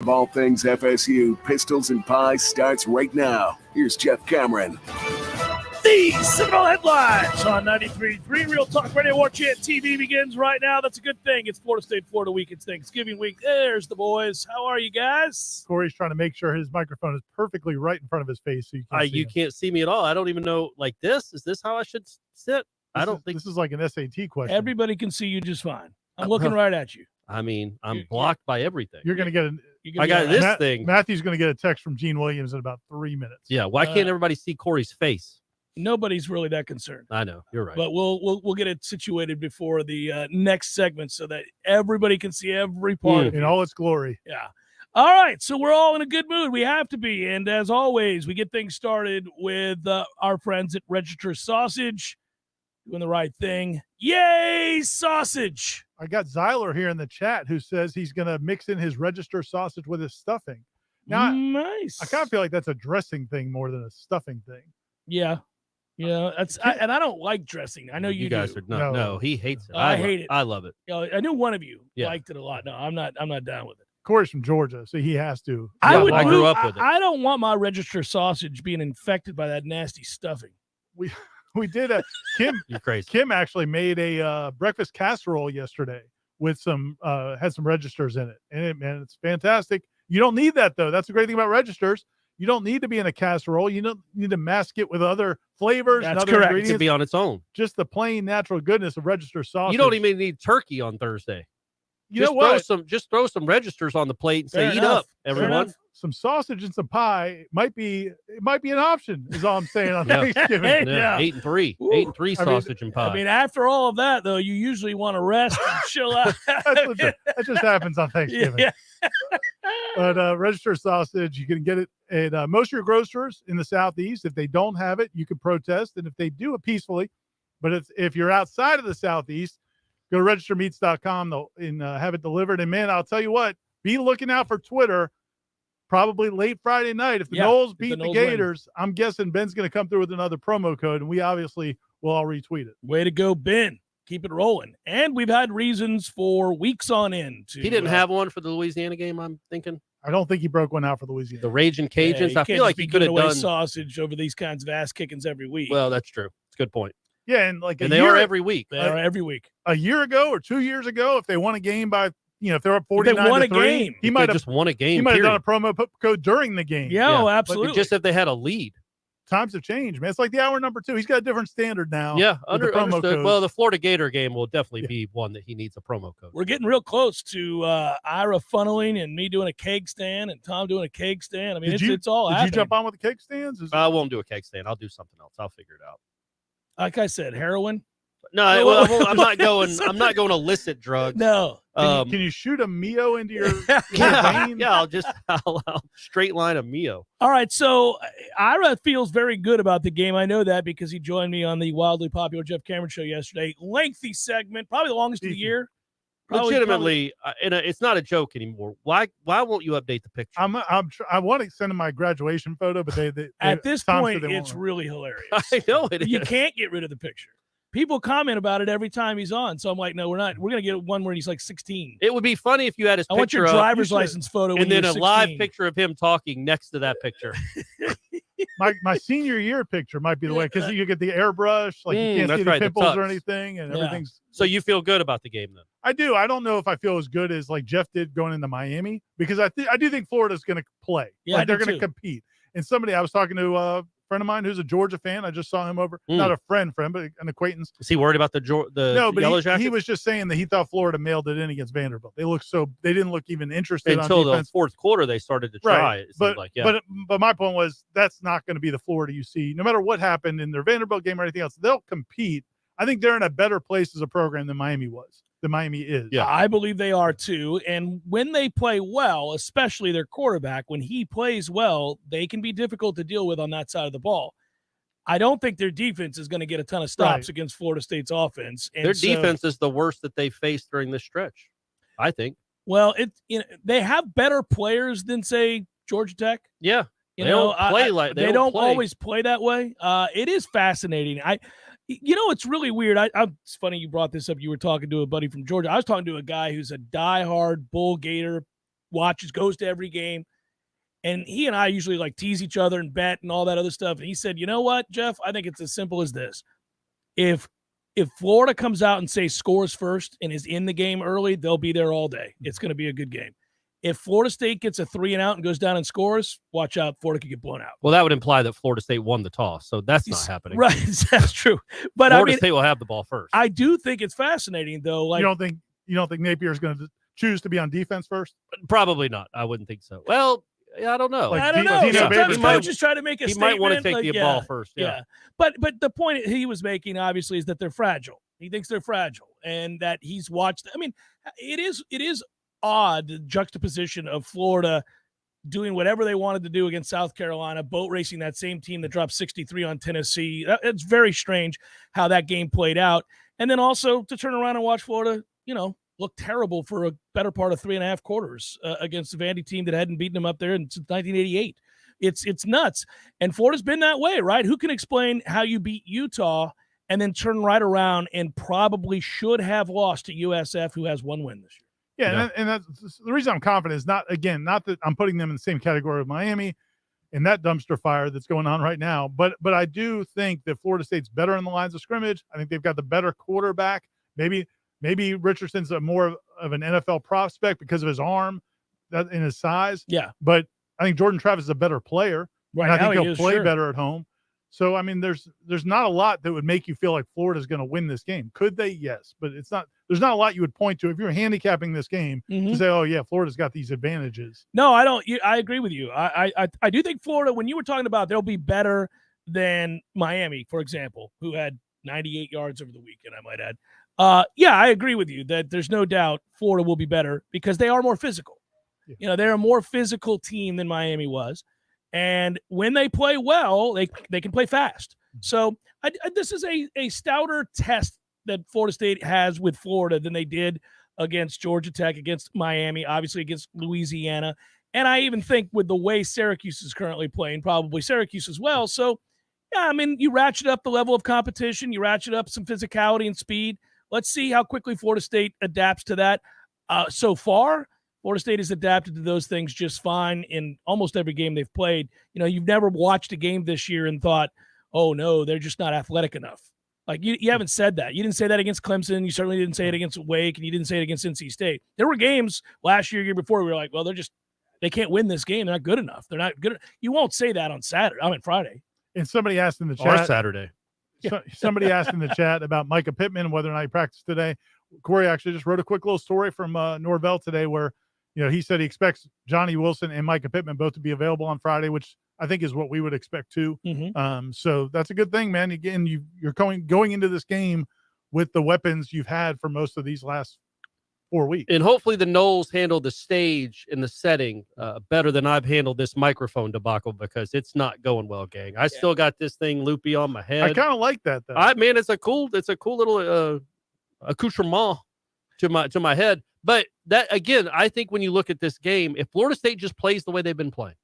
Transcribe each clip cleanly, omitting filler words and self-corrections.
of all things FSU, Pistols and Pies starts right now. Here's Jeff Cameron. The Seminole Headlines on 93.3 Real Talk Radio. Warchant TV begins right now. That's a good thing. It's Florida State, Florida week. It's Thanksgiving week. There's the boys. How are you guys? Corey's trying to make sure his microphone is perfectly right in front of his face, so you can't see me at all. I don't even know, like this. Is this how I should sit? I don't think this is like an SAT question. Everybody can see you just fine. I'm looking right at you. I mean, I'm blocked by everything. You're going to get I got this thing. Matthew's going to get a text from Gene Williams in about 3 minutes. Yeah. Why can't everybody see Corey's face? Nobody's really that concerned. I know. You're right. But we'll get it situated before the next segment so that everybody can see every part of it. In all its glory. Yeah. All right. So we're all in a good mood. We have to be. And as always, we get things started with our friends at Register Sausage doing the right thing. Yay, sausage. I got Zyler here in the chat who says he's going to mix in his Register sausage with his stuffing. Now, nice. I kind of feel like that's a dressing thing more than a stuffing thing. Yeah. Yeah, and I don't like dressing. I know you guys do. are no, he hates it. I hate it. I love it. You know, I knew one of you liked it a lot. No, I'm not down with it. Corey's from Georgia, so he has to. I grew up with it. I don't want my Register sausage being infected by that nasty stuffing. We did a Kim. You're crazy. Kim actually made a breakfast casserole yesterday with had some registers in it, and it's fantastic. You don't need that though. That's the great thing about registers. You don't need to be in a casserole. You don't need to mask it with other flavors and other ingredients. It can be on its own. Just the plain natural goodness of Register sausage. You don't even need turkey on Thursday. You know what? Just throw some registers on the plate and say, "Eat up, everyone." Some sausage and some pie might be an option. Is all I'm saying on Thanksgiving. Yeah. 8 and 3, Ooh. 8 and 3 sausage and pie. I mean, after all of that, though, you usually want to rest and chill out. That just happens on Thanksgiving. Yeah. But Register sausage, you can get it at most of your grocers in the Southeast. If they don't have it, you can protest, and if they do it peacefully. But if you're outside of the Southeast, go to registermeats.com and have it delivered. And man, I'll tell you what, be looking out for Twitter. Probably late Friday night. If the Noles beat the Gators, I'm guessing Ben's going to come through with another promo code, and we obviously will all retweet it. Way to go, Ben. Keep it rolling. And we've had reasons for weeks on end. He didn't have one for the Louisiana game, I'm thinking. I don't think he broke one out for Louisiana. The Raging Cajuns. I feel like he could have done sausage over these kinds of ass kickings every week. Well, that's true. It's a good point. Yeah, and they are every week. They are every week. A year ago or 2 years ago, if they won a game by if they're up 49-3, he might have just won a game. He might have done a promo code during the game. Yeah, oh, absolutely. But just if they had a lead. Times have changed, man. It's like the hour number 2. He's got a different standard now. Yeah, the promo code. Well, the Florida Gator game will definitely be one that he needs a promo code. We're getting real close to Ira funneling and me doing a keg stand and Tom doing a keg stand. I mean, it's all happening. Did you jump on with the keg stands? I won't do a keg stand. I'll do something else. I'll figure it out. Like I said, heroin. No, I'm not going. I'm not going illicit drugs. No. Can you shoot a Mio into your vein? Yeah, I'll straight line a Mio. All right, so Ira feels very good about the game. I know that because he joined me on the wildly popular Jeff Cameron show yesterday. Lengthy segment, probably the longest of the year. Legitimately, and it's not a joke anymore. Why won't you update the picture? I want to send him my graduation photo, but they at this point it's really hilarious. I know it is. You can't get rid of the picture. People comment about it every time he's on. So I'm like, no, we're not. We're going to get one where he's like 16. It would be funny if you had his picture. I want your driver's license photo. And then a 16. live picture of him talking next to that picture. my senior year picture might be the way, because you get the airbrush. Like you can't see the pimples or anything. And everything's. So you feel good about the game then? I do. I don't know if I feel as good as like Jeff did going into Miami, because I do think Florida's going to play. Yeah, they're going to compete. And I was talking to friend of mine who's a Georgia fan. I just saw him over, not a friend, but an acquaintance. Is he worried about the Yellow Jackets? He was just saying that he thought Florida mailed it in against Vanderbilt. They didn't look even interested until on defense. The fourth quarter. They started to try. Right. It seemed like, but my point was that's not going to be the Florida you see. No matter what happened in their Vanderbilt game or anything else, they'll compete. I think they're in a better place as a program than Miami was. Than Miami is. Yeah, I believe they are too. And when they play well, especially their quarterback, when he plays well, they can be difficult to deal with on that side of the ball. I don't think their defense is going to get a ton of stops against Florida State's offense. And their defense is the worst that they faced during this stretch, I think. Well, they have better players than, say, Georgia Tech. Yeah, they don't always play that way. It is fascinating. It's really weird. It's funny you brought this up. You were talking to a buddy from Georgia. I was talking to a guy who's a diehard Bull Gator goes to every game. And he and I usually like tease each other and bet and all that other stuff. And he said, you know what, Jeff, I think it's as simple as this. If Florida comes out and say scores first and is in the game early, they'll be there all day. It's going to be a good game. If Florida State gets a 3-and-out and goes down and scores, watch out, Florida could get blown out. Well, that would imply that Florida State won the toss, so that's not happening. Right, that's true. But Florida State will have the ball first. I do think it's fascinating, though. Like, you don't think Napier's going to choose to be on defense first? Probably not. I wouldn't think so. Well, I don't know. I don't know. Sometimes coaches try to make a statement. He might want to take the ball first. Yeah. But the point he was making, obviously, is that they're fragile. He thinks they're fragile, and that he's watched. I mean, it is odd, the juxtaposition of Florida doing whatever they wanted to do against South Carolina, boat racing that same team that dropped 63 on Tennessee. It's very strange how that game played out. And then also to turn around and watch Florida, look terrible for a better part of 3.5 quarters against the Vandy team that hadn't beaten them up there since 1988. It's nuts. And Florida's been that way, right? Who can explain how you beat Utah and then turn right around and probably should have lost to USF, who has one win this year? Yeah, and that's the reason I'm confident is not that I'm putting them in the same category of Miami and that dumpster fire that's going on right now, but I do think that Florida State's better in the lines of scrimmage. I think they've got the better quarterback. Maybe Richardson's more of an NFL prospect because of his arm and his size. Yeah, but I think Jordan Travis is a better player. Right, and I think he'll play better at home. So, I mean, there's not a lot that would make you feel like Florida's going to win this game. Could they? Yes. But there's not a lot you would point to if you're handicapping this game to say, oh, yeah, Florida's got these advantages. No, I don't. I agree with you. I do think Florida, when you were talking about they'll be better than Miami, for example, who had 98 yards over the weekend, I might add. Yeah, I agree with you that there's no doubt Florida will be better because they are more physical. Yeah. They're a more physical team than Miami was. And when they play well, they can play fast. So this is a stouter test that Florida State has with Florida than they did against Georgia Tech, against Miami, obviously against Louisiana. And I even think with the way Syracuse is currently playing, probably Syracuse as well. So, yeah, I mean, you ratchet up the level of competition. You ratchet up some physicality and speed. Let's see how quickly Florida State adapts to that. So far, Florida State has adapted to those things just fine in almost every game they've played. You've never watched a game this year and thought, oh, no, they're just not athletic enough. Like, you haven't said that. You didn't say that against Clemson. You certainly didn't say it against Wake, and you didn't say it against NC State. There were games last year before we were like, well, they can't win this game. They're not good enough. They're not good. You won't say that on Friday. And somebody asked in the chat. Or Saturday. Somebody asked in the chat about Micah Pittman and whether or not he practiced today. Corey actually just wrote a quick little story from Norvell today where he said he expects Johnny Wilson and Micah Pittman both to be available on Friday, which I think is what we would expect too. So that's a good thing, man. Again, you're going into this game with the weapons you've had for most of these last 4 weeks. And hopefully the Noles handle the stage and the setting better than I've handled this microphone debacle because it's not going well, gang. I still got this thing loopy on my head. I kind of like that though. It's a cool little accoutrement to my head. But that, again, I think when you look at this game, if Florida State just plays the way they've been playing,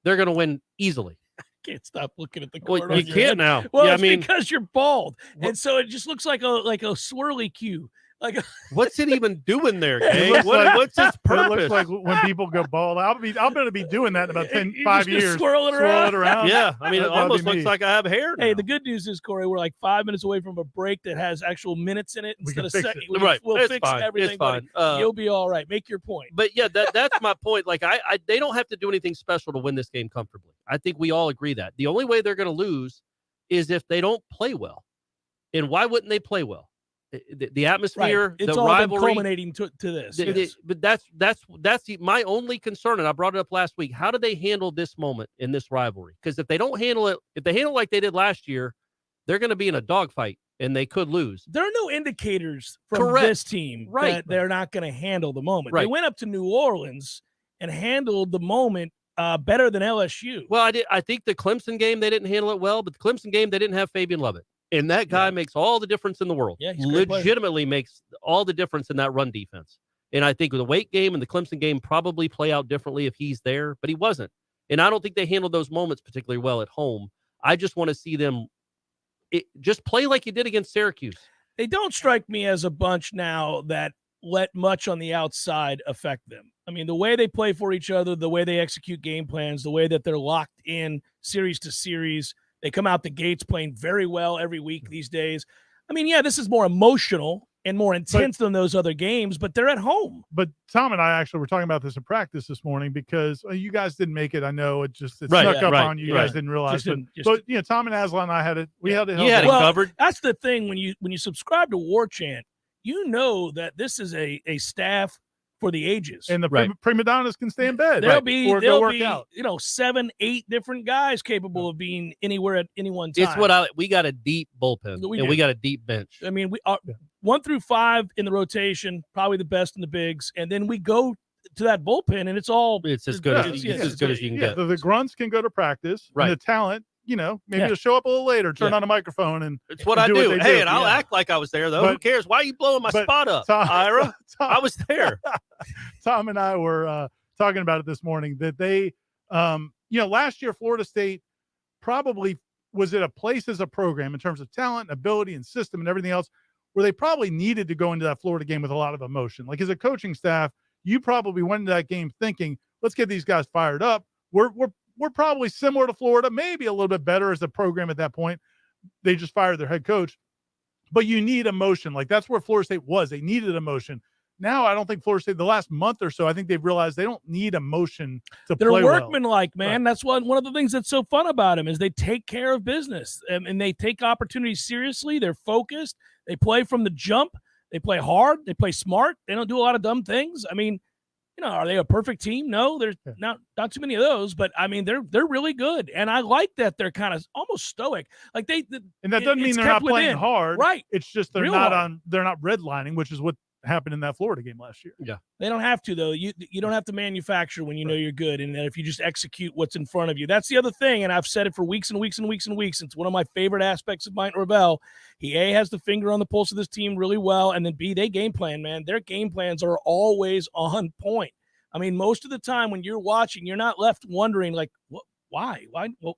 they're going to win easily. I can't stop looking at the corner. Well, you can't now. Well, it's because you're bald. And so it just looks like a swirly cue. What's it even doing there, gang? What's its purpose? It looks like when people go bald. I'm going to be doing that in about 5 years. Swirl it around. Yeah, I mean, it almost looks like I have hair now. Hey, the good news is, Corey, we're like 5 minutes away from a break that has actual minutes in it instead of seconds. We'll fix everything. It's fine. You'll be all right. Make your point. But yeah, that's my point. Like, they don't have to do anything special to win this game comfortably. I think we all agree that. The only way they're going to lose is if they don't play well. And why wouldn't they play well? The atmosphere, right. It's the all rivalry, been culminating to this. But that's my only concern, and I brought it up last week. How do they handle this moment in this rivalry? Because if they don't handle it, if they handle it like they did last year, they're going to be in a dogfight, and they could lose. There are no indicators from this team that they're not going to handle the moment. Right. They went up to New Orleans and handled the moment better than LSU. Well, I think the Clemson game, they didn't handle it well, but the Clemson game, they didn't have Fabian Lovett. And that guy makes all the difference in the world. Yeah, he's legitimately makes all the difference in that run defense. And I think the Wake game and the Clemson game probably play out differently if he's there, but he wasn't. And I don't think they handled those moments particularly well at home. I just want to see them just play like you did against Syracuse. They don't strike me as a bunch now that let much on the outside affect them. I mean, the way they play for each other, the way they execute game plans, the way that they're locked in series to series, they come out the gates playing very well every week these days. I mean, yeah, this is more emotional and more intense than those other games, but they're at home. But Tom and I actually were talking about this in practice this morning because you guys didn't make it. I know it snuck up on you. You guys didn't realize. But you know, Tom and Aslan and I had it. We had it. You had it covered. That's the thing when you subscribe to Warchant, you know that this is a staff for the ages. And the prima donnas can stay in bed. There'll be 7, 8 different guys capable of being anywhere at any one time. It's we got a deep bullpen and we got a deep bench. I mean, we are 1 through 5 in the rotation, probably the best in the bigs, and then we go to that bullpen, and it's as good as you can get. The grunts can go to practice, right? And the talent, maybe they'll show up a little later, turn on a microphone, and it's what I do. Hey, and I'll act like I was there, though. But who cares? Why are you blowing my spot up, Ira? I was there. Tom and I were talking about it this morning that they, last year Florida State probably was at a place as a program in terms of talent, and ability, and system, and everything else, where they probably needed to go into that Florida game with a lot of emotion. Like as a coaching staff, you probably went into that game thinking, let's get these guys fired up. We're probably similar to Florida, maybe a little bit better as a program at that point. They just fired their head coach. But you need emotion. Like that's where Florida State was. They needed emotion. Now I don't think Florida State, the last month or so, I think they've realized they don't need emotion to play well. They're workmanlike, man. Right. That's one of the things that's so fun about them is they take care of business and they take opportunities seriously. They're focused. They play from the jump. They play hard. They play smart. They don't do a lot of dumb things. I mean, are they a perfect team? No, there's not too many of those, but I mean, they're really good. And I like that they're kind of almost stoic. Like and that doesn't mean they're not playing hard. Right. It's just they're not redlining, which is what happened in that Florida game last year. Yeah. They don't have to, though. You don't have to manufacture when you know you're good. And then if you just execute what's in front of you. That's the other thing. And I've said it for weeks and weeks and weeks and weeks. It's one of my favorite aspects of Mike Norvell. He A, has the finger on the pulse of this team really well. And then B, they game plan, man. Their game plans are always on point. I mean, most of the time when you're watching, you're not left wondering, like, why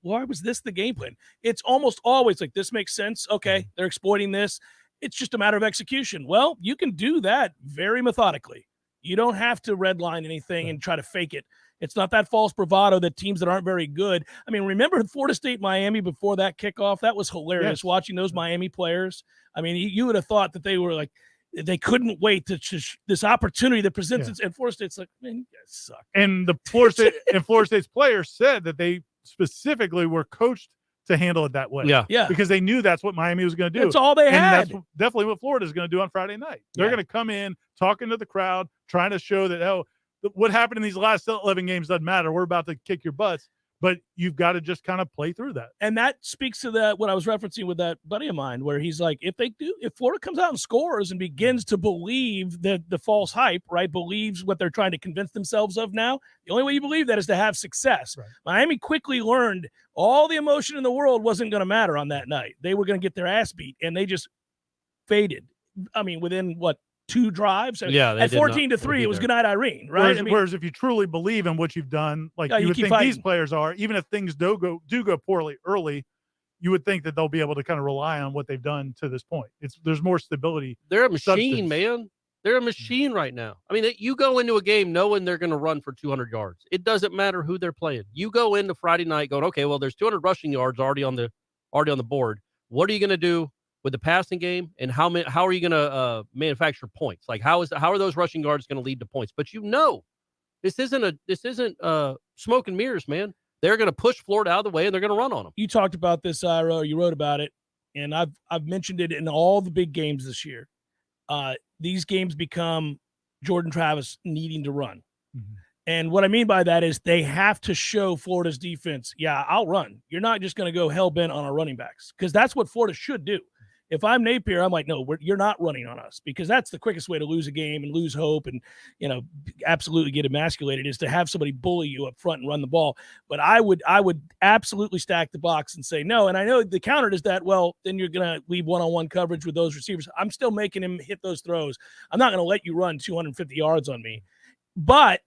was this the game plan? It's almost always like, this makes sense. Okay, they're exploiting this. It's just a matter of execution. Well, you can do that very methodically. You don't have to redline anything and try to fake it. It's not that false bravado that teams that aren't very good. I mean, remember Florida State, Miami before that kickoff? That was hilarious watching those Miami players. I mean, you would have thought that they were like, they couldn't wait to this opportunity that presents itself. And Florida State's like, man, you guys suck. And the Florida State's players said that they specifically were coached to handle it that way. Yeah. Because they knew that's what Miami was going to do. That's all they had. That's definitely what Florida is going to do on Friday night. They're going to come in, talking to the crowd, trying to show that, what happened in these last 11 games doesn't matter. We're about to kick your butts. But you've got to just kind of play through that. And that speaks to what I was referencing with that buddy of mine, where he's like, if Florida comes out and scores and begins to believe the false hype, right, believes what they're trying to convince themselves of now, the only way you believe that is to have success. Right. Miami quickly learned all the emotion in the world wasn't going to matter on that night. They were going to get their ass beat, and they just faded. I mean, within 2 drives. At 14-3, it was good night, Irene, right? Whereas if you truly believe in what you've done, like you would think fighting. These players are, even if things do go poorly early, you would think that they'll be able to kind of rely on what they've done to this point. There's more stability. They're a machine, man. They're a machine right now. I mean, you go into a game knowing they're going to run for 200 yards. It doesn't matter who they're playing. You go into Friday night going, okay, well, there's 200 rushing yards already on the board. What are you going to do with the passing game, and how are you going to manufacture points? Like how are those rushing yards going to lead to points? But this isn't smoke and mirrors, man. They're going to push Florida out of the way and they're going to run on them. You talked about this, Ira. You wrote about it, and I've mentioned it in all the big games this year. These games become Jordan Travis needing to run. Mm-hmm. And what I mean by that is they have to show Florida's defense, I'll run. You're not just going to go hell-bent on our running backs, because that's what Florida should do. If I'm Napier, I'm like, no, you're not running on us, because that's the quickest way to lose a game and lose hope and, absolutely get emasculated, is to have somebody bully you up front and run the ball. But I would absolutely stack the box and say no. And I know the counter is that, well, then you're going to leave one-on-one coverage with those receivers. I'm still making him hit those throws. I'm not going to let you run 250 yards on me. But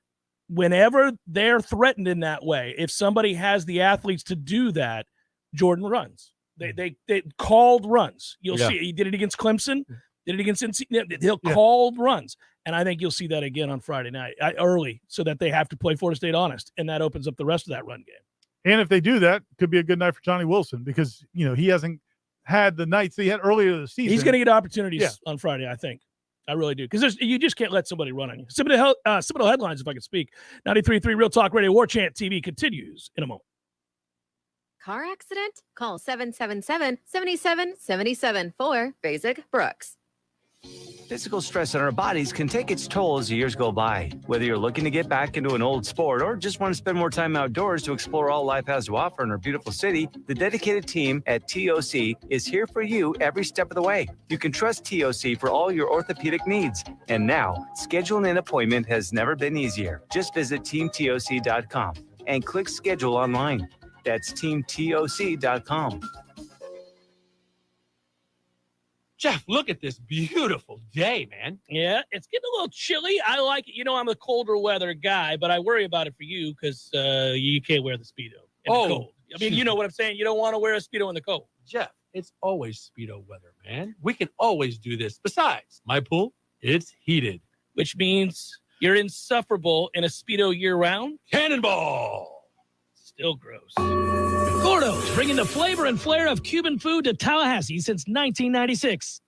whenever they're threatened in that way, if somebody has the athletes to do that, Jordan runs. They called runs. You'll see. He did it against Clemson. Did it against NC. He'll call runs. And I think you'll see that again on Friday night early so that they have to play Florida State honest. And that opens up the rest of that run game. And if they do that, it could be a good night for Johnny Wilson because, he hasn't had the nights he had earlier this season. He's going to get opportunities on Friday, I think. I really do. Because you just can't let somebody run on you. Seminole Headlines, if I could speak. 93.3 Real Talk Radio, Warchant TV continues in a moment. Car accident? Call 777-7777 for Basic Brooks. Physical stress on our bodies can take its toll as the years go by. Whether you're looking to get back into an old sport or just want to spend more time outdoors to explore all life has to offer in our beautiful city, the dedicated team at TOC is here for you every step of the way. You can trust TOC for all your orthopedic needs. And now, scheduling an appointment has never been easier. Just visit teamtoc.com and click schedule online. That's teamtoc.com. Jeff, look at this beautiful day, man. Yeah, it's getting a little chilly. I like it. I'm a colder weather guy, but I worry about it for you because you can't wear the Speedo in the cold. I mean, you know what I'm saying? You don't want to wear a Speedo in the cold. Jeff, it's always Speedo weather, man. We can always do this. Besides, my pool, it's heated. Which means you're insufferable in a Speedo year-round? Cannonball! Still gross. Gordo's, bringing the flavor and flair of Cuban food to Tallahassee since 1996.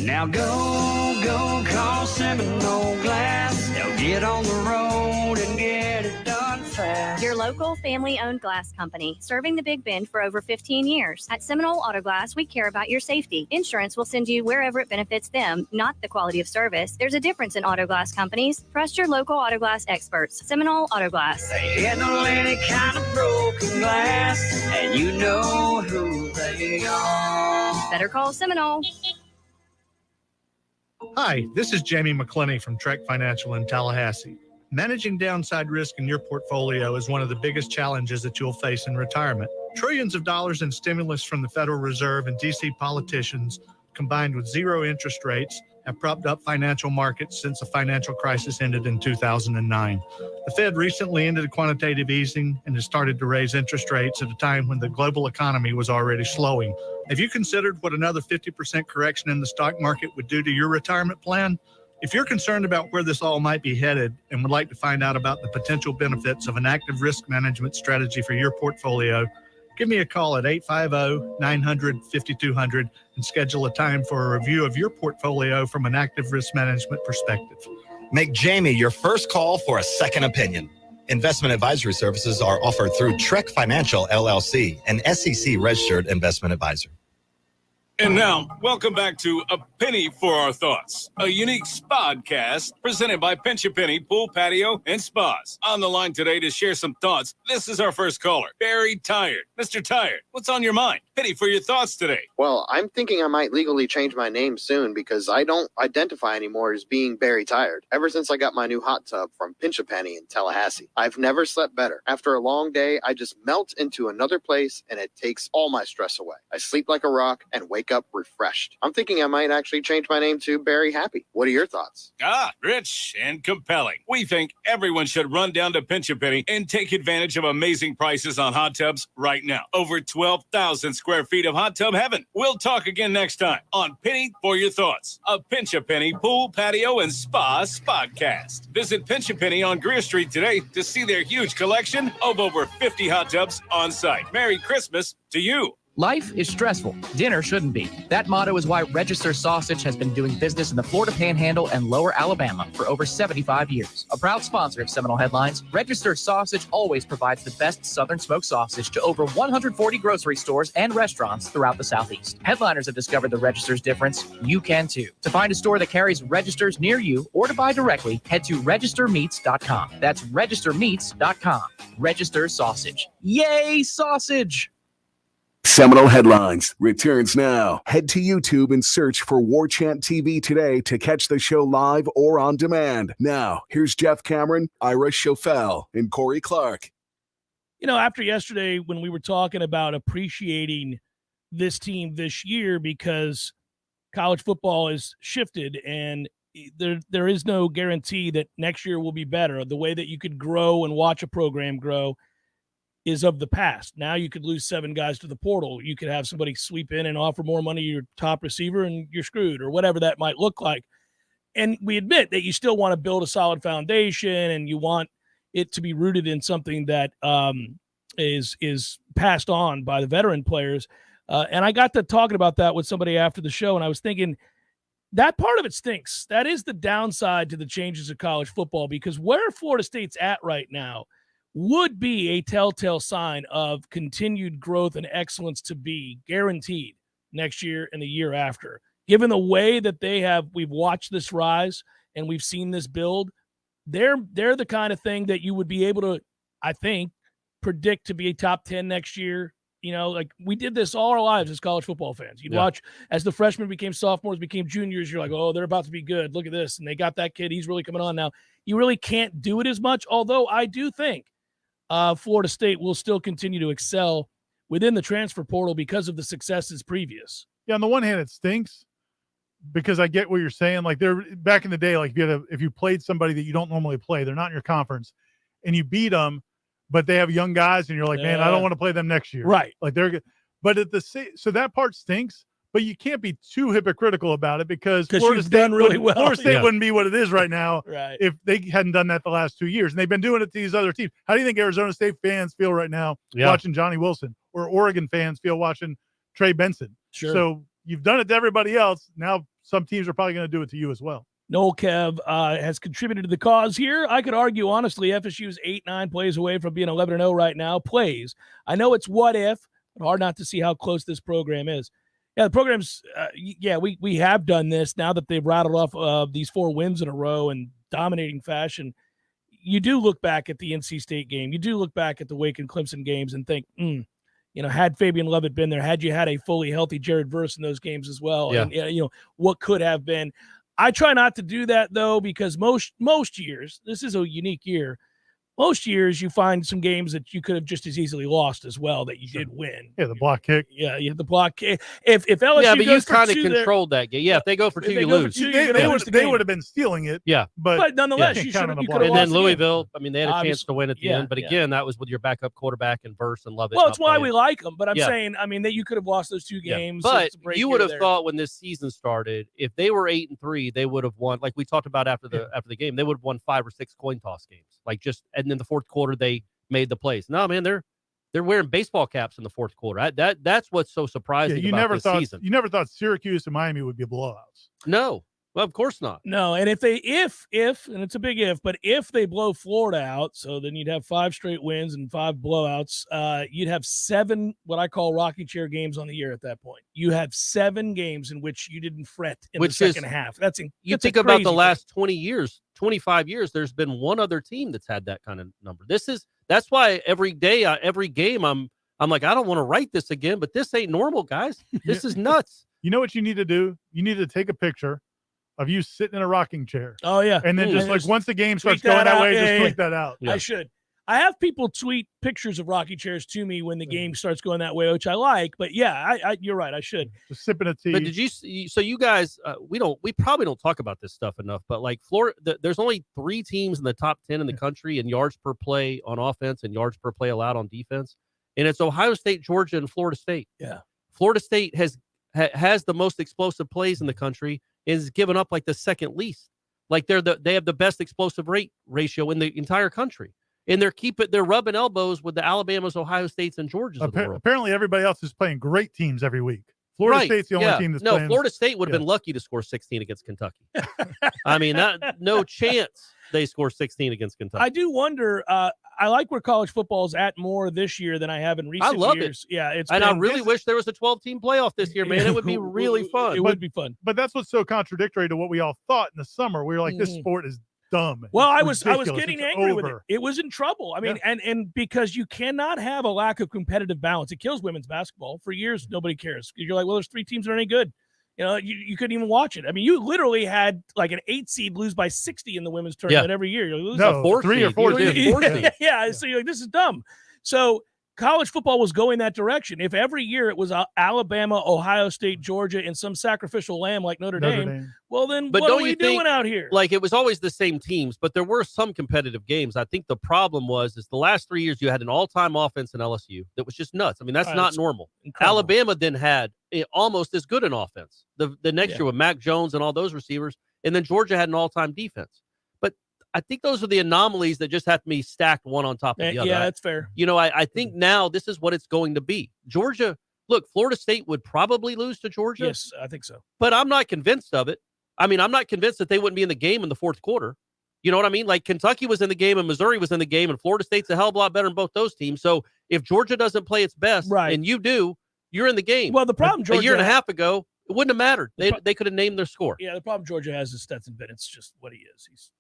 Now go call Seminole Glass. They'll get on the road and get it done fast. Your local family-owned glass company, serving the Big Bend for over 15 years. At Seminole Auto Glass, we care about your safety. Insurance will send you wherever it benefits them, not the quality of service. There's a difference in auto glass companies. Trust your local auto glass experts. Seminole Auto Glass. They handle any kind of broken glass, and you know who they are. Better call Seminole. Hi, this is Jamie McClenny from Trek Financial in Tallahassee. Managing downside risk in your portfolio is one of the biggest challenges that you'll face in retirement. Trillions of dollars in stimulus from the Federal Reserve and D.C. politicians, combined with zero interest rates, have propped up financial markets since the financial crisis ended in 2009. The Fed recently ended quantitative easing and has started to raise interest rates at a time when the global economy was already slowing. Have you considered what another 50% correction in the stock market would do to your retirement plan? If you're concerned about where this all might be headed and would like to find out about the potential benefits of an active risk management strategy for your portfolio, give me a call at 850-900-5200 and schedule a time for a review of your portfolio from an active risk management perspective. Make Jamie your first call for a second opinion. Investment advisory services are offered through Trek Financial, LLC, an SEC-registered investment advisor. And now, welcome back to A Penny for Our Thoughts, a unique spodcast presented by Pinch a Penny Pool, Patio, and Spas. On the line today to share some thoughts, this is our first caller, Barry Tired. Mr. Tired, what's on your mind? Penny for your thoughts today. Well, I'm thinking I might legally change my name soon because I don't identify anymore as being Barry Tired. Ever since I got my new hot tub from Pinch a Penny in Tallahassee, I've never slept better. After a long day, I just melt into another place and it takes all my stress away. I sleep like a rock and wake up refreshed. I'm thinking I might actually change my name to Barry Happy. What are your thoughts? Rich and compelling. We think everyone should run down to Pinch a Penny and take advantage of amazing prices on hot tubs right now. Over 12,000 square feet of hot tub heaven. We'll talk again next time on Penny for Your Thoughts, a Pinch a Penny Pool, Patio, and Spa podcast. Visit Pinch a Penny on Greer Street today to see their huge collection of over 50 hot tubs on site. Merry Christmas to you. Life is stressful. Dinner shouldn't be. That motto is why Register Sausage has been doing business in the Florida Panhandle and Lower Alabama for over 75 years. A proud sponsor of Seminole Headlines, Register Sausage always provides the best Southern smoked sausage to over 140 grocery stores and restaurants throughout the Southeast. Headliners have discovered the Register's difference. You can too. To find a store that carries Registers near you or to buy directly, head to registermeats.com. That's registermeats.com. Register Sausage. Yay, sausage! Seminole Headlines returns now. Head to YouTube and search for Warchant TV today to catch the show live or on demand. Now, here's Jeff Cameron, Ira Schofel, and Corey Clark. After yesterday when we were talking about appreciating this team this year because college football is shifted and there is no guarantee that next year will be better. The way that you could grow and watch a program grow is of the past. Now you could lose 7 guys to the portal. You could have somebody sweep in and offer more money to your top receiver and you're screwed, or whatever that might look like. And we admit that you still want to build a solid foundation and you want it to be rooted in something that is passed on by the veteran players. And I got to talking about that with somebody after the show, and I was thinking that part of it stinks. That is the downside to the changes of college football, because where Florida State's at right now would be a telltale sign of continued growth and excellence to be guaranteed next year and the year after. Given the way that we've watched this rise and we've seen this build, they're the kind of thing that you would be able to, I think, predict to be a top 10 next year. You know, like we did this all our lives as college football fans. You'd watch as the freshmen became sophomores, became juniors. You're like, oh, they're about to be good. Look at this. And they got that kid. He's really coming on now. You really can't do it as much, although I do think Florida State will still continue to excel within the transfer portal because of the successes previous. Yeah, on the one hand, it stinks because I get what you're saying. Like they're back in the day, like if you played somebody that you don't normally play, they're not in your conference, and you beat them, but they have young guys, and you're like, man, I don't want to play them next year. Right. Like they're good. But so that part stinks, but you can't be too hypocritical about it because Florida State done really well. Florida State wouldn't be what it is right now if they hadn't done that the last 2 years. And they've been doing it to these other teams. How do you think Arizona State fans feel right now watching Johnny Wilson, or Oregon fans feel watching Trey Benson? Sure. So you've done it to everybody else. Now some teams are probably going to do it to you as well. Noel Kev has contributed to the cause here. I could argue, honestly, FSU's 8-9 plays away from being 11-0 right now. I know it's what if, but hard not to see how close this program is. Yeah, the program's, we have done this now that they've rattled off these 4 wins in a row in dominating fashion. You do look back at the NC State game. You do look back at the Wake and Clemson games and think, had Fabian Lovett been there, had you had a fully healthy Jared Verse in those games as well, and what could have been. I try not to do that, though, because most years, this is a unique year, most years you find some games that you could have just as easily lost as well that you did win. Yeah, the block kick. Yeah, you had the block kick. If LSU but you kind of controlled controlled that game. Yeah, if they go for 2, you lose. They would have been stealing it. Yeah. But nonetheless, you could have lost. And then Louisville, I mean, they had a chance to win at the end. But again, that was with your backup quarterback and Verse and Lovett. Well, it's why we like them. But I'm saying, that you could have lost those 2 games. But you would have thought when this season started, if they were 8-3, they would have won. Like we talked about after the game, they would have won 5 or 6 coin toss games. And then the fourth quarter, they made the plays. No, man, they're wearing baseball caps in the fourth quarter. That's what's so surprising about this season. You never thought Syracuse and Miami would be blowouts. No. Well, of course not. No, and if and it's a big if, but if they blow Florida out, so then you'd have 5 straight wins and 5 blowouts. You'd have 7 what I call rocking chair games on the year at that point. You have 7 games in which you didn't fret in the second half. You think about the last 20 years, 25 years, there's been one other team that's had that kind of number. That's why every game I'm like, I don't want to write this again, but this ain't normal, guys. This is nuts. You know what you need to do? You need to take a picture of you sitting in a rocking chair. Oh, yeah. And then once the game starts going that way, just tweet that out. Yeah. I should. I have people tweet pictures of rocking chairs to me when the game starts going that way, which I like. But yeah, you're right. I should. Just sipping a tea. But did you? So you guys, we probably don't talk about this stuff enough. But like Florida, there's only 3 teams in the top 10 in the country in yards per play on offense and yards per play allowed on defense, and it's Ohio State, Georgia, and Florida State. Yeah. Florida State has the most explosive plays in the country. Is given up like the second least. Like they have the best explosive rate ratio in the entire country. And they're rubbing elbows with the Alabamas, Ohio States, and Georgias of the world. Apparently everybody else is playing great teams every week. Florida State's the only team that's playing. No, Florida State would have been lucky to score 16 against Kentucky. I mean, no chance they score 16 against Kentucky. I do wonder, I like where college football is at more this year than I have in recent years. I love it. Yeah, I really wish there was a 12-team playoff this year, man. It would be really fun. It would be fun. But that's what's so contradictory to what we all thought in the summer. We were like, this sport is dumb. Well, I was getting angry with it. It was in trouble. I mean, and because you cannot have a lack of competitive balance. It kills women's basketball. For years, nobody cares. You're like, well, there's 3 teams that are any good. You couldn't even watch it. I mean, you literally had like an 8 seed lose by 60 in the women's tournament every year. You're losing 3 or 4 seed. Yeah, so you're like, this is dumb. So college football was going that direction. If every year it was Alabama, Ohio State, Georgia, and some sacrificial lamb like Notre Dame, well, then but what don't are we you doing think, out here? Like, it was always the same teams, but there were some competitive games. I think the problem is the last 3 years you had an all-time offense in LSU that was just nuts. I mean, that's not normal. Incredible. Alabama then had almost as good an offense the next year with Mac Jones and all those receivers, and then Georgia had an all-time defense. But I think those are the anomalies that just have to be stacked one on top of the other. Yeah, that's fair. I think now this is what it's going to be. Georgia, look, Florida State would probably lose to Georgia. Yes, I think so. But I'm not convinced of it. I mean, I'm not convinced that they wouldn't be in the game in the fourth quarter. You know what I mean? Like, Kentucky was in the game and Missouri was in the game, and Florida State's a hell of a lot better than both those teams. So if Georgia doesn't play its best, and you do, you're in the game. Well, the problem a year and a half ago, it wouldn't have mattered. They could have named their score. Yeah, the problem Georgia has is Stetson Bennett's just what he is. He's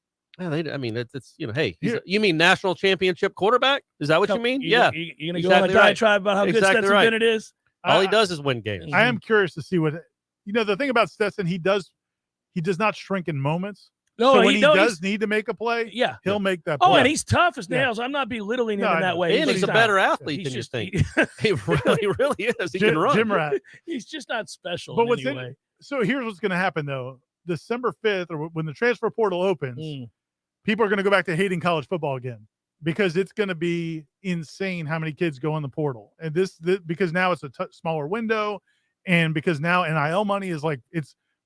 it's hey, you mean national championship quarterback? Is that what you mean? You're going to go on a diatribe about how good Stetson Bennett is? All he does is win games. I am curious to see what the thing about Stetson. He does not shrink in moments. No, so when he does need to make a play, he'll make that play. Oh, and he's tough as nails. I'm not belittling him in that way. And he's a better athlete than you think. He really is. He can run. Jim Rat. He's just not special. But so here's what's going to happen though. December 5th, or when the transfer portal opens, people are going to go back to hating college football again because it's going to be insane how many kids go in the portal. And this because now it's a smaller window, and because now NIL money is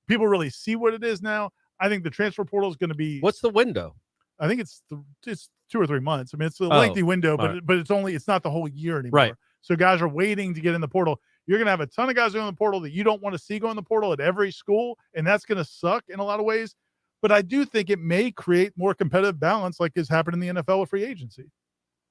people really see what it is now. I think the transfer portal is going to be. What's the window? I think it's 2 or 3 months. I mean, it's a lengthy window, but it's not the whole year anymore. Right. So guys are waiting to get in the portal. You're going to have a ton of guys going in the portal that you don't want to see go in the portal at every school, and that's going to suck in a lot of ways. But I do think it may create more competitive balance, like has happened in the NFL with free agency.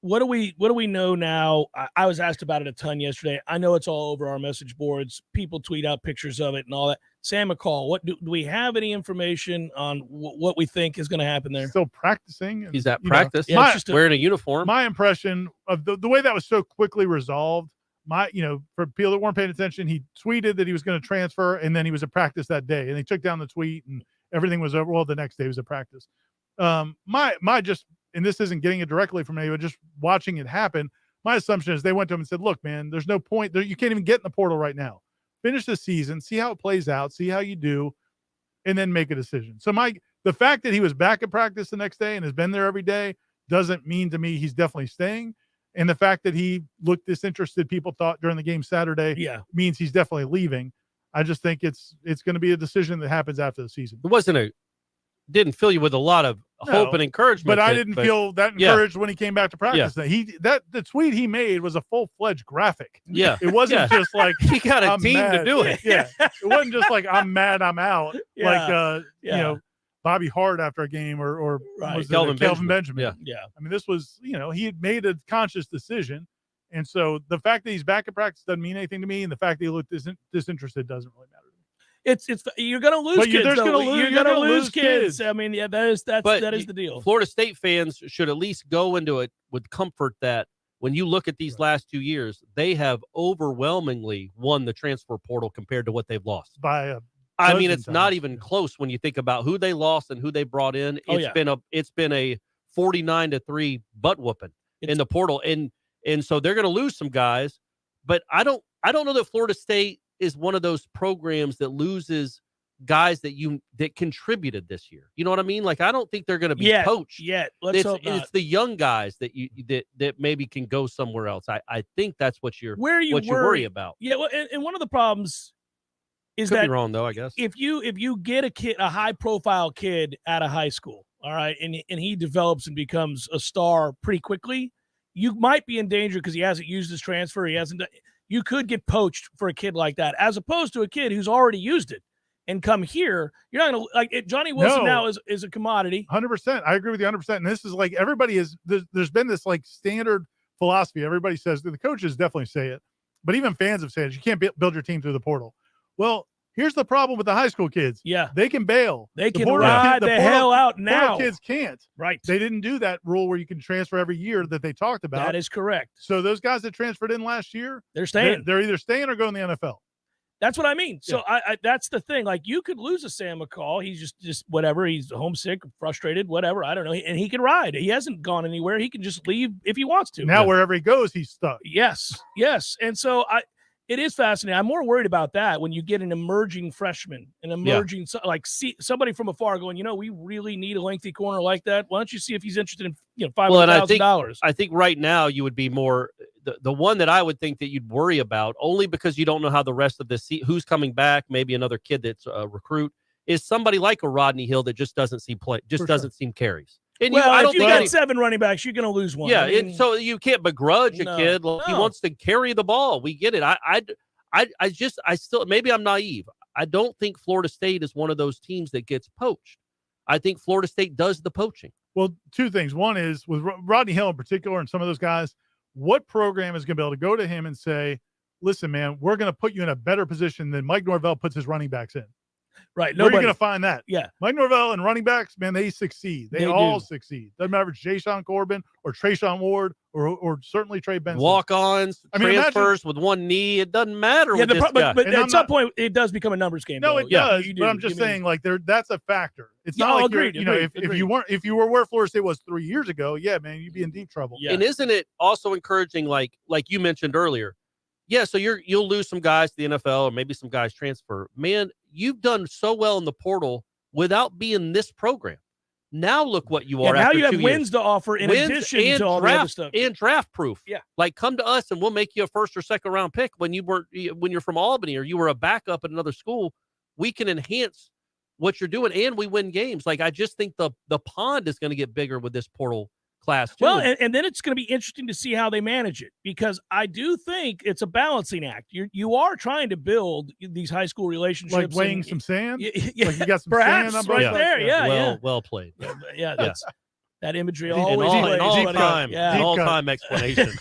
What do we know now? I was asked about it a ton yesterday. I know it's all over our message boards. People tweet out pictures of it and all that. Sam McCall, what do we have any information on what we think is going to happen there? Still practicing. He's at practice. Wearing a uniform. My impression of the way that was so quickly resolved, for people that weren't paying attention, he tweeted that he was going to transfer, and then he was at practice that day, and they took down the tweet, and everything was over. Well, the next day he was at practice. And this isn't getting it directly from anyone, just watching it happen. My assumption is they went to him and said, look, man, there's no point. You can't even get in the portal right now. Finish the season, see how it plays out, see how you do, and then make a decision. So the fact that he was back at practice the next day and has been there every day doesn't mean to me he's definitely staying. And the fact that he looked disinterested, people thought during the game Saturday, means he's definitely leaving. I just think it's going to be a decision that happens after the season. It didn't fill you with a lot of hope and encouragement. But I didn't feel that encouraged when he came back to practice. Yeah. The tweet he made was a full-fledged graphic. Yeah. It wasn't just like he got a team to do it. Yeah. It wasn't just like I'm mad, I'm out. Bobby Hart after a game or was Kelvin Benjamin. Yeah. I mean, this was, he had made a conscious decision. And so the fact that he's back at practice doesn't mean anything to me. And the fact that he looked disinterested doesn't really matter. You're going to lose kids. You're going to lose kids. I mean, that is the deal. Florida State fans should at least go into it with comfort that when you look at these last 2 years, they have overwhelmingly won the transfer portal compared to what they've lost. I mean, it's not even close when you think about who they lost and who they brought in. It's been a 49-3 butt whooping in the portal, and so they're going to lose some guys. But I don't know that Florida State is one of those programs that loses guys that contributed this year. You know what I mean? Like, I don't think they're going to be poached yet. Let's hope not. It's the young guys that maybe can go somewhere else. I think that's what you worry about. Yeah. Well, and one of the problems is Could that be wrong though, I guess. If you get a high profile kid out of high school, all right, and he develops and becomes a star pretty quickly, you might be in danger because he hasn't used his transfer. You could get poached for a kid like that, as opposed to a kid who's already used it and come here. You're not going to like Johnny Wilson now is a commodity. 100%. I agree with you 100%. And this is like everybody is. There's been this like standard philosophy. Everybody says the coaches definitely say it, but even fans have said it. You can't build your team through the portal. Well, here's the problem with the high school kids. Yeah, they can bail. They can ride the hell out now. Kids can't. Right. They didn't do that rule where you can transfer every year that they talked about. That is correct. So those guys that transferred in last year, they're staying. They're either staying or going to the NFL. That's what I mean. So I that's the thing. Like, you could lose a Sam McCall. He's just whatever. He's homesick, frustrated, whatever. I don't know. And he can ride. He hasn't gone anywhere. He can just leave if he wants to. Now wherever he goes, he's stuck. Yes. And so it is fascinating. I'm more worried about that when you get an emerging freshman, see somebody from afar going, we really need a lengthy corner like that. Why don't you see if he's interested in $500,000? I think right now you would be more the one that I would think that you'd worry about, only because you don't know how the rest of this who's coming back, maybe another kid that's a recruit, is somebody like a Rodney Hill that just doesn't see play, doesn't seem carries. And I don't think got 7 running backs, you're going to lose one. Yeah, so you can't begrudge a kid. Like, he wants to carry the ball. We get it. I still, maybe I'm naive. I don't think Florida State is one of those teams that gets poached. I think Florida State does the poaching. Well, two things. One is with Rodney Hill in particular and some of those guys, what program is going to be able to go to him and say, listen, man, we're going to put you in a better position than Mike Norvell puts his running backs in. Right. Where are you going to find that? Yeah. Mike Norvell and running backs, man, they succeed. They all succeed. Doesn't matter if it's Jayshon Corbin or Trayshawn Ward or certainly Trey Benson. Walk-ons, transfers with one knee. It doesn't matter with this guy. But at some point, it does become a numbers game. No, it does. But I'm just saying, like, that's a factor. It's not like agreed, if you were where Florida State was 3 years ago, man, you'd be in deep trouble. Yeah. And isn't it also encouraging, like you mentioned earlier? Yeah, so you'll lose some guys to the NFL or maybe some guys transfer. Man, you've done so well in the portal without being this program. Now look what you are. Now after you have 2 wins years. to offer in addition to all the other stuff. And draft proof. Yeah. Like, come to us and we'll make you a 1st or 2nd round pick when you're from Albany or you were a backup at another school. We can enhance what you're doing and we win games. Like, I just think the pond is going to get bigger with this portal class too. Well, and then it's going to be interesting to see how they manage it, because I do think it's a balancing act. You are trying to build these high school relationships, like weighing some sand. Yeah, like you got some perhaps sand right there. Yeah, well played. That's that imagery An always all-time explanation.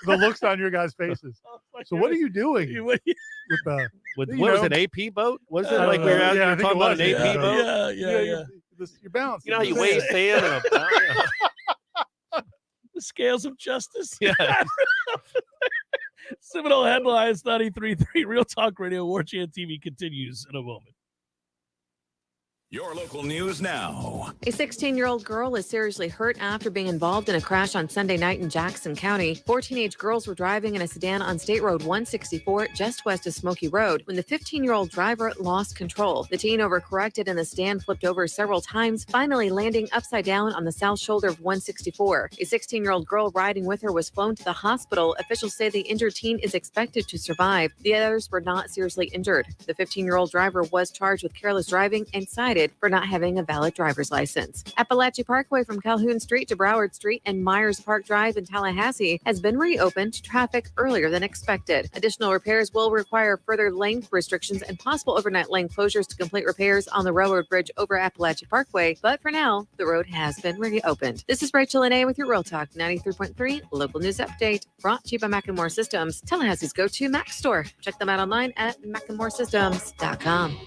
The looks on your guys' faces. So what are you doing with what was it, AP boat? Was it like we were out there talking about an AP boat? Yeah. You're balancing. You know how you weigh sand in a the scales of justice. Yeah. Seminole Headlines 93.3 Real Talk Radio. Warchant TV continues in a moment. Your local news now. A 16-year-old girl is seriously hurt after being involved in a crash on Sunday night in Jackson County. 4 teenage girls were driving in a sedan on State Road 164 just west of Smoky Road when the 15-year-old driver lost control. The teen overcorrected and the sedan flipped over several times, finally landing upside down on the south shoulder of 164. A 16-year-old girl riding with her was flown to the hospital. Officials say the injured teen is expected to survive. The others were not seriously injured. The 15-year-old driver was charged with careless driving and cited for not having a valid driver's license. Appalachia Parkway from Calhoun Street to Broward Street and Myers Park Drive in Tallahassee has been reopened to traffic earlier than expected. Additional repairs will require further lane restrictions and possible overnight lane closures to complete repairs on the railroad bridge over Appalachia Parkway, but for now, the road has been reopened. This is Rachel Lene with your Real Talk 93.3 local news update, brought to you by Macklemore Systems, Tallahassee's go-to Mac store. Check them out online at macklemoresystems.com.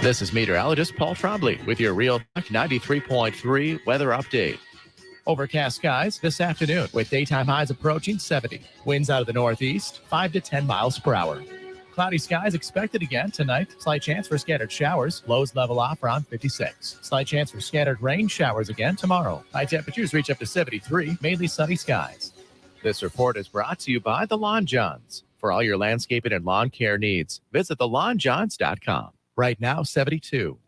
This is meteorologist Paul Trombley with your Real Talk 93.3 weather update. Overcast skies this afternoon with daytime highs approaching 70. Winds out of the northeast, 5 to 10 miles per hour. Cloudy skies expected again tonight. Slight chance for scattered showers. Lows level off around 56. Slight chance for scattered rain showers again tomorrow. High temperatures reach up to 73, mainly sunny skies. This report is brought to you by the Lawn Johns. For all your landscaping and lawn care needs, visit thelawnjohns.com. Right now, 72.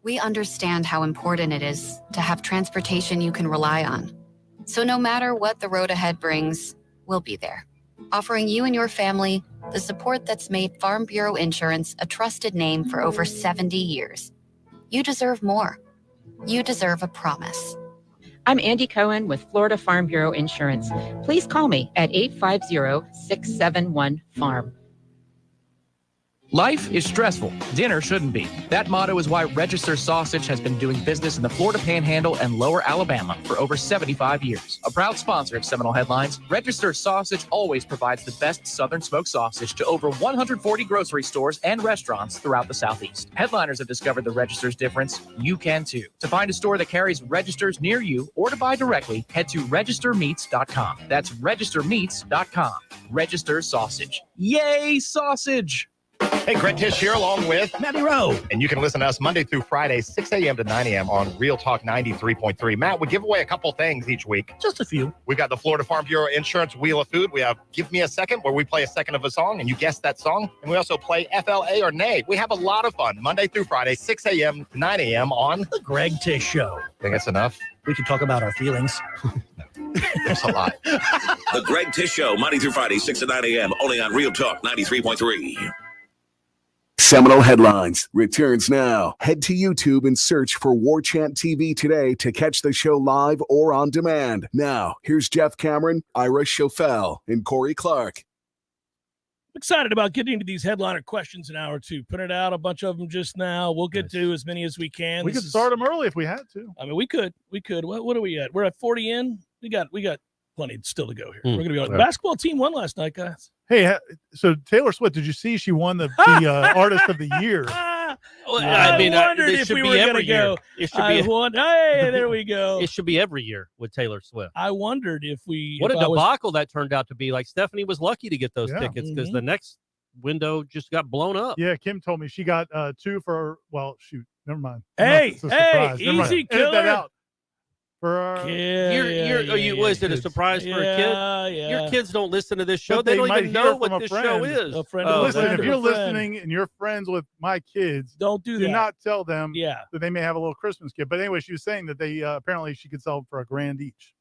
We understand how important it is to have transportation you can rely on. So no matter what the road ahead brings, we'll be there, offering you and your family the support that's made Farm Bureau Insurance a trusted name for over 70 years. You deserve more. You deserve a promise. I'm Andy Cohen with Florida Farm Bureau Insurance. Please call me at 850-671-FARM. Life is stressful. Dinner shouldn't be. That motto is why Register Sausage has been doing business in the Florida Panhandle and Lower Alabama for over 75 years. A proud sponsor of Seminole Headlines, Register Sausage always provides the best Southern smoked sausage to over 140 grocery stores and restaurants throughout the Southeast. Headliners have discovered the Register's difference. You can too. To find a store that carries Registers near you or to buy directly, head to registermeats.com. That's registermeats.com. Register Sausage. Yay, sausage! Hey, Greg Tish here along with Matty Rowe. And you can listen to us Monday through Friday, 6 a.m. to 9 a.m. on Real Talk 93.3. Matt, we give away a couple things each week. Just a few. We got the Florida Farm Bureau Insurance Wheel of Food. We have Give Me a Second, where we play a second of a song and you guess that song. And we also play FLA or Nay. We have a lot of fun Monday through Friday, 6 a.m. to 9 a.m. on The Greg Tish Show. Think that's enough? We can talk about our feelings. There's a lot. The Greg Tish Show, Monday through Friday, 6 to 9 a.m. only on Real Talk 93.3. Seminole Headlines returns now. Head to YouTube and search for Warchant TV today to catch the show live or on demand. Now, here's Jeff Cameron, Ira Schofel, and Corey Clark. Excited about getting into these headliner questions in hour two. Printed out a bunch of them just now. We'll get to as many as we can. We could start them early if we had to. I mean, we could. What are we at? We're at 40 in. We got plenty still to go here. We're gonna be on. Basketball team won last night, guys. Hey, so Taylor Swift, did you see she won the Artist of the Year? Well, I mean, wondered it if should we be were going to every year. go. It should be. Hey, there we go. It should be every year with Taylor Swift. I wondered if we. What a debacle that turned out to be. Like, Stephanie was lucky to get those tickets because the next window just got blown up. Yeah, Kim told me she got 2 for. Well, shoot, never mind. Hey, easy killer. Edit that out. For was it a surprise for a kid? Yeah. Your kids don't listen to this show. But They they don't might even hear know from what a this friend. show is. A friend Listen, if you're friend. listening and you're friends with my kids, don't do that. Do not tell them that they may have a little Christmas gift. But anyway, she was saying that they apparently she could sell for $1,000 each.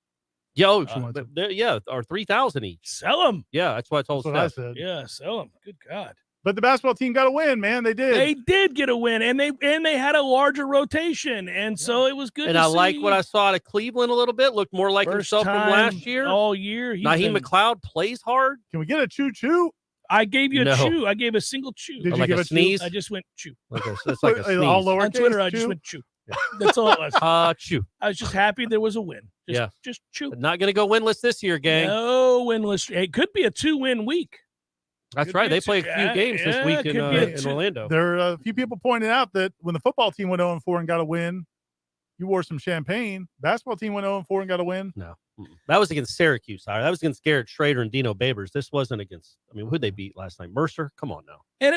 Or 3,000 each. Sell them. Yeah, that's what I told That's what I Steph. said. Yeah, sell them. Good God. But the basketball team got a win, man. They did. They did get a win, and they had a larger rotation, and so it was good. And I like what I saw out of Cleveland a little bit. Looked more like himself from last year. All year. Naheem McLeod plays hard. Can we get a choo-choo? I gave you a chew. I gave a single chew. Did you like give a sneeze? I just went chew. That's like a sneeze. All lowercase On Twitter, I chew? just went chew. That's all it was. Chew. I was just happy there was a win. Just chew. Not going to go winless this year, gang. No winless. It could be a 2-win week. That's right. They played a few games this week in Orlando. There are a few people pointed out that when the football team went 0-4 and got a win, you wore some champagne. Basketball team went 0-4 and got a win. No. That was against Syracuse. That was against Garrett Schrader and Dino Babers. This wasn't against, who'd they beat last night? Mercer? Come on now. And,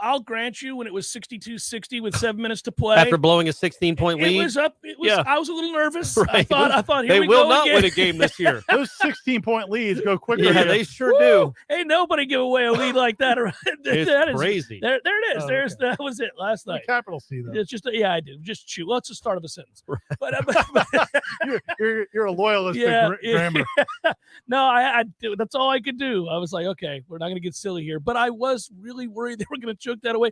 I'll grant you when it was 62-60 with 7 minutes to play. After blowing a 16-point lead. It was up. I was a little nervous. Right. I thought they will not win a game this year. Those 16-point leads go quicker. Yeah, they sure do. Ain't nobody give away a lead like that. It's crazy. There it is. Oh, That was it last night. Capital C, though. It's just, I did. Just chew. Well, it's the start of a sentence. Right. But you're a loyalist to grammar. No, that's all I could do. I was like, okay, we're not going to get silly here. But I was really worried they were going to choke that away.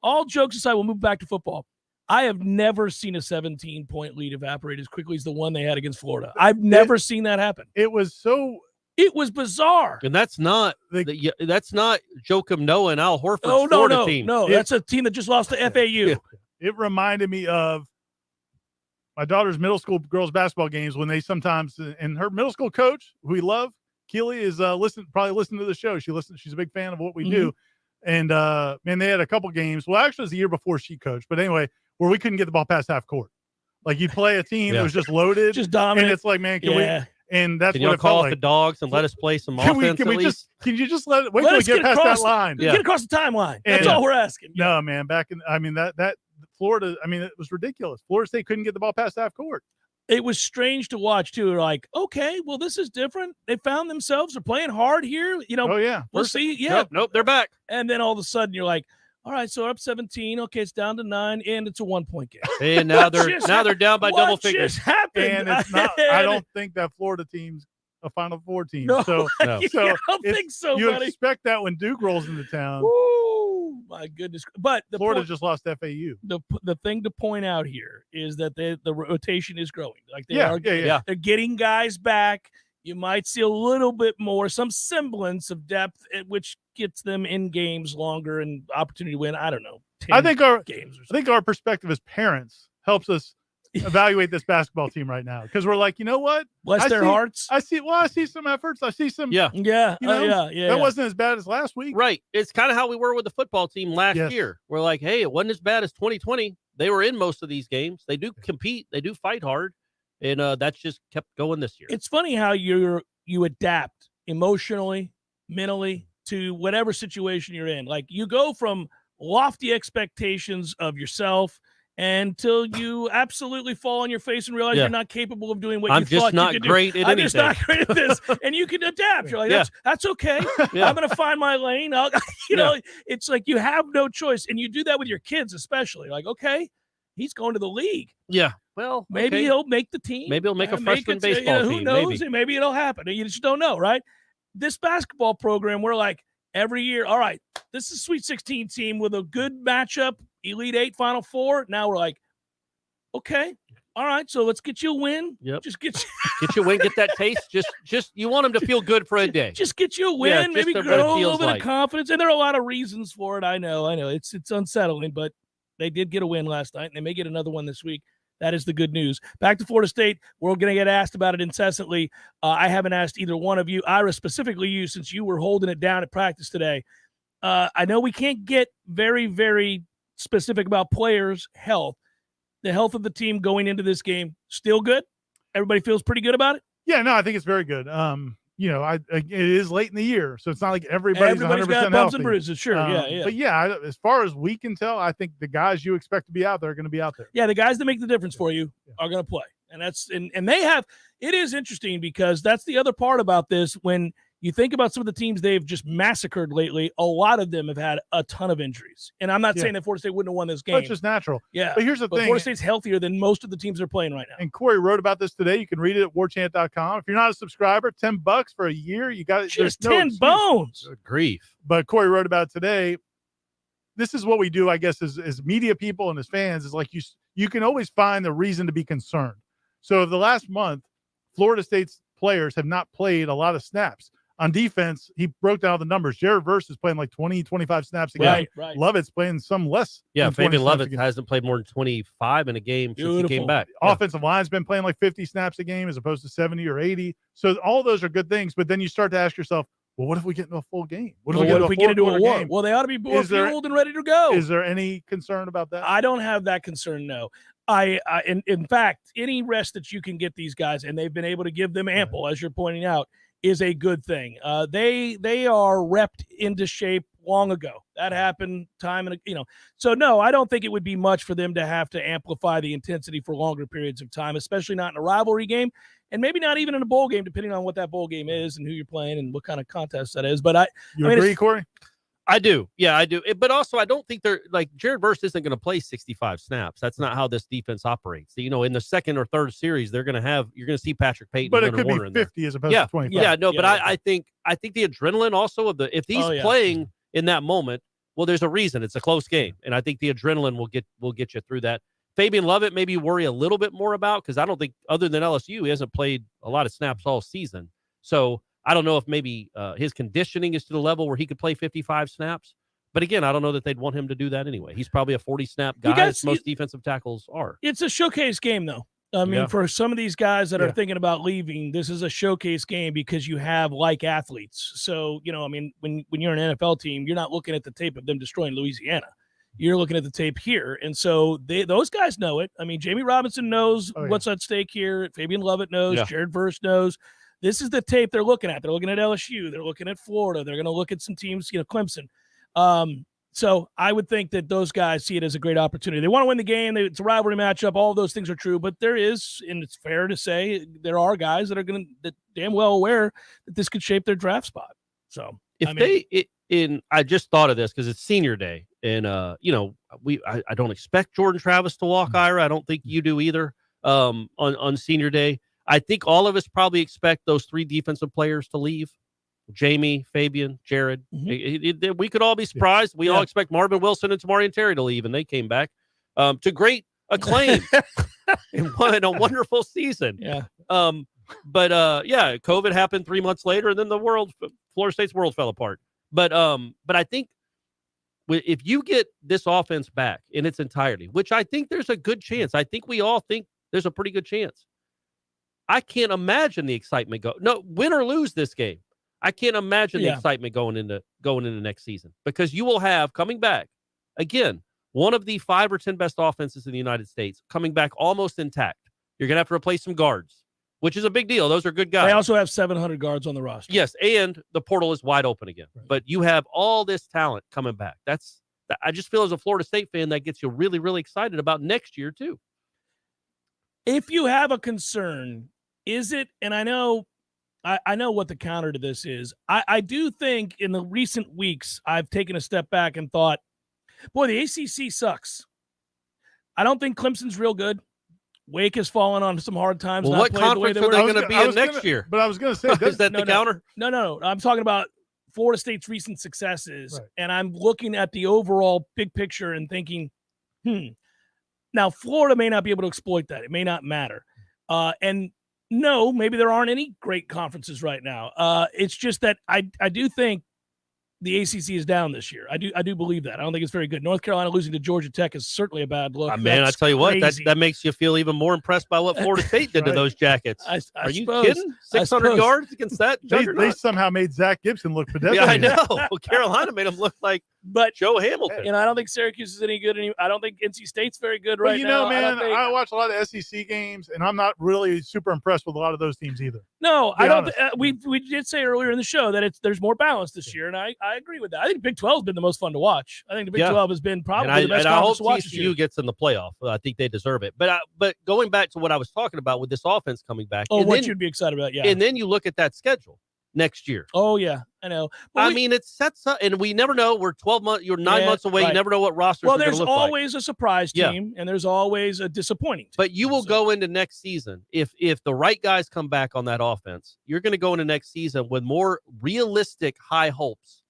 All jokes aside, we'll move back to football. I have never seen a 17-point lead evaporate as quickly as the one they had against Florida. I've never seen that happen. It was bizarre. And that's not Joakim Noah and Al Horford's Florida team. No, that's a team that just lost to FAU. It reminded me of my daughter's middle school girls basketball games when they sometimes, and her middle school coach, who we love, Keely, is probably listening to the show. She's a big fan of what we do. And man, they had a couple games. Well, actually, it was the year before she coached. But anyway, where we couldn't get the ball past half court. Like you play a team that was just loaded, just dominant. And it's like, man, can we? And that's what it call felt off like. the dogs and let us play some Can offense. Can you just let us get past that line? Get across the timeline. That's all we're asking. No, man. That Florida. It was ridiculous. Florida State couldn't get the ball past half court. It was strange to watch too. Like, okay, well, this is different. They found themselves. They're playing hard here. Oh yeah. We'll see. Yeah. Nope. They're back. And then all of a sudden, you're like, all right, so we're up 17. Okay, it's down to 9, and it's a 1-point game. And now they're down by double figures. What just happened? And it's not. I don't think that Florida team's a Final Four team. No, so I don't think so, you buddy. expect that when Duke rolls into town. Ooh, my goodness! But Florida just lost FAU. The thing to point out here is that the rotation is growing. Like they are. They're getting guys back. you might see a little bit more, some semblance of depth, which gets them in games longer and opportunity to win. I don't know. I think games. I think our perspective as parents helps us evaluate this basketball team right now, because we're like, you know what? Bless their hearts. I see some efforts. I see some. Yeah. Yeah. You know, yeah. That wasn't as bad as last week. Right. It's kind of how we were with the football team last year. We're like, hey, it wasn't as bad as 2020. They were in most of these games. They do compete. They do fight hard. And that's just kept going this year. It's funny how you adapt emotionally, mentally to whatever situation you're in. Like, you go from lofty expectations of yourself until you absolutely fall on your face and realize you're not capable of doing what you thought you could do. I'm just not great at this. And you can adapt. You're like, that's okay. I'm going to find my lane. You know, it's like you have no choice. And you do that with your kids, especially. Like, okay, he's going to the league. Yeah. Well, maybe he'll make the team. Maybe he'll make a freshman baseball team. Who knows? Maybe it'll happen. You just don't know, right? This basketball program, we're like, every year, all right, this is Sweet 16 team with a good matchup, Elite 8, Final 4. Now we're like, okay, all right, so let's get you a win. Yep. Just get you a win, get that taste. Just you want them to feel good for a day. Just get you a win, maybe grow a little bit of confidence. And there are a lot of reasons for it. I know. It's unsettling, but they did get a win last night, and they may get another one this week. That is the good news. Back to Florida State. We're going to get asked about it incessantly. I haven't asked either one of you, Ira, specifically you, since you were holding it down at practice today. I know we can't get very, very specific about players' health. The health of the team going into this game, still good? Everybody feels pretty good about it? Yeah, no, I think it's very good. You know, it is late in the year, so it's not like everybody's 100% got bumps healthy. and bruises, sure, yeah. But yeah, as far as we can tell, I think the guys you expect to be out there are going to be out there. Yeah, the guys that make the difference for you are going to play, and that's and they have. It is interesting because that's the other part about this. When you think about some of the teams they've just massacred lately, a lot of them have had a ton of injuries. And I'm not saying that Florida State wouldn't have won this game. That's just natural. Yeah. But here's the thing. Florida State's healthier than most of the teams they're playing right now. And Corey wrote about this today. You can read it at warchant.com. If you're not a subscriber, $10 for a year. You got it. Just 10 bones. Good grief. But Corey wrote about it today. This is what we do, I guess, as media people and as fans, is like you can always find the reason to be concerned. So the last month, Florida State's players have not played a lot of snaps. On defense, he broke down the numbers. Jared Verse is playing like 20, 25 snaps a game. Right. Lovett's playing some less. Yeah, Fabian Lovett hasn't played more than 25 in a game since he came back. Offensive line's been playing like 50 snaps a game as opposed to 70 or 80. So all those are good things. But then you start to ask yourself, well, what if we get into a full game? What if we get into a war? Game? Well, they ought to be more fueled and ready to go. Is there any concern about that? I don't have that concern, no. In fact, any rest that you can get these guys, and they've been able to give them ample, as you're pointing out, is a good thing. They are repped into shape long ago. That happened time and So no, I don't think it would be much for them to have to amplify the intensity for longer periods of time, especially not in a rivalry game, and maybe not even in a bowl game, depending on what that bowl game is and who you're playing and what kind of contest that is. But I agree, Corey? I do. Yeah, I do. But also, I don't think they're like Jared Verse isn't going to play 65 snaps. That's not how this defense operates. You know, in the second or third series, you're going to see Patrick Payton. But it could be 50 as opposed to 25. Yeah, no, but I think the adrenaline also of if he's playing in that moment, well, there's a reason. It's a close game. And I think the adrenaline will get you through that. Fabian Lovett maybe worry a little bit more about, because I don't think, other than LSU, he hasn't played a lot of snaps all season. So I don't know if maybe his conditioning is to the level where he could play 55 snaps. But again, I don't know that they'd want him to do that anyway. He's probably a 40-snap guy, as most defensive tackles are. It's a showcase game, though. I mean, for some of these guys that are thinking about leaving, this is a showcase game because you have like athletes. So, I mean, when you're an NFL team, you're not looking at the tape of them destroying Louisiana. You're looking at the tape here. And so those guys know it. I mean, Jamie Robinson knows what's at stake here. Fabian Lovett knows. Jared Verse knows. This is the tape they're looking at. They're looking at LSU. They're looking at Florida. They're going to look at some teams, Clemson. So I would think that those guys see it as a great opportunity. They want to win the game. It's a rivalry matchup. All of those things are true. But there is, and it's fair to say, there are guys that are damn well aware that this could shape their draft spot. So I just thought of this because it's senior day. And, I don't expect Jordan Travis to walk, Ira. I don't think you do either on senior day. I think all of us probably expect those three defensive players to leave. Jamie, Fabian, Jared. Mm-hmm. We could all be surprised. We all expect Marvin Wilson and Tamari and Terry to leave, and they came back to great acclaim and won a wonderful season. Yeah. But yeah, COVID happened 3 months later, and then Florida State's world fell apart. But I think if you get this offense back in its entirety, which I think there's a good chance, I think we all think there's a pretty good chance. I can't imagine the excitement win or lose this game. I can't imagine the excitement going into next season, because you will have coming back again one of the 5 or 10 best offenses in the United States coming back almost intact. You're going to have to replace some guards, which is a big deal. Those are good guys. They also have 700 guards on the roster. Yes, and the portal is wide open again. Right. But you have all this talent coming back. I just feel as a Florida State fan that gets you really, really excited about next year too. If you have a concern, is it, and I know what the counter to this is. I do think in the recent weeks I've taken a step back and thought, boy, the ACC sucks. I don't think Clemson's real good. Wake has fallen on some hard times. Well, what conference are they going to be in next year? But I was going to say, is that the counter? No. I'm talking about Florida State's recent successes, and I'm looking at the overall big picture and thinking, now Florida may not be able to exploit that. It may not matter. And no, maybe there aren't any great conferences right now. It's just that I do think the ACC is down this year. I do believe that. I don't think it's very good. North Carolina losing to Georgia Tech is certainly a bad look. Man, I tell you what, that makes you feel even more impressed by what Florida State did to those Jackets. Are you kidding? 600 yards against that? They somehow made Zach Gibson look pedestrian. Yeah, I know. Well, Carolina made him look like Joe Hamilton. I don't think Syracuse is any good. I don't think NC State's very good right now. Man, I watch a lot of SEC games, and I'm not really super impressed with a lot of those teams either. No, I don't. We did say earlier in the show that there's more balance this year, and I agree with that. I think Big 12 has been the most fun to watch. I think the Big 12 has been probably the best conference to watch this year. I hope TCU gets in the playoff. I think they deserve it. But going back to what I was talking about with this offense coming back. You'd be excited about, yeah. And then you look at that schedule next year. Oh, yeah, I know. But it sets up, and we never know. We're 12 months, you're 9 months away. Right. You never know what rosters are going to look like. Well, there's always a surprise team, and there's always a disappointing team. But you will go into next season, if the right guys come back on that offense, you're going to go into next season with more realistic high hopes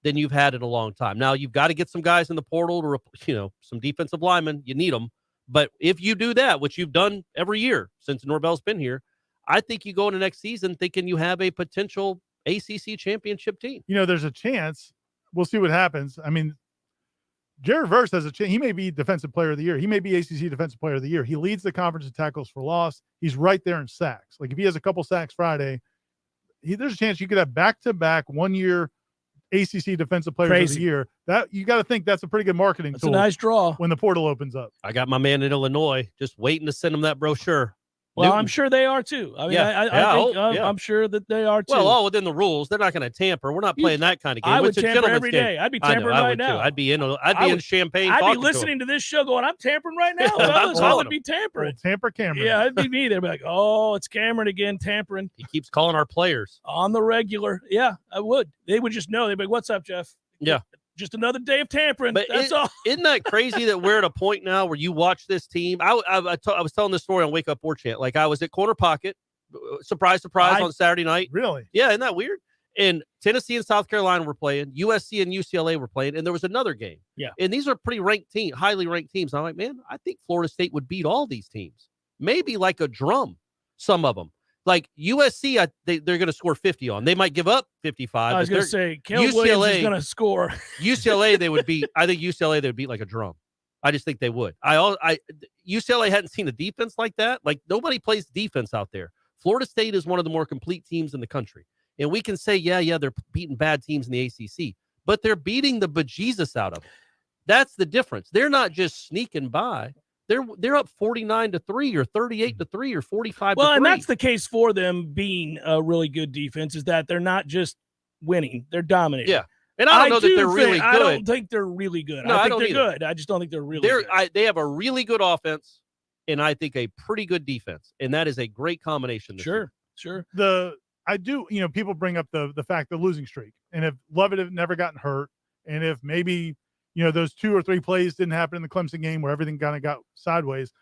than you've had in a long time. Now, you've got to get some guys in the portal to, some defensive linemen. You need them. But if you do that, which you've done every year since Norvell's been here, I think you go into next season thinking you have a potential ACC championship team. There's a chance. We'll see what happens. I mean, Jared Verse has a chance. He may be Defensive Player of the Year. He may be ACC Defensive Player of the Year. He leads the conference in tackles for loss. He's right there in sacks. Like, if he has a couple sacks Friday, there's a chance you could have back-to-back 1 year ACC Defensive Player of the Year. That you got to think that's a pretty good marketing tool. It's a nice draw when the portal opens up. I got my man in Illinois just waiting to send him that brochure. Well, Newton. I'm sure they are too. I mean, I'm sure that they are too. Well, all within the rules. They're not going to tamper. We're not playing that kind of game. I would tamper every day. I'd be tampering right now. I'd be in Champaign. I'd be listening to this show going, I'm tampering right now. I would be tampering. Tamper Cameron. Yeah, it'd be me. They'd be like, oh, it's Cameron again, tampering. He keeps calling our players. On the regular. Yeah, I would. They would just know. They'd be like, what's up, Jeff? Yeah. Just another day of tampering. But that's all. Isn't that crazy that we're at a point now where you watch this team? I was telling this story on Wake Up Warchant. Like, I was at Corner Pocket, surprise, on Saturday night. Really? Yeah, isn't that weird? And Tennessee and South Carolina were playing. USC and UCLA were playing. And there was another game. Yeah. And these are pretty ranked teams, highly ranked teams. And I'm like, man, I think Florida State would beat all these teams. Maybe like a drum, some of them. Like USC, they're going to score 50 on. They might give up 55. I was going to say, Caleb Williams is going to score. UCLA, they would beat. I think UCLA, they would beat like a drum. I just think they would. UCLA hadn't seen a defense like that. Like, nobody plays defense out there. Florida State is one of the more complete teams in the country. And we can say, yeah, they're beating bad teams in the ACC. But they're beating the bejesus out of them. That's the difference. They're not just sneaking by. They're up 49-3 or 38-3 or 45-3. Well, and that's the case for them being a really good defense, is that they're not just winning, they're dominating. Yeah. And I don't know that they're really good. I don't think they're really good. No, I think they're good. I just don't think they're really good. They have a really good offense, and I think a pretty good defense. And that is a great combination. Sure. People bring up the fact the losing streak. And if Lovett had never gotten hurt, and if maybe those 2 or 3 plays didn't happen in the Clemson game where everything kind of got sideways,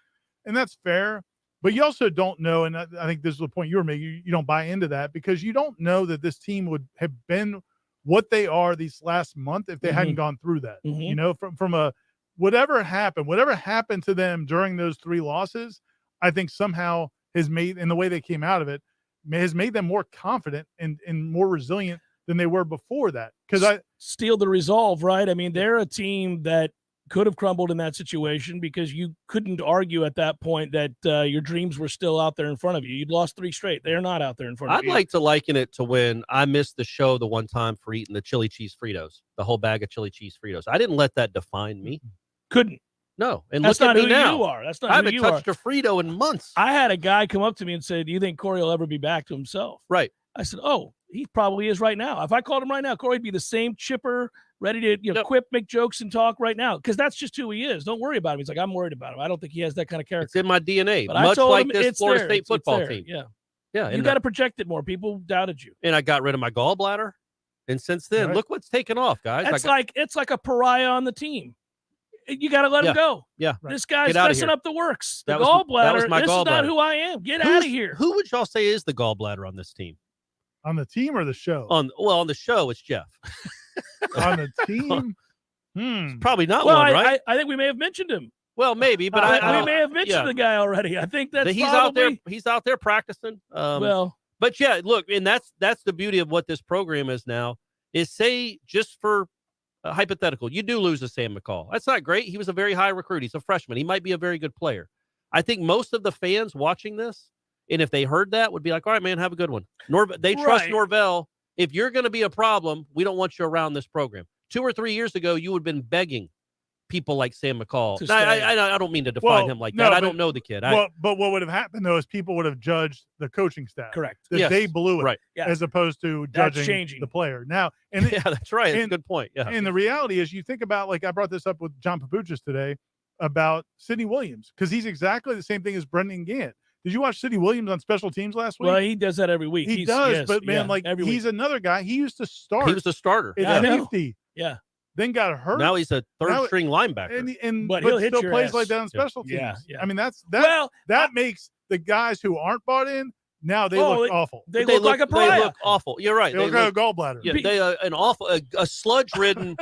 and that's fair. But you also don't know, and I think this is the point you were making, you don't buy into that because you don't know that this team would have been what they are these last month if they hadn't gone through that. From whatever happened to them during those 3 losses, I think somehow has made, and the way they came out of it, has made them more confident and more resilient than they were before that. Because steal the resolve, right? I mean, they're a team that could have crumbled in that situation because you couldn't argue at that point that your dreams were still out there in front of you. You'd lost 3 straight. They're not out there in front of I'd you. like to liken it to when I missed the show the one time for eating the chili cheese Fritos, the whole bag of chili cheese Fritos. I didn't let that define me. Couldn't. No. And That's look not at me who now. you are. That's not I who haven't you touched are. a Frito in months. I had a guy come up to me and say, do you think Corey will ever be back to himself? Right. I said, oh, he probably is right now. If I called him right now, Corey'd be the same chipper, ready to quip, make jokes, and talk right now, because that's just who he is. Don't worry about him. He's like, I'm worried about him. I don't think he has that kind of character. It's in my DNA, But I much told like him this it's Florida there. State It's football there. team. Yeah. Yeah. You And, got to project it more. People doubted you. and I got rid of my gallbladder. And since then, Right. look what's taken off, guys. It's like a pariah on the team. You got to let him go. Yeah. This guy's Get outta messing here. up the works. The That was gallbladder. my This is not gallbladder. who I am. Get Who's- out of here. Who would y'all say is the gallbladder on this team? on the team or the show? On the show, it's Jeff. On the team? Probably not Well, one, right? I think we may have mentioned him. Well, maybe, but we may have mentioned the guy already. I think that's he's probably, out there. He's out there practicing. But yeah, look, and that's the beauty of what this program is now. Is say just for hypothetical, you do lose a Sam McCall. That's not great. He was a very high recruit. He's a freshman. He might be a very good player. I think most of the fans watching this, and if they heard that, would be like, all right, man, have a good one. They trust Right. Norvell. If you're going to be a problem, we don't want you around this program. 2 or 3 years ago, you would have been begging people like Sam McCall. To Now, stay. I don't mean to define him like that. I don't know the kid. But what would have happened, though, is people would have judged the coaching staff. Correct. That Yes. they blew it, Right. Yeah. as opposed to That's judging changing. the player. Now, and Yeah, that's right. That's a and- good point. Yeah. And the reality is, you think about, like I brought this up with John Papuchis today about Sidney Williams, because he's exactly the same thing as Brendan Gant. Did you watch Sidney Williams on special teams last week? Well, he does that every week. He does, but man, every he's week. another guy. He used to start. He was the starter. at Yeah, I know. safety, Yeah. then got hurt. Now he's a Now- third-string linebacker. and But but he'll hit still your plays ass. like that on special teams. Yeah, yeah. I mean, that Well, makes the guys who aren't bought in now they Oh, look awful. They look like a pariah. They look awful. You're right. They look like a gallbladder. Yeah, they an awful, a sludge-ridden,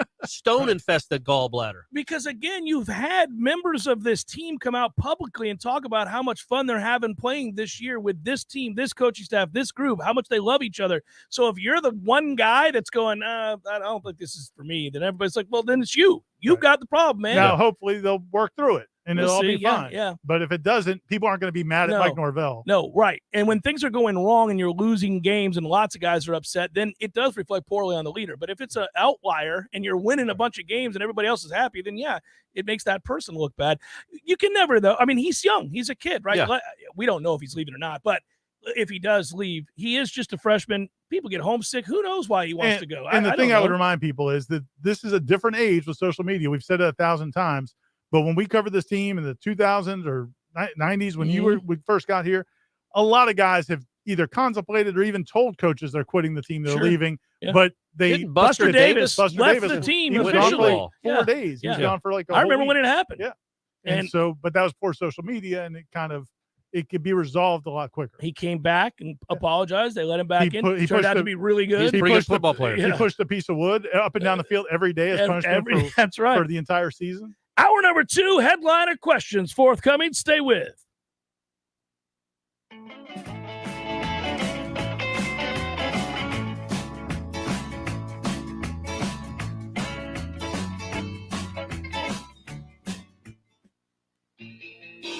stone-infested gallbladder. Because again, you've had members of this team come out publicly and talk about how much fun they're having playing this year with this team, this coaching staff, this group, how much they love each other. So if you're the one guy that's going, I don't think this is for me, then everybody's like, well, then it's you. You've got the problem, man. Now, hopefully, they'll work through it and We'll it'll all see. be Yeah, fine. yeah. But if it doesn't, people aren't going to be mad at No. Mike Norvell. No, right. And when things are going wrong and you're losing games and lots of guys are upset, then it does reflect poorly on the leader. But if it's an outlier and you're winning a bunch of games and everybody else is happy, then yeah, it makes that person look bad. You can never, though. I mean, he's young. He's a kid, right? Yeah. We don't know if he's leaving or not. But if he does leave, he is just a freshman. People get homesick. Who knows why he wants to go? And the I thing don't I would know. remind people is that this is a different age with social media. We've said it 1,000 times, but when we covered this team in the 2000s or 90s, when we first got here, a lot of guys have either contemplated or even told coaches they're quitting the team, they're Sure. leaving, Yeah. but they Didn't Buster Davis Buster left Davis the was- team he was gone for officially. like 4 Yeah. days. He was Yeah. gone for like a I whole remember when week. it happened. Yeah. And so, but that was poor social media, and it could be resolved a lot quicker. he came back and apologized. They let him back in. He Turned pushed out to a- be really He's good. a pretty good pushed a- football player. He pushed a piece of wood up and down the field every day as punishment That's right. for the entire season. Hour number 2, headliner questions forthcoming. Stay with.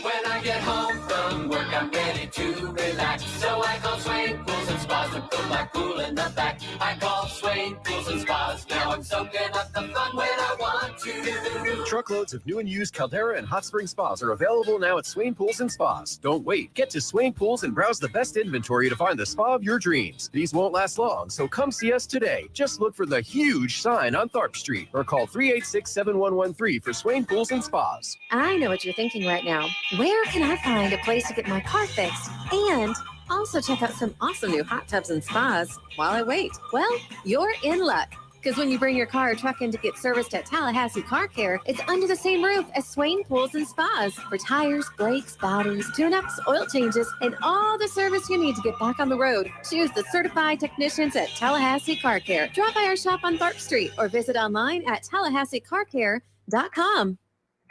When I get home from work, I'm ready to relax. So I call Swain Pools and Spas to put my pool in the back. I call Swain Pools and Spas. Now I'm soaking up the fun when I want to. Truckloads of new and used Caldera and Hot Spring Spas are available now at Swain Pools and Spas. Don't wait. Get to Swain Pools and browse the best inventory to find the spa of your dreams. These won't last long, so come see us today. Just look for the huge sign on Tharp Street or call 386-7113 for Swain Pools and Spas. I know what you're thinking right now. Where can I find a place to get my car fixed and also check out some awesome new hot tubs and spas while I wait? Well, you're in luck. Because when you bring your car or truck in to get serviced at Tallahassee Car Care, it's under the same roof as Swain Pools and Spas for tires, brakes, bodies, tune-ups, oil changes, and all the service you need to get back on the road. Choose the certified technicians at Tallahassee Car Care. Drop by our shop on Tharp Street or visit online at TallahasseeCarCare.com.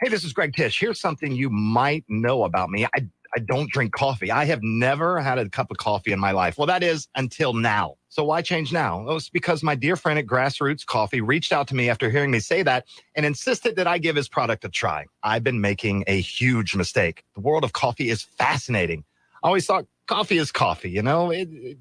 Hey, this is Greg Tish. Here's something you might know about me. I don't drink coffee. I have never had a cup of coffee in my life. Well, that is until now. So why change now? Well, it's because my dear friend at Grassroots Coffee reached out to me after hearing me say that and insisted that I give his product a try. I've been making a huge mistake. The world of coffee is fascinating. I always thought coffee is coffee, you know?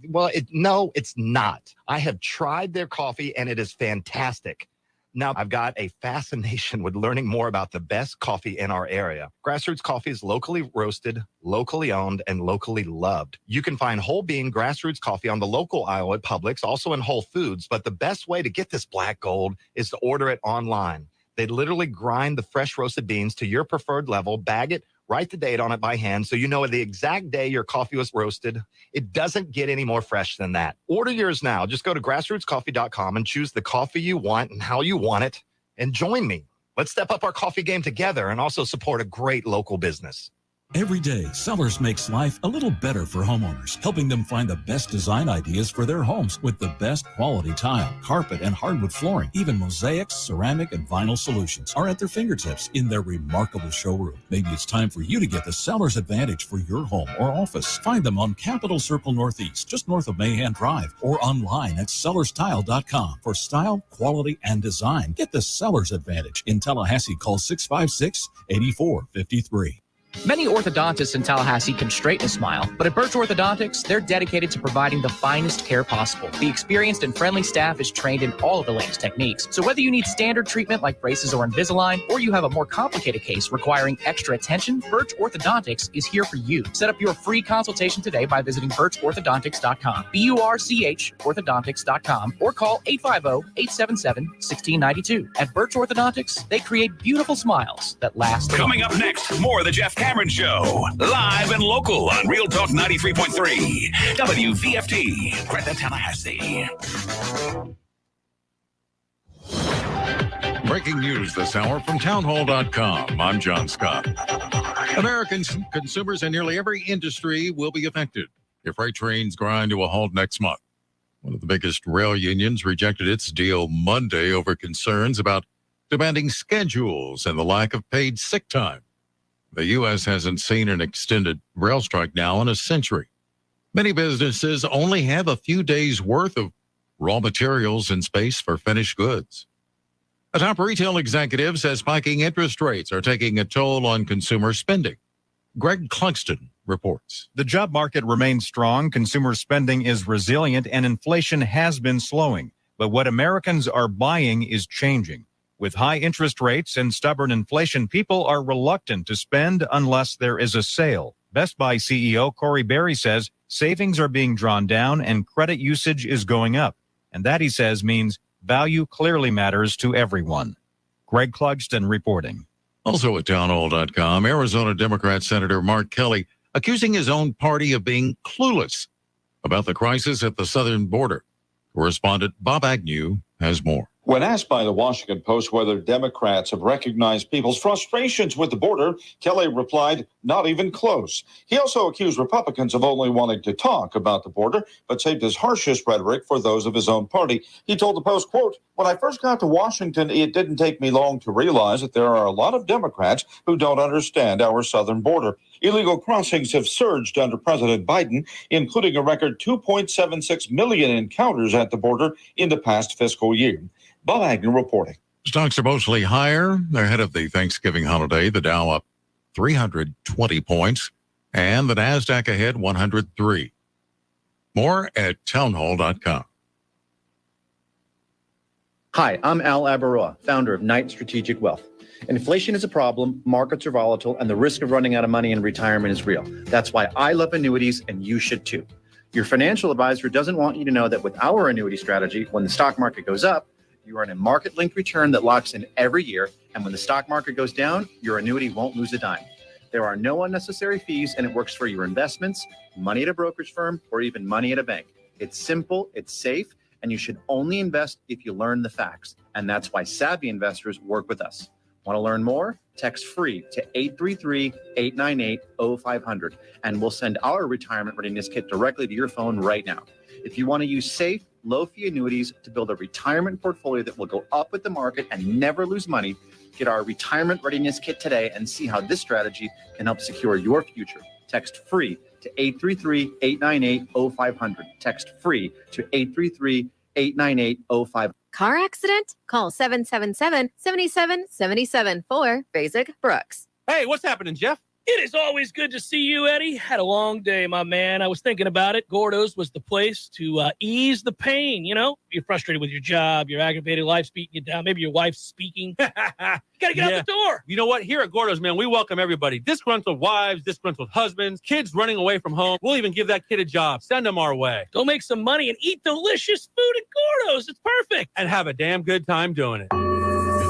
No, it's not. I have tried their coffee and it is fantastic. Now, I've got a fascination with learning more about the best coffee in our area. Grassroots Coffee is locally roasted, locally owned, and locally loved. You can find whole bean Grassroots Coffee on the local aisle at Publix, also in Whole Foods. But the best way to get this black gold is to order it online. They literally grind the fresh roasted beans to your preferred level, bag it, write the date on it by hand so you know the exact day your coffee was roasted. It doesn't get any more fresh than that. Order yours now. Just go to grassrootscoffee.com and choose the coffee you want and how you want it. And join me. Let's step up our coffee game together and also support a great local business. Every day, Sellers makes life a little better for homeowners, helping them find the best design ideas for their homes with the best quality tile, carpet, and hardwood flooring. Even mosaics, ceramic, and vinyl solutions are at their fingertips in their remarkable showroom. Maybe it's time for you to get the Sellers Advantage for your home or office. Find them on Capitol Circle Northeast, just north of Mahan Drive, or online at sellerstile.com. For style, quality, and design, get the Sellers Advantage. In Tallahassee, call 656-8453. Many orthodontists in Tallahassee can straighten a smile, but at Birch Orthodontics, they're dedicated to providing the finest care possible. The experienced and friendly staff is trained in all of the latest techniques. So whether you need standard treatment like braces or Invisalign, or you have a more complicated case requiring extra attention, Birch Orthodontics is here for you. Set up your free consultation today by visiting birchorthodontics.com, BURCH orthodontics.com, or call 850-877-1692. At Birch Orthodontics, they create beautiful smiles that last. Coming up next, more of the Jeff Cameron Show, live and local on Real Talk 93.3, WVFT, Greta, Tallahassee. Breaking news this hour from townhall.com. I'm John Scott. American consumers in nearly every industry will be affected if freight trains grind to a halt next month. One of the biggest rail unions rejected its deal Monday over concerns about demanding schedules and the lack of paid sick time. The U.S. hasn't seen an extended rail strike now in a century. Many businesses only have a few days' worth of raw materials and space for finished goods. A top retail executive says spiking interest rates are taking a toll on consumer spending. Greg Clugston reports. The job market remains strong, consumer spending is resilient, and inflation has been slowing. But what Americans are buying is changing. With high interest rates and stubborn inflation, people are reluctant to spend unless there is a sale. Best Buy CEO Corey Berry says savings are being drawn down and credit usage is going up. And that, he says, means value clearly matters to everyone. Greg Clugston reporting. Also at townhall.com, Arizona Democrat Senator Mark Kelly accusing his own party of being clueless about the crisis at the southern border. Correspondent Bob Agnew has more. When asked by the Washington Post whether Democrats have recognized people's frustrations with the border, Kelly replied, not even close. He also accused Republicans of only wanting to talk about the border, but saved his harshest rhetoric for those of his own party. He told the Post, quote, when I first got to Washington, it didn't take me long to realize that there are a lot of Democrats who don't understand our southern border. Illegal crossings have surged under President Biden, including a record 2.76 million encounters at the border in the past fiscal year. Bob Agnew reporting. Stocks are mostly higher. They're ahead of the Thanksgiving holiday. The Dow up 320 points and the NASDAQ ahead 103. More at townhall.com. Hi, I'm Al Abaroa, founder of Knight Strategic Wealth. Inflation is a problem, markets are volatile, and the risk of running out of money in retirement is real. That's why I love annuities, and you should too. Your financial advisor doesn't want you to know that with our annuity strategy, when the stock market goes up, you earn a market-linked return that locks in every year, and when the stock market goes down, your annuity won't lose a dime. There are no unnecessary fees, and it works for your investments, money at a brokerage firm, or even money at a bank. It's simple, it's safe, and you should only invest if you learn the facts, and that's why savvy investors work with us. Want to learn more? Text FREE to 833-898-0500, and we'll send our retirement readiness kit directly to your phone right now. If you want to use safe, low-fee annuities to build a retirement portfolio that will go up with the market and never lose money, get our retirement readiness kit today and see how this strategy can help secure your future. Text FREE to 833-898-0500. Text FREE to 833-898-0500. Car accident? Call 777-7777 for Basic Brooks. Hey, what's happening, Jeff? It is always good to see you, Eddie. Had a long day, my man. I was thinking about it. Gordo's was the place to ease the pain. You know, you're frustrated with your job, your aggravated life's beating you down. Maybe your wife's speaking. You got to get out the door. You know what? Here at Gordo's, man, we welcome everybody. Disgruntled wives, disgruntled husbands, kids running away from home. We'll even give that kid a job. Send them our way. Go make some money and eat delicious food at Gordo's. It's perfect. And have a damn good time doing it.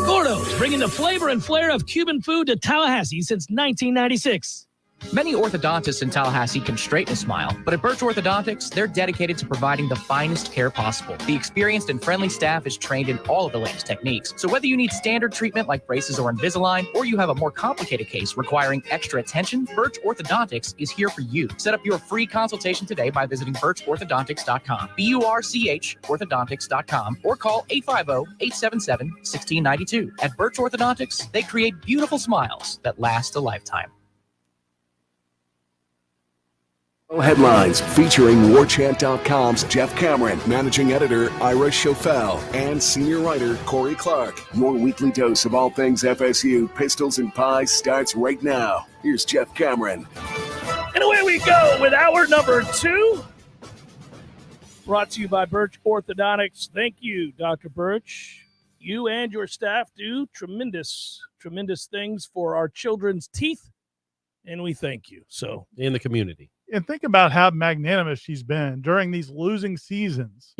Gordo's, bringing the flavor and flair of Cuban food to Tallahassee since 1996. Many orthodontists in Tallahassee can straighten a smile, but at Birch Orthodontics, they're dedicated to providing the finest care possible. The experienced and friendly staff is trained in all of the latest techniques. So whether you need standard treatment like braces or Invisalign, or you have a more complicated case requiring extra attention, Birch Orthodontics is here for you. Set up your free consultation today by visiting birchorthodontics.com, BURCH orthodontics.com, or call 850-877-1692. At Birch Orthodontics, they create beautiful smiles that last a lifetime. Headlines featuring Warchant.com's Jeff Cameron, managing editor Ira Schofel, and senior writer Corey Clark. Your weekly dose of all things FSU, pistols, and pies starts right now. Here's Jeff Cameron. And away we go with hour number 2. Brought to you by Birch Orthodontics. Thank you, Dr. Birch. You and your staff do tremendous things for our children's teeth, and we thank you. So, in the community. And think about how magnanimous she's been during these losing seasons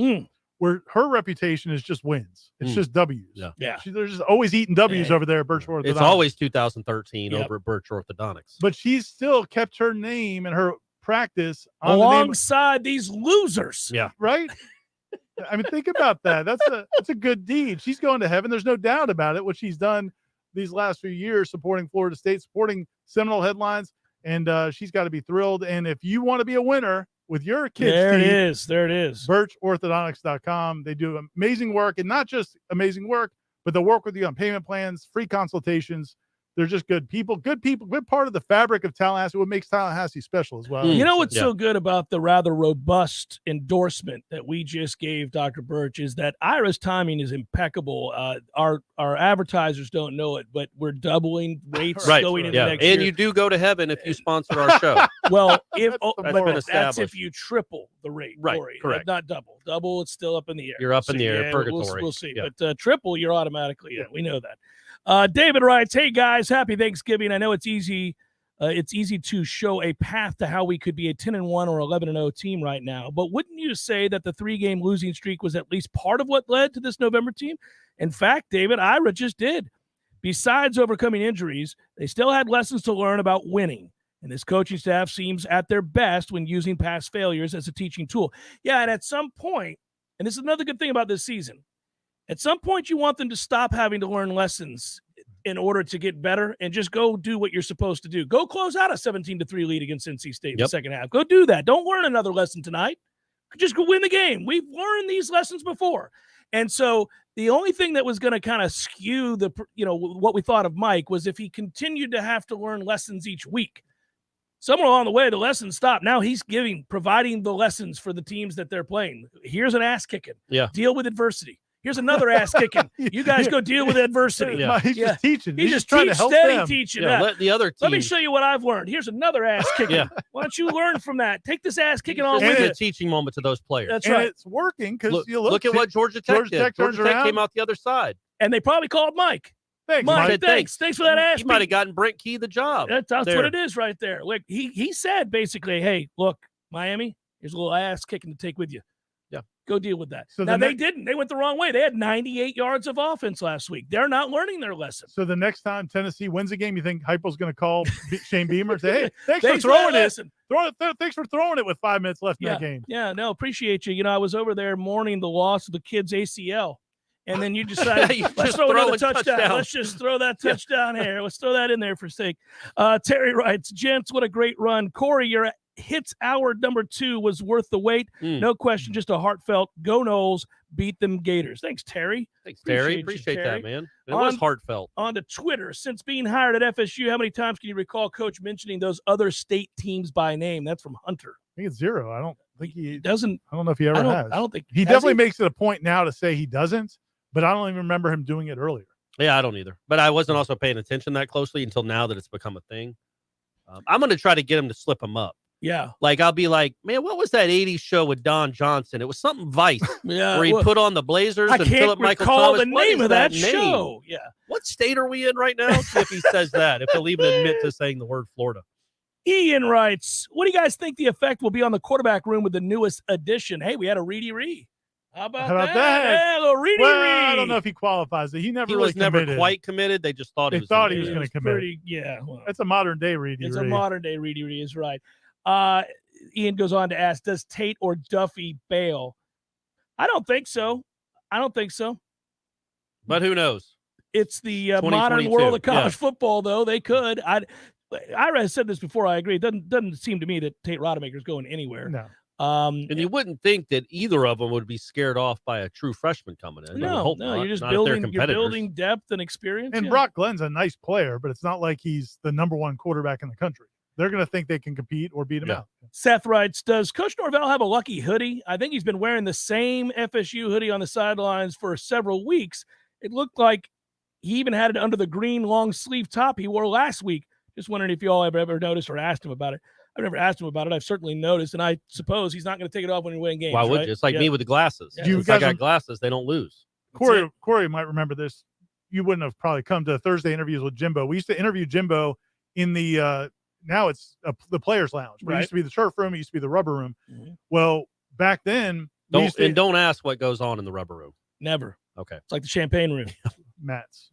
where her reputation is just wins. It's just W's. Yeah. They're just always eating W's over there at Birch Orthodontics. It's always 2013 over at Birch Orthodontics. But she's still kept her name and her practice on alongside these losers. Yeah. Right? I mean, think about that. That's a good deed. She's going to heaven. There's no doubt about it. What she's done these last few years, supporting Florida State, supporting Seminole Headlines. And she's got to be thrilled. And if you want to be a winner with your kids, there it is. BirchOrthodontics.com. They do amazing work, and not just amazing work, but they'll work with you on payment plans, free consultations. They're just good people, good part of the fabric of Tallahassee, what makes Tallahassee special as well. You know what's so good about the rather robust endorsement that we just gave Dr. Birch is that Ira's timing is impeccable. Our advertisers don't know it, but we're doubling rates going into next year. And you do go to heaven if you sponsor our show. Well, that's if you triple the rate. Right, Corey. correct. Not double. Double, it's still up in the air. You're up in the air, purgatory. We'll see. Yeah. But triple, you're automatically in. We know that. David writes, hey guys, happy Thanksgiving. I know it's easy to show a path to how we could be a 10-1 or 11-0 team right now, but wouldn't you say that the 3-game losing streak was at least part of what led to this November team? In fact, David, Ira just did. Besides overcoming injuries, they still had lessons to learn about winning, and this coaching staff seems at their best when using past failures as a teaching tool. Yeah, and at some point, and this is another good thing about this season, at some point, you want them to stop having to learn lessons in order to get better and just go do what you're supposed to do. Go close out a 17-3 lead against NC State in the second half. Go do that. Don't learn another lesson tonight. Just go win the game. We've learned these lessons before. And so the only thing that was going to kind of skew what we thought of Mike was if he continued to have to learn lessons each week. Somewhere along the way, the lessons stopped. Now he's providing the lessons for the teams that they're playing. Here's an ass kicking. Yeah. Deal with adversity. Here's another ass kicking. You guys go deal with adversity. Yeah. He's just teaching. He's just trying to help them. teaching. Yeah, let the other team. Let me show you what I've learned. Here's another ass kicking. Why don't you learn from that? Take this ass kicking on with It's it. a teaching moment to those players. That's and right. It's working because look at what Georgia Tech did. Georgia Tech came out the other side. And they probably called Mike. Thanks, Mike. Thanks for that ass. He might have gotten Brent Key the job. That's what it is right there. Like he said basically, hey, look, Miami, here's a little ass kicking to take with you. Yeah. Go deal with that. So now, they didn't. They went the wrong way. They had 98 yards of offense last week. They're not learning their lesson. So the next time Tennessee wins a game, you think Heupel's going to call Shane Beamer and say, hey, thanks for throwing it. Thanks for throwing it with 5 minutes left in the game. Yeah, no, appreciate you. I was over there mourning the loss of the kid's ACL. And then you decided, let's throw another touchdown. Let's just throw that touchdown here. Let's throw that in there for sake. Terry writes, gents, what a great run. Corey, your hits hour number 2 was worth the wait. No question, just a heartfelt go Noles, beat them Gators. Thanks, Terry. Thanks, Terry. Appreciate that, man. It was heartfelt. On to Twitter, since being hired at FSU, how many times can you recall Coach mentioning those other state teams by name? That's from Hunter. I think it's 0. I don't think he doesn't. I don't know if he ever has. I don't think he definitely makes it a point now to say he doesn't, but I don't even remember him doing it earlier. Yeah, I don't either. But I wasn't also paying attention that closely until now that it's become a thing. I'm going to try to get him to slip him up. Yeah. Like, I'll be like, man, what was that 80s show with Don Johnson? It was something Vice. Yeah. Where he put on the Blazers and Philip Michael Thomas. I can't recall the name of that show. Yeah. What state are we in right now? See if he says that, if he'll even admit to saying the word Florida. Ian writes, what do you guys think the effect will be on the quarterback room with the newest addition? Hey, we had a Reedy Ree. How about that? Yeah, a little Reedy Ree. I don't know if he qualifies. He He was never quite committed. They just thought They he was thought he was going to commit. Well, that's a modern day Reedy it's Ree. a modern day Reedy Ree is right. Ian goes on to ask, does Tate or Duffy bail? I don't think so. But who knows? It's the modern world of college football, though. They could. I said this before. I agree. It doesn't seem to me that Tate Rodemaker's going anywhere. No. And you wouldn't think that either of them would be scared off by a true freshman coming in. No, you're just building depth and experience. And Brock Glenn's a nice player, but it's not like he's the number 1 quarterback in the country. They're going to think they can compete or beat him out. Seth writes, does Coach Norvell have a lucky hoodie? I think he's been wearing the same FSU hoodie on the sidelines for several weeks. It looked like he even had it under the green long sleeve top he wore last week. Just wondering if you all ever noticed or asked him about it. I've never asked him about it. I've certainly noticed, and I suppose he's not going to take it off when you win games. Why would right? you? It's like me with the glasses. Yeah. If I got glasses, they don't lose. Corey might remember this. You wouldn't have probably come to Thursday interviews with Jimbo. We used to interview Jimbo in the now it's the players' lounge. But It used to be the turf room. It used to be the rubber room. Mm-hmm. Well, back then, don't ask what goes on in the rubber room. Never. Okay. It's like the champagne room. Matt's.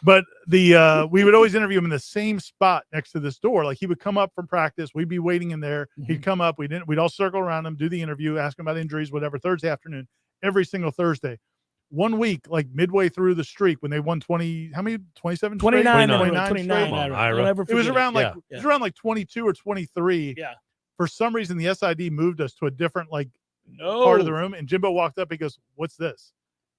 But the we would always interview him in the same spot next to this door. Like he would come up from practice, we'd be waiting in there. He'd come up, we'd all circle around him, do the interview, ask him about injuries, whatever. Thursday afternoon, every single Thursday. 1 week, like midway through the streak, when they won 27 29. It was around like 22 or 23. Yeah. For some reason, the SID moved us to a different part of the room, and Jimbo walked up. He goes, "What's this?"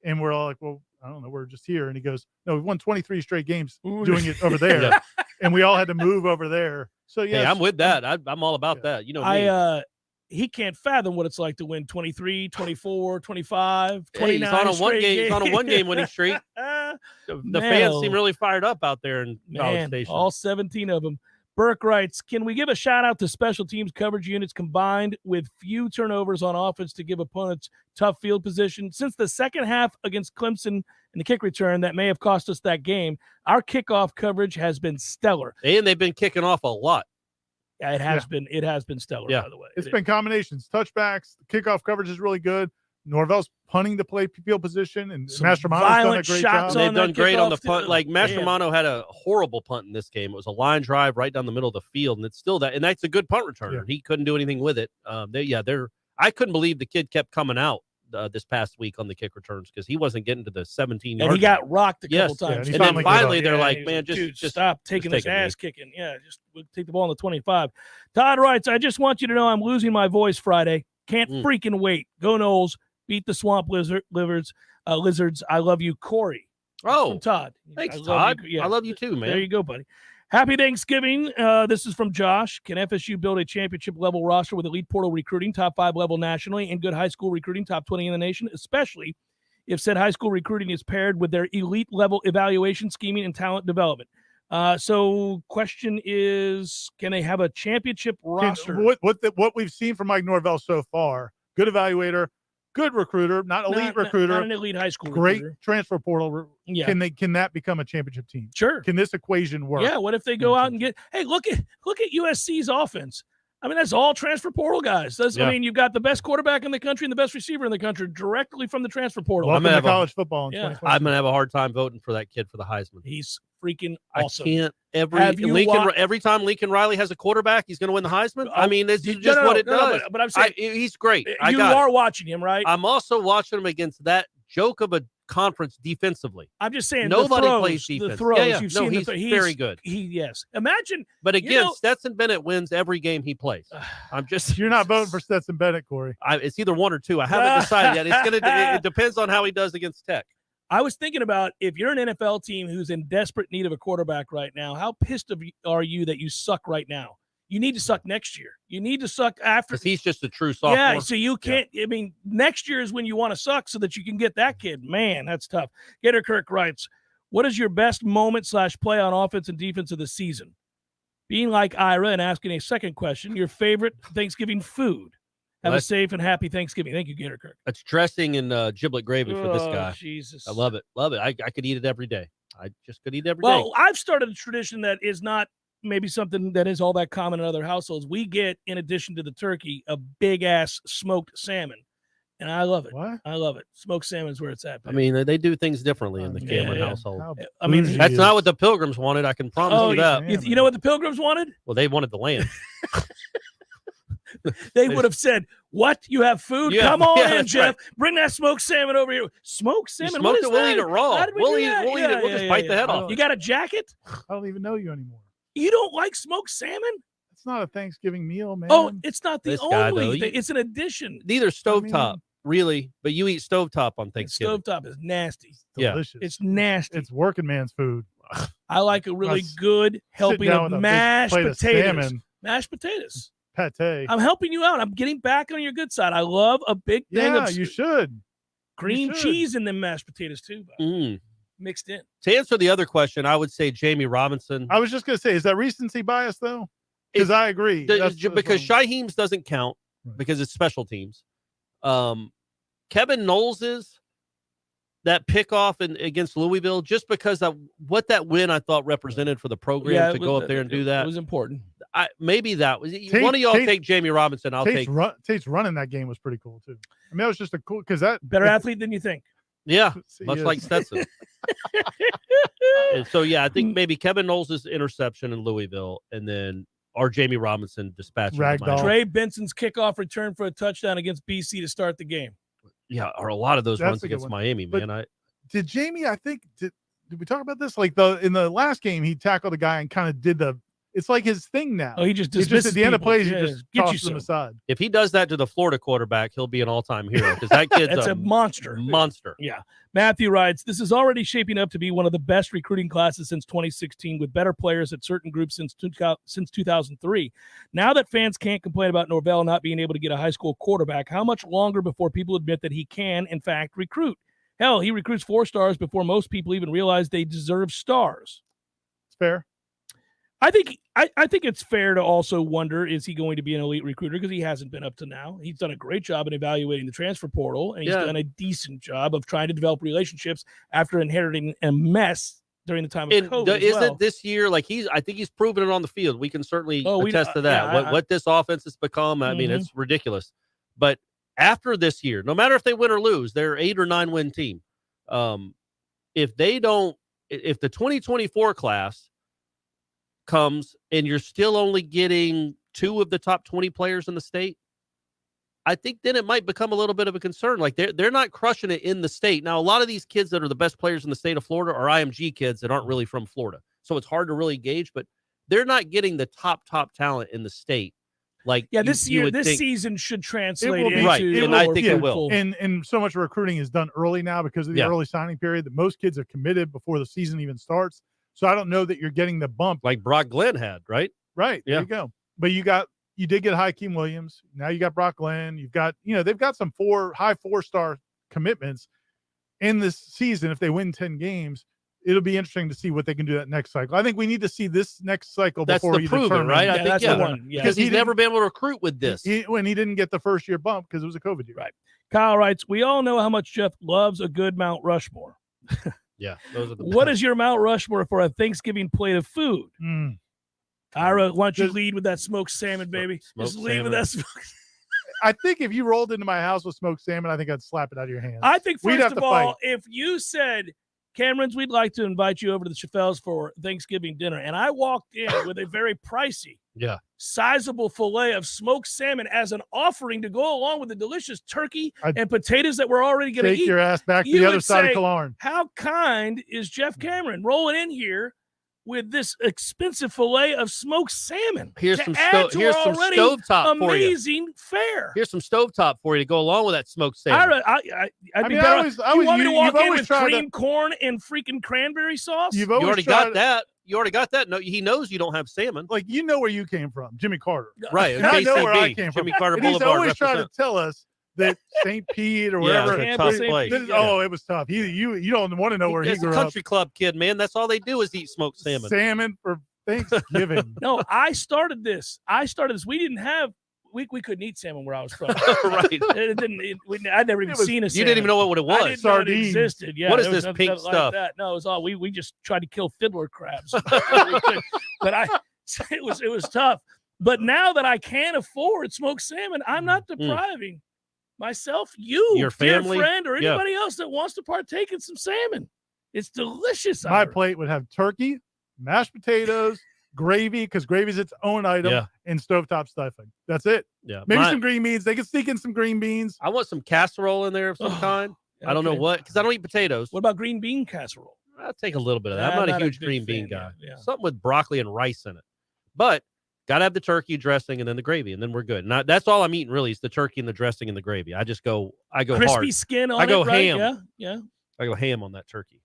And we're all like, "Well, I don't know. We're just here." And he goes, "No, we've won 23 straight games doing it over there." And we all had to move over there. So yeah, hey, I'm with that. I'm all about that. You know me. He can't fathom what it's like to win 23, 24, 25, 29. He's on a one game. He's on a 1 game winning streak. The fans seem really fired up out there in College Station. All 17 of them. Burke writes, can we give a shout out to special teams coverage units combined with few turnovers on offense to give opponents tough field position? Since the second half against Clemson and the kick return that may have cost us that game, our kickoff coverage has been stellar. And they've been kicking off a lot. Yeah, it has been. It has been stellar, by the way. It's been combinations, touchbacks. The kickoff coverage is really good. Norvell's punting to play field position, and Mastromanno's done a great job. They've done great on the punt. Like Mastromanno had a horrible punt in this game. It was a line drive right down the middle of the field, and it's still that. And that's a good punt returner. He couldn't do anything with it. I couldn't believe the kid kept coming out this past week on the kick returns because he wasn't getting to the 17 yard. And he got rocked a couple times. And then finally they're like, man, just stop taking this ass kicking. Yeah, just take the ball on the 25. Todd writes, I just want you to know I'm losing my voice Friday. Can't freaking wait. Go Noles. Beat the Swamp Lizards. I love you, Corey. Oh, from Todd. Thanks, Todd. I love you too, man. There you go, buddy. Happy Thanksgiving. This is from Josh. Can FSU build a championship level roster with elite portal recruiting, top 5 level nationally, and good high school recruiting, top 20 in the nation, especially if said high school recruiting is paired with their elite level evaluation, scheming, and talent development? So question is, can they have a championship roster? What we've seen from Mike Norvell so far, good evaluator, good recruiter, not elite recruiter, not an elite high school great recruiter. Transfer portal. Yeah. Can that become a championship team? Sure. Can this equation work? Yeah. What if they go out and get? Hey, look at USC's offense. I mean, that's all transfer portal guys. I mean, you've got the best quarterback in the country and the best receiver in the country direcy from the transfer portal. Welcome to college football. I'm gonna have a hard time voting for that kid for the Heisman. He's freaking awesome. I can't. Every time Lincoln Riley has a quarterback, he's going to win the Heisman. I mean, it's just what it does. But I'm saying he's great. You are watching him, right? I'm also watching him against that joke of a conference defensively. I'm just saying nobody the throws, plays defense. The throws, yeah. you've No, seen he's very good. Yes. Imagine. But again, Stetson Bennett wins every game he plays. I'm just. You're not voting for Stetson Bennett, Corey. It's either one or two. I haven't decided yet. It depends on how he does against Tech. I was thinking about if you're an NFL team who's in desperate need of a quarterback right now, how pissed are you that you suck right now? You need to suck next year. You need to suck after. Because he's just a true sophomore. Yeah, so you can't. I mean, next year is when you want to suck so that you can get that kid. Man, that's tough. Gator Kirk writes, what is your best moment / play on offense and defense of the season? Being like Ira and asking a second question, your favorite Thanksgiving food. Have a safe and happy Thanksgiving. Thank you, Gator Kirk. It's dressing and giblet gravy for this guy. Jesus. I love it. Love it. I could eat it every day. I just could eat it every day. Well, I've started a tradition that is not maybe something that is all that common in other households. We get, in addition to the turkey, a big-ass smoked salmon. And I love it. What? I love it. Smoked salmon is where it's at. I mean, they do things differently in the Cameron household. I mean, that's not what the Pilgrims wanted. I can promise you that. You know what the Pilgrims wanted? Well, they wanted the land. They would have said, what? You have food? Yeah, Come on yeah, in, Jeff. right. Bring that smoked salmon over here. Smoked salmon? Smoked What is it, we'll that? eat it raw. How did we We'll do eat it. that? We'll eat it. We'll just bite the head off. You got a jacket? I don't even know you anymore. You don't like smoked salmon? It's not a Thanksgiving meal, man. Oh, it's not the This guy, only though, thing. It's an addition. Neither stovetop, really, but you eat stovetop on Thanksgiving. Stovetop is nasty. Yeah. Delicious. It's nasty. It's working man's food. I like a really good helping down of with a big mashed plate of potatoes. salmon. Mashed potatoes. Pate. I'm helping you out. I'm getting back on your good side. I love a big thing Yeah, of you should. cream You should. cheese in them mashed potatoes too, but mixed in. To answer the other question, I would say Jamie Robinson. I was just going to say, is that recency bias, though? Because I agree. Because Shaheem's doesn't count because it's special teams. Kevin Noles is that pickoff against Louisville, just because of what that win I thought represented for the program to go up there and do that. It was important. Maybe that was one of y'all take Jamie Robinson. I'll take Tate's running that game was pretty cool too. I mean, it was just a cool because that better athlete than you think. Yeah, much like Stetson. And so I think maybe Kevin Knowles' interception in Louisville, and then our Jamie Robinson dispatch. Trey Benson's kickoff return for a touchdown against BC to start the game. Yeah, or a lot of those That's runs a good against one. Miami, But man. Did Jamie? I think did we talk about this? Like in the last game, he tackled a guy and kind of did the. It's like his thing now. Oh, he just at the end of people. plays, Yeah, he just get you tosses them some. aside. If he does that to the Florida quarterback, he'll be an all-time hero because that kid's That's a monster. Monster. Yeah. Matthew writes, this is already shaping up to be one of the best recruiting classes since 2016 with better players at certain groups since 2003. Now that fans can't complain about Norvell not being able to get a high school quarterback, how much longer before people admit that he can, in fact, recruit? Hell, he recruits 4 stars before most people even realize they deserve stars. It's fair. I think it's fair to also wonder, is he going to be an elite recruiter? Because he hasn't been up to now. He's done a great job in evaluating the transfer portal, and he's done a decent job of trying to develop relationships after inheriting a mess during the time of COVID. Isn't this year like I think he's proven it on the field. We can certainly attest to that. Yeah, what this offense has become, I mean, it's ridiculous. But after this year, no matter if they win or lose, they're 8 or 9 win team. If the 2024 class comes and you're still only getting 2 of the top 20 players in the state, I think then it might become a little bit of a concern. Like they're not crushing it in the state. Now, a lot of these kids that are the best players in the state of Florida are IMG kids that aren't really from Florida. So it's hard to really gauge, but they're not getting the top talent in the state. Like this season should translate into right, and I think it will. And so much recruiting is done early now because of the early signing period that most kids are committed before the season even starts. So I don't know that you're getting the bump like Brock Glenn had, right? Right. There you go. But you did get Hakeem Williams. Now you got Brock Glenn. You've got, they've got some high 4-star commitments in this season. If they win 10 games, it'll be interesting to see what they can do that next cycle. I think we need to see this next cycle before you determine, right? I think that's the one. Yeah. Because he's never been able to recruit with this. When he didn't get the first year bump because it was a COVID year. Right. Kyle writes, we all know how much Jeff loves a good Mount Rushmore. Yeah, those are the What is your Mount Rushmore for a Thanksgiving plate of food? Ira, why don't you lead with that smoked salmon, baby? Just lead with that smoked. I think if you rolled into my house with smoked salmon, I think I'd slap it out of your hand. I think, first of all, if you said Cameron's, we'd like to invite you over to the Chaffels for Thanksgiving dinner. And I walked in with a very pricey, sizable fillet of smoked salmon as an offering to go along with the delicious turkey and potatoes that we're already going to eat. Take your ass back to the other side of Killearn. How kind is Jeff Cameron rolling in here with this expensive fillet of smoked salmon? Here's some stovetop for you. Amazing fare. Here's some stovetop for you to go along with that smoked salmon. I'd be better. You want me to walk in with cream corn and freaking cranberry sauce? You already got that. You already got that. No, he knows you don't have salmon. Like, you know where you came from, Jimmy Carter. Right. And I know where I came Jimmy from. Carter And he's Boulevard. always trying to tell us that St. Pete or wherever. Yeah, tough place. Oh, it was tough. You don't want to know where he grew a up. country club kid, man. That's all they do is eat smoked salmon. Salmon for Thanksgiving. No, I started this. We didn't have. We couldn't eat salmon where I was from. Right. I'd never even seen a salmon. You didn't even know what it was. I didn't know it existed. Yeah. What is there was this pink nothing stuff? Like that. No, it was all we just tried to kill fiddler crabs. But it was tough. But now that I can afford smoked salmon, I'm not depriving myself, your family, dear friend, or anybody else that wants to partake in some salmon. It's delicious. My plate would have turkey, mashed potatoes, gravy, because gravy's its own item, and stovetop stuffing. That's it. Yeah. Maybe some green beans. They can sneak in some green beans. I want some casserole in there of some kind. I don't know what, because I don't eat potatoes. What about green bean casserole? I'll take a little bit of that. I'm not a huge green bean guy. Yeah. Something with broccoli and rice in it. But got to have the turkey dressing and then the gravy, and then we're good. And that's all I'm eating really is the turkey and the dressing and the gravy. I go crispy hard. Skin on I go it, right? ham. Yeah. I go ham on that turkey.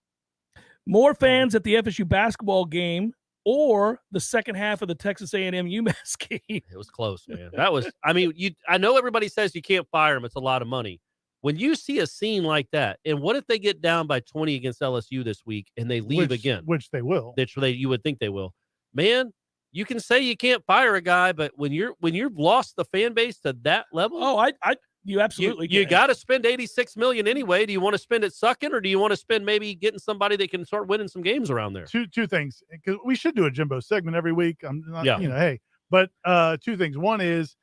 More fans at the FSU basketball game or the second half of the Texas A&M UMass game. It was close, man. That was, I mean, I know everybody says you can't fire them. It's a lot of money. When you see a scene like that, and what if they get down by 20 against LSU this week and they leave again? Which they will. You would think they will. Man, you can say you can't fire a guy, but when you've lost the fan base to that level, you absolutely you got to spend $86 million anyway. Do you want to spend it sucking, or do you want to spend maybe getting somebody that can start winning some games around there? Two things, because we should do a Jimbo segment every week. I'm not, hey, but two things. One is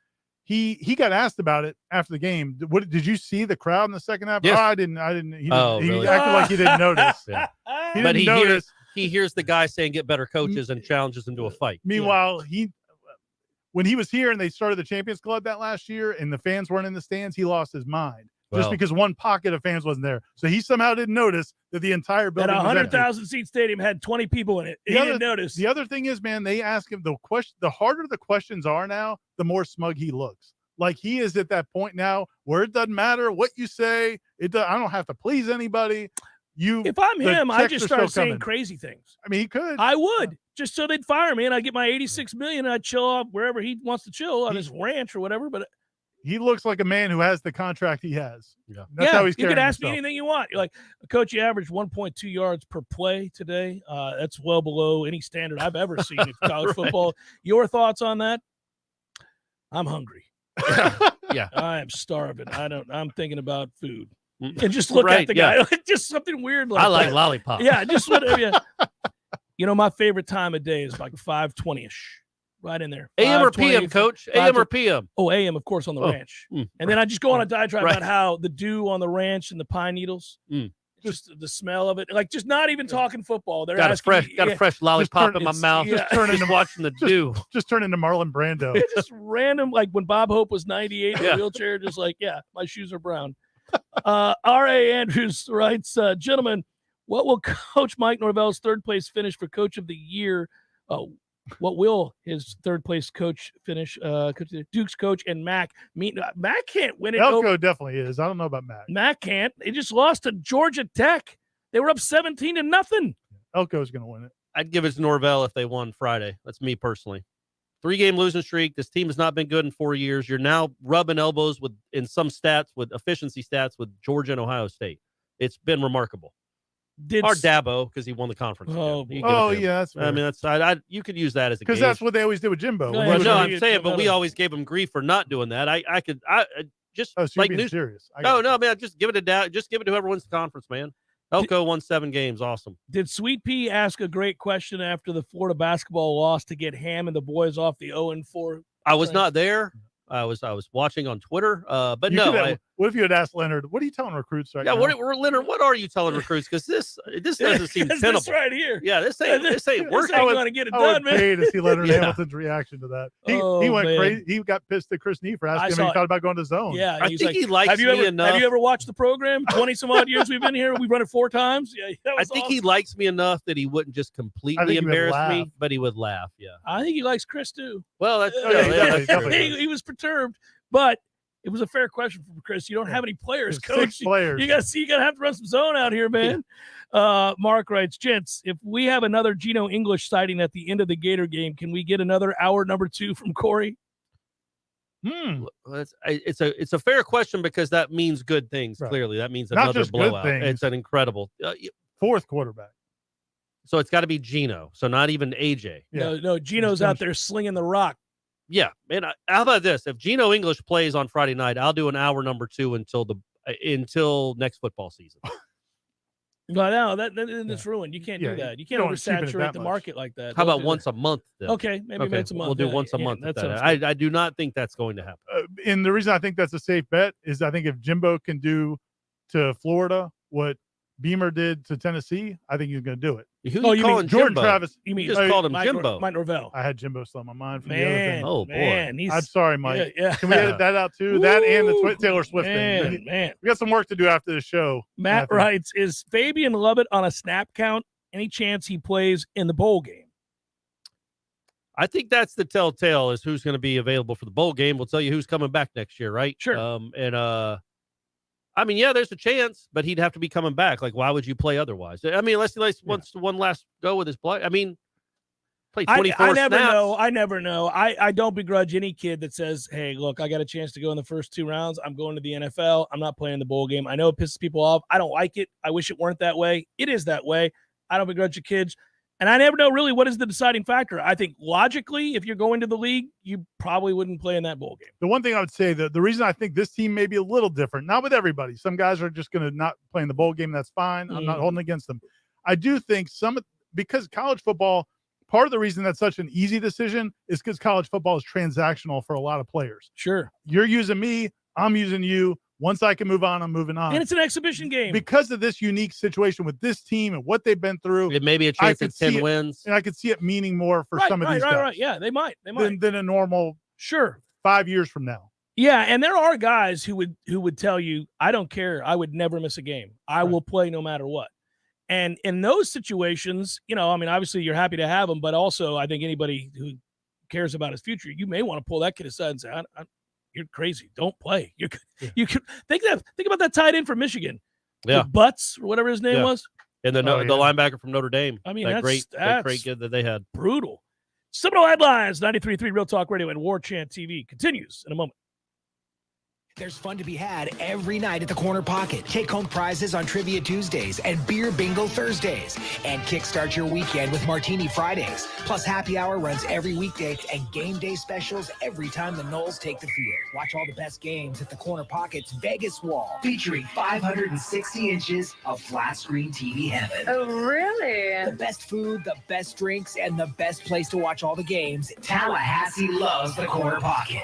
he got asked about it after the game. What did you see the crowd in the second half? Yes. Oh, I didn't. He Really? acted like he didn't notice. Yeah. He didn't notice. He hears the guy saying get better coaches and challenges him to a fight. Meanwhile, when he was here and they started the Champions Club that last year and the fans weren't in the stands, he lost his mind just because one pocket of fans wasn't there. So he somehow didn't notice that the entire building that was 100,000 seat stadium had 20 people in it. He didn't notice. The other thing is, man, they ask him the harder the questions are now, the more smug he looks. Like he is at that point now where it doesn't matter what you say. I don't have to please anybody. If I'm him, I just start saying crazy things. I mean, he could. I would, just so they'd fire me and I'd get my $86 million and I'd chill off wherever he wants to chill on his ranch or whatever. But he looks like a man who has the contract he has. Yeah. That's how he's you could ask himself. me anything you want. You're like, Coach, you averaged 1.2 yards per play today. That's well below any standard I've ever seen in college football. Your thoughts on that? I'm hungry. Yeah. I am starving. I'm thinking about food. And just look at the guy. Just something weird like I like that. lollipops. Yeah, just whatever. Yeah. My favorite time of day is like 5:20ish. Right in there. AM or PM, Coach? AM or PM? Oh, AM, of course, on the ranch. And then I just go on a diatribe about how the dew on the ranch and the pine needles, just the smell of it. Like, just not even talking football. They're got asking a fresh lollipop in my mouth. Just watching the dew. Just turn into Marlon Brando. Just random, like when Bob Hope was 98 in a wheelchair, just like, my shoes are brown. R.A. Andrews writes, gentlemen, what will Coach Mike Norvell's third place finish for Coach of the Year? What will his third place coach finish? Duke's coach and Mac mean. Mac can't win it. Elko definitely is. I don't know about Mac. Mac can't. They just lost to Georgia Tech. They were up 17-0. Elko's going to win it. I'd give it to Norvell if they won Friday. That's me personally. 3-game losing streak. This team has not been good in 4 years. You're now rubbing elbows in some stats with efficiency stats with Georgia and Ohio State. It's been remarkable. Or Dabo, because he won the conference. Yeah, that's fair. I mean, you could use that as a because that's what they always did with Jimbo. I'm saying, but we always gave him grief for not doing that. I just so like being serious. No, man, just give it to whoever wins the conference, man. Elko won 7 games. Awesome. Did Sweet Pea ask a great question after the Florida basketball loss to get Ham and the boys off the 0-4? I was not there. I was watching on Twitter, but no. What if you had asked Leonard, what are you telling recruits right Yeah, now? Leonard, what are you telling recruits? Because this doesn't seem tenable. This right here. Yeah, this ain't working. I want to get it I done, would man. pay to see Leonard Yeah. Hamilton's reaction to that. He Oh, went man. crazy. He got pissed at Chris Nee for asking him if saw he it. thought about going to zone. Yeah, I he's think like, he likes have you me ever, enough. Have you ever watched the program? 20 some odd years we've been here. We've run it 4 times. Yeah, that I was think awesome. he likes me enough that he wouldn't just I think completely he would embarrass laugh. me, but he would laugh. Yeah. I think he likes Chris too. Well, that's, Oh, yeah, that's true. definitely. He was perturbed, but it was a fair question from Chris. You don't have any players, There's coach. 6 players. You gotta have to run some zone out here, man. Mark writes, gents, if we have another Geno English sighting at the end of the Gator game, can we get another hour number 2 from Corey? Well, it's a fair question because that means good things. Right. Clearly, that means Not another just good blowout. things. It's an incredible. 4th quarterback. So it's got to be Geno. So not even AJ. Yeah. No, Geno's out there slinging the rock. Yeah, man. How about this? If Geno English plays on Friday night, I'll do an hour number 2 until next football season. No, that's ruined. You can't do that. You can't don't wanna cheapen it oversaturate that the much. market like that. How Don't about do once that. a month? Then? Okay, maybe once a month. We'll do Yeah, once a yeah, month. that At sounds that. good. I do not think that's going to happen. And the reason I think that's a safe bet is I think if Jimbo can do to Florida what Beamer did to Tennessee, I think he's going to do it. Who Oh, you you calling mean Jordan Jimbo? Travis. You mean just called him Mike Jimbo. Norvell? I had Jimbo still on my mind from the Man, other Oh, boy. man, he's thing. I'm sorry, Mike. Yeah. Can we edit that out too? That and the Taylor Swift man, thing. man. We got some work to do after the show. Matt Matthew. writes, is Fabian Lovett on a snap count? Any chance he plays in the bowl game? I think that's the telltale is who's going to be available for the bowl game. We'll tell you who's coming back next year, right? Sure. I mean, yeah, there's a chance, but he'd have to be coming back. Like, why would you play otherwise? I mean, unless he wants one last go with his play. I mean, play 24 I never snaps. know. I never know. I don't begrudge any kid that says, hey, look, I got a chance to go in the first 2 rounds. I'm going to the NFL. I'm not playing the bowl game. I know it pisses people off. I don't like it. I wish it weren't that way. It is that way. I don't begrudge the kids. And I never know really what is the deciding factor. I think logically, if you're going to the league, you probably wouldn't play in that bowl game. The one thing I would say that the reason I think this team may be a little different, not with everybody. Some guys are just going to not play in the bowl game. That's fine. I'm not holding against them. I do think because college football, part of the reason that's such an easy decision is because college football is transactional for a lot of players. Sure. You're using me. I'm using you. Once I can move on, I'm moving on. And it's an exhibition game. Because of this unique situation with this team and what they've been through. It may be a chance at 10 wins. And I could see it meaning more for some of these guys. Right. Yeah, they might. Than a normal 5 years from now. Yeah, and there are guys who would tell you, I don't care. I would never miss a game. I will play no matter what. And in those situations, I mean, obviously you're happy to have them, but also I think anybody who cares about his future, you may want to pull that kid aside and say, you're crazy. Don't play. You could think about that tight end from Michigan. Yeah. Butts or whatever his name was. And the linebacker from Notre Dame. I mean, that great that's kid that they had. Brutal. Seminole Headlines, 93.3 Real Talk Radio and Warchant TV continues in a moment. There's fun to be had every night at the Corner Pocket. Take home prizes on Trivia Tuesdays and Beer Bingo Thursdays. And kickstart your weekend with Martini Fridays. Plus, happy hour runs every weekday and game day specials every time the Noles take the field. Watch all the best games at the Corner Pocket's Vegas Wall, featuring 560 inches of flat screen TV heaven. Oh, really? The best food, the best drinks, and the best place to watch all the games. Tallahassee loves the Corner Pocket.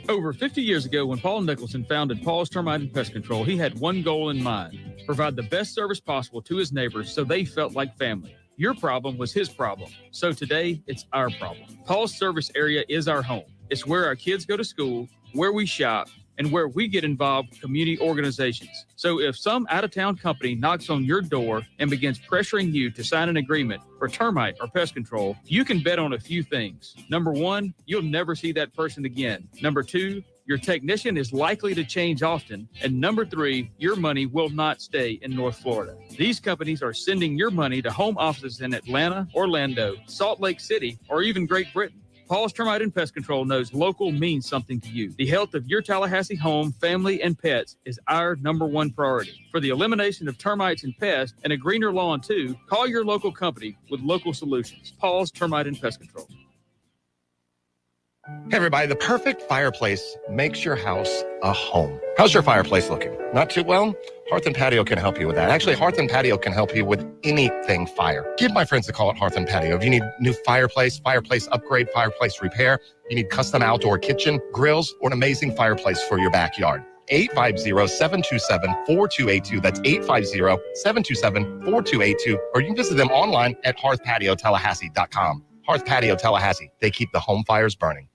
Over 50 years ago, when Paul Nicholson founded Paul's Termite and Pest Control, he had one goal in mind: provide the best service possible to his neighbors so they felt like family. Your problem was his problem, so today it's our problem. Paul's service area is our home. It's where our kids go to school, where we shop, and where we get involved with community organizations. So if some out-of-town company knocks on your door and begins pressuring you to sign an agreement for termite or pest control, you can bet on a few things. Number one, you'll never see that person again. Number two, your technician is likely to change often. And number three, your money will not stay in North Florida. These companies are sending your money to home offices in Atlanta, Orlando, Salt Lake City, or even Great Britain. Paul's Termite and Pest Control knows local means something to you. The health of your Tallahassee home, family, and pets is our number one priority. For the elimination of termites and pests and a greener lawn too, call your local company with local solutions. Paul's Termite and Pest Control. Hey everybody, the perfect fireplace makes your house a home. How's your fireplace looking? Not too well? Hearth and Patio can help you with that. Actually, Hearth and Patio can help you with anything fire, give my friends a call at Hearth and Patio. If you need new fireplace upgrade, fireplace repair, you need custom outdoor kitchen, grills, or an amazing fireplace for your backyard. 850-727-4282. That's 850-727-4282. Or you can visit them online at hearthpatiotallahassee.com. Hearth Patio Tallahassee. They keep the home fires burning.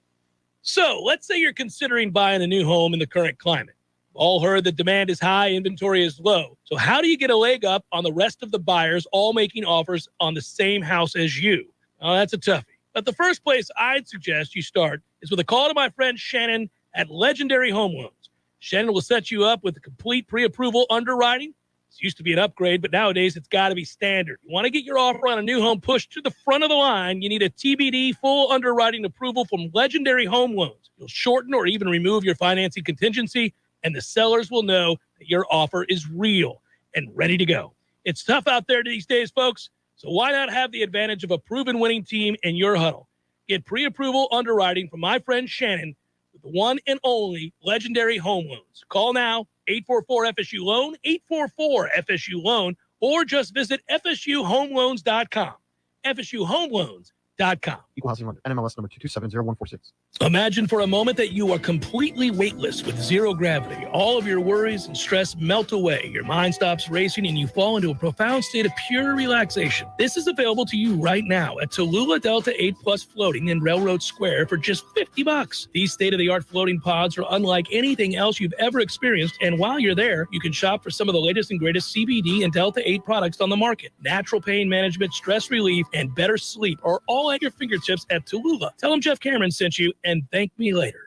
So let's say you're considering buying a new home in the current climate. All heard that demand is high, inventory is low. So how do you get a leg up on the rest of the buyers all making offers on the same house as you? Oh, that's a toughie. But the first place I'd suggest you start is with a call to my friend Shannon at Legendary Home Loans. Shannon will set you up with a complete pre-approval underwriting. It used to be an upgrade, but nowadays it's got to be standard. You want to get your offer on a new home pushed to the front of the line, you need a TBD full underwriting approval from Legendary Home Loans. You'll shorten or even remove your financing contingency, and the sellers will know that your offer is real and ready to go. It's tough out there these days, folks, so why not have the advantage of a proven winning team in your huddle? Get pre-approval underwriting from my friend Shannon with the one and only Legendary Home Loans. Call now, 844-FSU-LOAN, 844-FSU-LOAN, or just visit FSUHomeLoans.com. FSUHomeLoans.com. Equal housing number, NMLS number 2270146. Imagine for a moment that you are completely weightless with zero gravity. All of your worries and stress melt away. Your mind stops racing and you fall into a profound state of pure relaxation. This is available to you right now at Tallulah Delta 8 Plus Floating in Railroad Square for just $50. These state-of-the-art floating pods are unlike anything else you've ever experienced, and while you're there, you can shop for some of the latest and greatest CBD and Delta 8 products on the market. Natural pain management, stress relief, and better sleep are all at your fingertips at Tallulah. Tell them Jeff Cameron sent you and thank me later.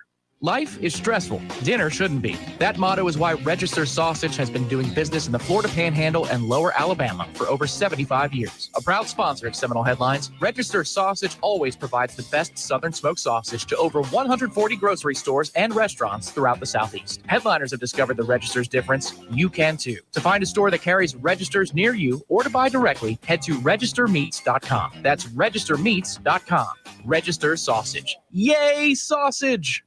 Life is stressful. Dinner shouldn't be. That motto is why Register Sausage has been doing business in the Florida Panhandle and Lower Alabama for over 75 years. A proud sponsor of Seminole Headlines, Register Sausage always provides the best Southern smoked sausage to over 140 grocery stores and restaurants throughout the Southeast. Headliners have discovered the Register's difference. You can too. To find a store that carries Registers near you or to buy directly, head to registermeats.com. That's registermeats.com. Register Sausage. Yay, sausage!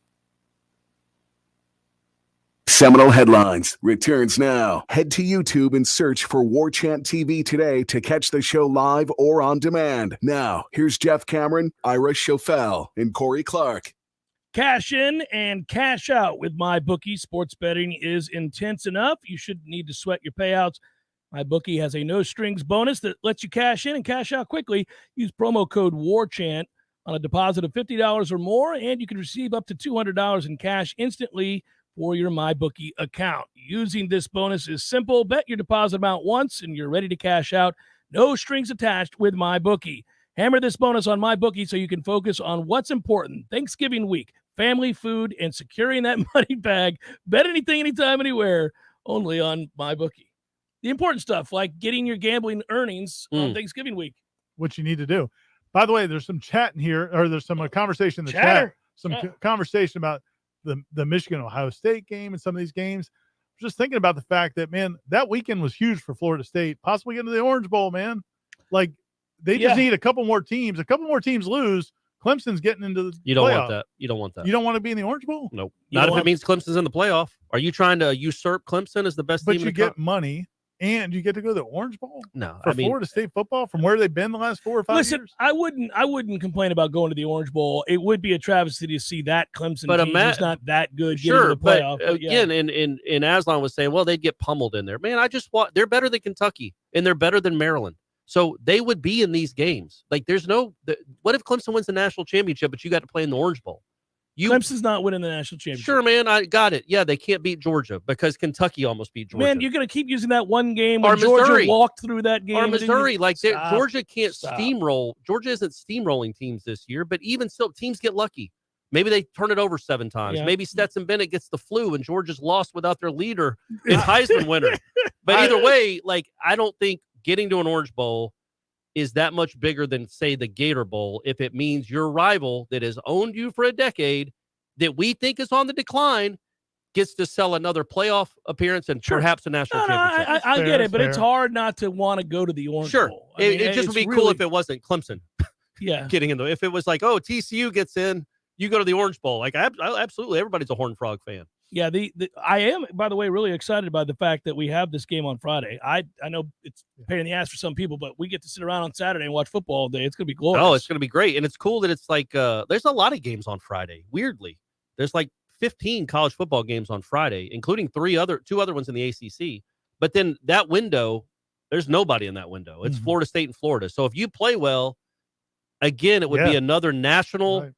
Seminole Headlines returns now. Head to YouTube and search for Warchant TV today to catch the show live or on demand. Now, here's Jeff Cameron, Ira Schofel, and Corey Clark. Cash in and cash out with MyBookie. Sports betting is intense enough. You shouldn't need to sweat your payouts. MyBookie has a no-strings bonus that lets you cash in and cash out quickly. Use promo code WARCHANT on a deposit of $50 or more, and you can receive up to $200 in cash instantly for your MyBookie account. Using this bonus is simple. Bet your deposit amount once and you're ready to cash out. No strings attached with MyBookie. Hammer this bonus on MyBookie so you can focus on what's important. Thanksgiving week, family, food, and securing that money bag. Bet anything, anytime, anywhere, only on MyBookie. The important stuff like getting your gambling earnings on Thanksgiving week. What you need to do. By the way, there's some chat in here, or there's some conversation in the chat. Some conversation about the Michigan-Ohio State game and some of these games. Just thinking about the fact that, man, that weekend was huge for Florida State, possibly getting to the Orange Bowl, man. Like, they just need a couple more teams. A couple more teams lose. Clemson's getting into the You don't playoff. want that. You don't want that. You don't want to be in the Orange Bowl? Nope. Not if it means Clemson's in the playoff. Are you trying to usurp Clemson as the best team in the But you get money. And you get to go to the Orange Bowl? No, for Florida State football from where they've been the last 4 or 5 Listen, years? I wouldn't complain about going to the Orange Bowl. It would be a travesty to see that Clemson team who's not that good getting to the playoff. But again, and Aslan was saying, well, they'd get pummeled in there. Man, they're better than Kentucky, and they're better than Maryland. So they would be in these games. Like, there's what if Clemson wins the national championship, but you got to play in the Orange Bowl? Clemson's not winning the national championship. Sure, man, I got it. Yeah, they can't beat Georgia because Kentucky almost beat Georgia. Man, you're going to keep using that one game Or where Georgia Missouri. walked through that game. Or Missouri. Georgia can't Stop. steamroll. Georgia isn't steamrolling teams this year, but even still, teams get lucky. Maybe they turn it over 7 times. Yeah. Maybe Stetson Bennett gets the flu and Georgia's lost without their leader and Heisman winner. But either way, I don't think getting to an Orange Bowl is that much bigger than, say, the Gator Bowl if it means your rival that has owned you for a decade that we think is on the decline gets to sell another playoff appearance and perhaps a national championship. I get it, but it's hard not to want to go to the Orange Bowl. I mean, It just would be cool if it wasn't Clemson getting in. If it was like, oh, TCU gets in, you go to the Orange Bowl. Like, absolutely, everybody's a Horned Frog fan. Yeah, I am, by the way, really excited by the fact that we have this game on Friday. I know it's a pain in the ass for some people, but we get to sit around on Saturday and watch football all day. It's going to be glorious. Oh, it's going to be great. And it's cool that it's like there's a lot of games on Friday, weirdly. There's like 15 college football games on Friday, including two other ones in the ACC. But then that window, there's nobody in that window. It's Florida State and Florida. So if you play well, again, it would be another national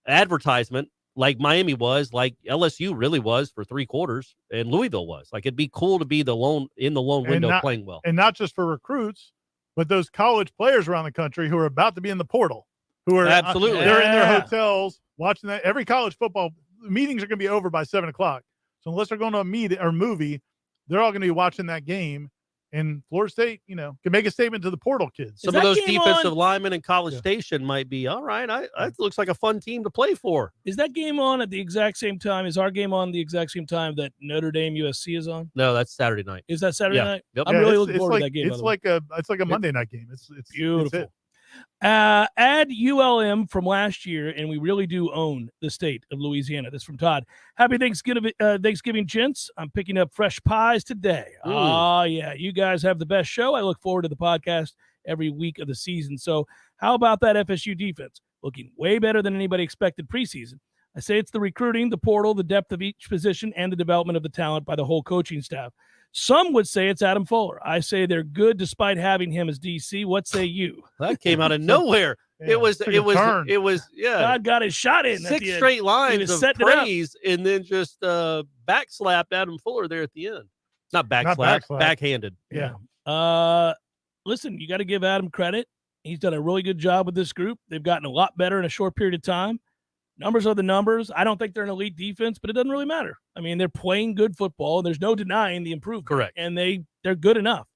advertisement, like Miami was, like LSU really was for 3 quarters, and Louisville was. Like, it'd be cool to be in the lone window playing well. And not just for recruits, but those college players around the country who are about to be in the portal, who are absolutely they're in their hotels watching that. Every college football meetings are going to be over by 7 o'clock. So unless they're going to a meet or movie, they're all going to be watching that game. And Florida State, can make a statement to the portal kids. Some of those defensive linemen in College Station might be, all right, it looks like a fun team to play for. Is that game on at the exact same time? Is our game on the exact same time that Notre Dame USC is on? No, that's Saturday night. Is that Saturday night? Yep. I'm really looking forward to that game. It's like a Monday night game. It's beautiful. Add ULM from last year, and we really do own the state of Louisiana. This from Todd. Happy Thanksgiving, gents. I'm picking up fresh pies today. Oh, yeah. You guys have the best show. I look forward to the podcast every week of the season. So how about that FSU defense? Looking way better than anybody expected preseason. I say it's the recruiting, the portal, the depth of each position, and the development of the talent by the whole coaching staff. Some would say it's Adam Fuller. I say they're good despite having him as DC. What say you? That came out of nowhere. It was. Yeah. God got his shot in. 6 straight lines of praise, and then just backslapped Adam Fuller there at the end. Not backslap, backhanded. Yeah. Listen, you got to give Adam credit. He's done a really good job with this group. They've gotten a lot better in a short period of time. Numbers are the numbers. I don't think they're an elite defense, but it doesn't really matter. I mean, they're playing good football. There's no denying the improvement. Correct. And they're good enough.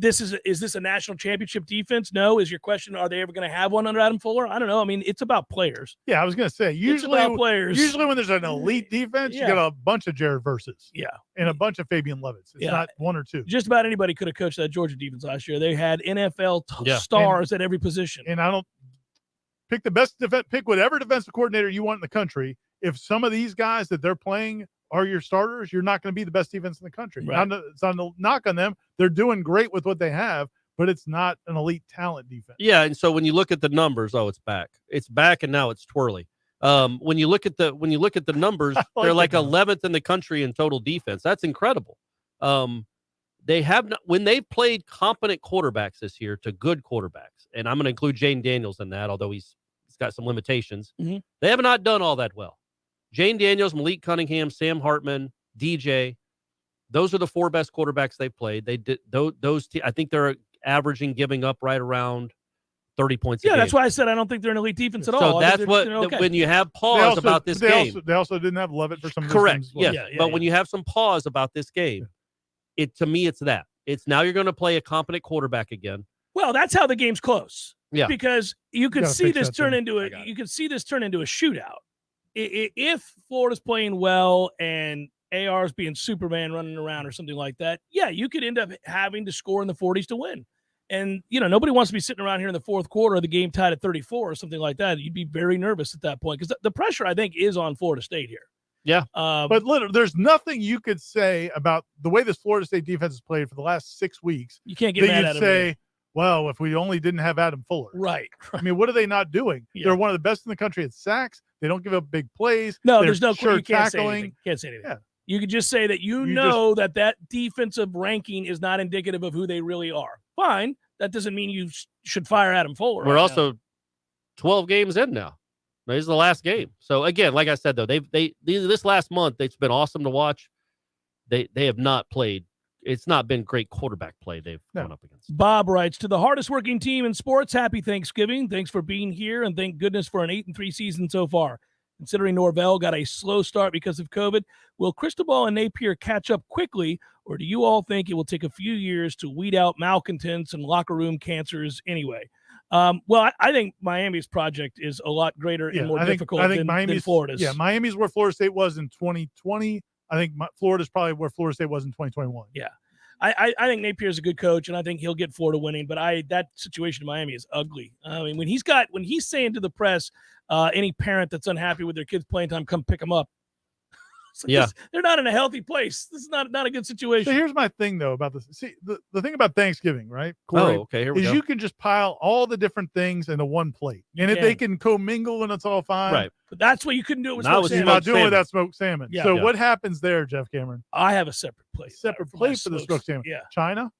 Is this a national championship defense? No. Is your question, are they ever going to have one under Adam Fuller? I don't know. I mean, it's about players. Yeah, I was going to say, usually about players. Usually when there's an elite defense, you got a bunch of Jared Verses. Yeah. And a bunch of Fabian Levitts. It's not one or two. Just about anybody could have coached that Georgia defense last year. They had NFL stars at every position. And I don't pick the best defense, pick whatever defensive coordinator you want in the country. If some of these guys that they're playing are your starters, you're not going to be the best defense in the country. Right. It's on the knock on them. They're doing great with what they have, but it's not an elite talent defense. Yeah, and so when you look at the numbers, it's back. It's back, and now it's twirly. When you look at the numbers, they're like 11th in the country in total defense. That's incredible. They have not, when they've played competent quarterbacks this year to good quarterbacks, and I'm going to include Jane Daniels in that, although he's got some limitations. Mm-hmm. They have not done all that well. Jane Daniels, Malik Cunningham, Sam Hartman, DJ. Those are the 4 best quarterbacks they've played. They did those. I think they're averaging giving up right around 30 points. Yeah, that's why I said I don't think they're an elite defense at all. So that's what when you have pause about this game. They also didn't have Levitt for some correct. reasons. Well. Yes, but when you have some pause about this game, to me it's that. It's now you're going to play a competent quarterback again. Well, that's how the game's close. Yeah, because you could see this turn into a shootout. If Florida's playing well and AR's being Superman running around or something like that, yeah, you could end up having to score in the 40s to win. And, nobody wants to be sitting around here in the fourth quarter of the game tied at 34 or something like that. You'd be very nervous at that point because the pressure, I think, is on Florida State here. Yeah. But literally, there's nothing you could say about the way this Florida State defense has played for the last 6 weeks. You can't get mad at them. Well, if we only didn't have Adam Fuller. Right. I mean, what are they not doing? Yeah. They're one of the best in the country at sacks. They don't give up big plays. No, there's no sure you can't tackling. Say anything. Can't say anything. Yeah. You could just say that that defensive ranking is not indicative of who they really are. Fine. That doesn't mean you should fire Adam Fuller. We're also 12 games in now. This is the last game. So again, like I said, though, this last month, it's been awesome to watch. They have not played. It's not been great quarterback play they've gone up against. Bob writes, to the hardest working team in sports, happy Thanksgiving. Thanks for being here, and thank goodness for an 8-3 season so far. Considering Norvell got a slow start because of COVID, will Cristobal and Napier catch up quickly, or do you all think it will take a few years to weed out malcontents and locker room cancers anyway? Well, I think Miami's project is a lot greater and more difficult than Florida's. Yeah, Miami's where Florida State was in 2020. I think Florida's probably where Florida State was in 2021. Yeah. I think Napier's a good coach, and I think he'll get Florida winning. But that situation in Miami is ugly. I mean, when he's saying to the press, any parent that's unhappy with their kids playing time, come pick them up. They're not in a healthy place. This is not a good situation. So here's my thing, though, about this. See, the thing about Thanksgiving, right, Corey, here we go. You can just pile all the different things into one plate. And if they can commingle and it's all fine. Right. But that's what you couldn't do with smoked smoked salmon. salmon. Not doing without smoked salmon. Yeah. So what happens there, Jeff Cameron? I have a separate plate. Separate for my plate for the smoked salmon. Yeah. China?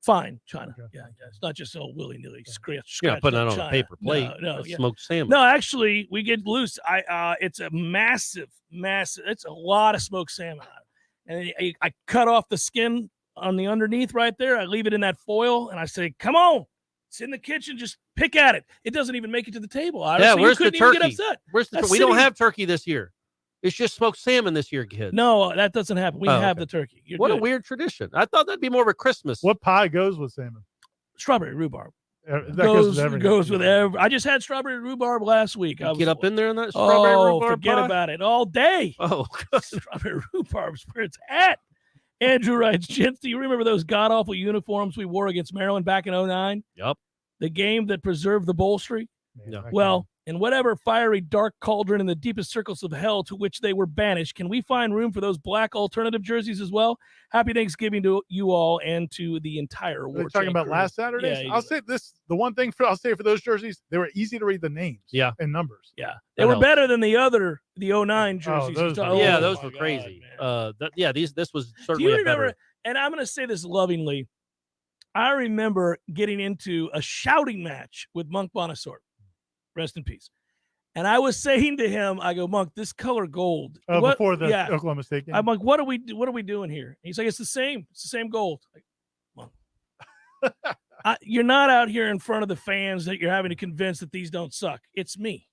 Fine, China. Yeah. It's not just all willy-nilly scratch. You're not putting that on China. a paper plate. No, That's smoked salmon. No, actually, we get loose. It's a massive. It's a lot of smoked salmon. And I cut off the skin on the underneath right there. I leave it in that foil, and I say, "Come on, it's in the kitchen. Just pick at it." It doesn't even make it to the table. Yeah, where's the turkey? Even get upset. We don't have turkey this year. It's just smoked salmon this year, kids. No, that doesn't happen. We have the turkey. What a weird tradition. I thought that'd be more of a Christmas. What pie goes with salmon? Strawberry rhubarb. That goes with everything. Goes with every. I just had strawberry rhubarb last week. Get up in there on that strawberry rhubarb forget pie? about it all day. Oh, strawberry rhubarb's where it's at. Andrew writes, "Gents, do you remember those god-awful uniforms we wore against Maryland back in 2009? Yep. The game that preserved the bowl streak? Yeah. Well, in whatever fiery dark cauldron in the deepest circles of hell to which they were banished, can we find room for those black alternative jerseys as well? Happy Thanksgiving to you all and to the entire We're Warchant talking about crew." last Saturday. Yeah, I'll say this: the one thing I'll say for those jerseys, they were easy to read the names, and numbers. Yeah, they were better than the 09 jerseys. those those were crazy. This was Do certainly you a remember? better. And I'm going to say this lovingly. I remember getting into a shouting match with Monk Bonasort. Rest in peace. And I was saying to him, I go, "Monk, this color gold." Before the Oklahoma State game. I'm like, what are we doing here? And he's like, "It's the same. It's the same gold." Like, Monk, you're not out here in front of the fans that you're having to convince that these don't suck. It's me.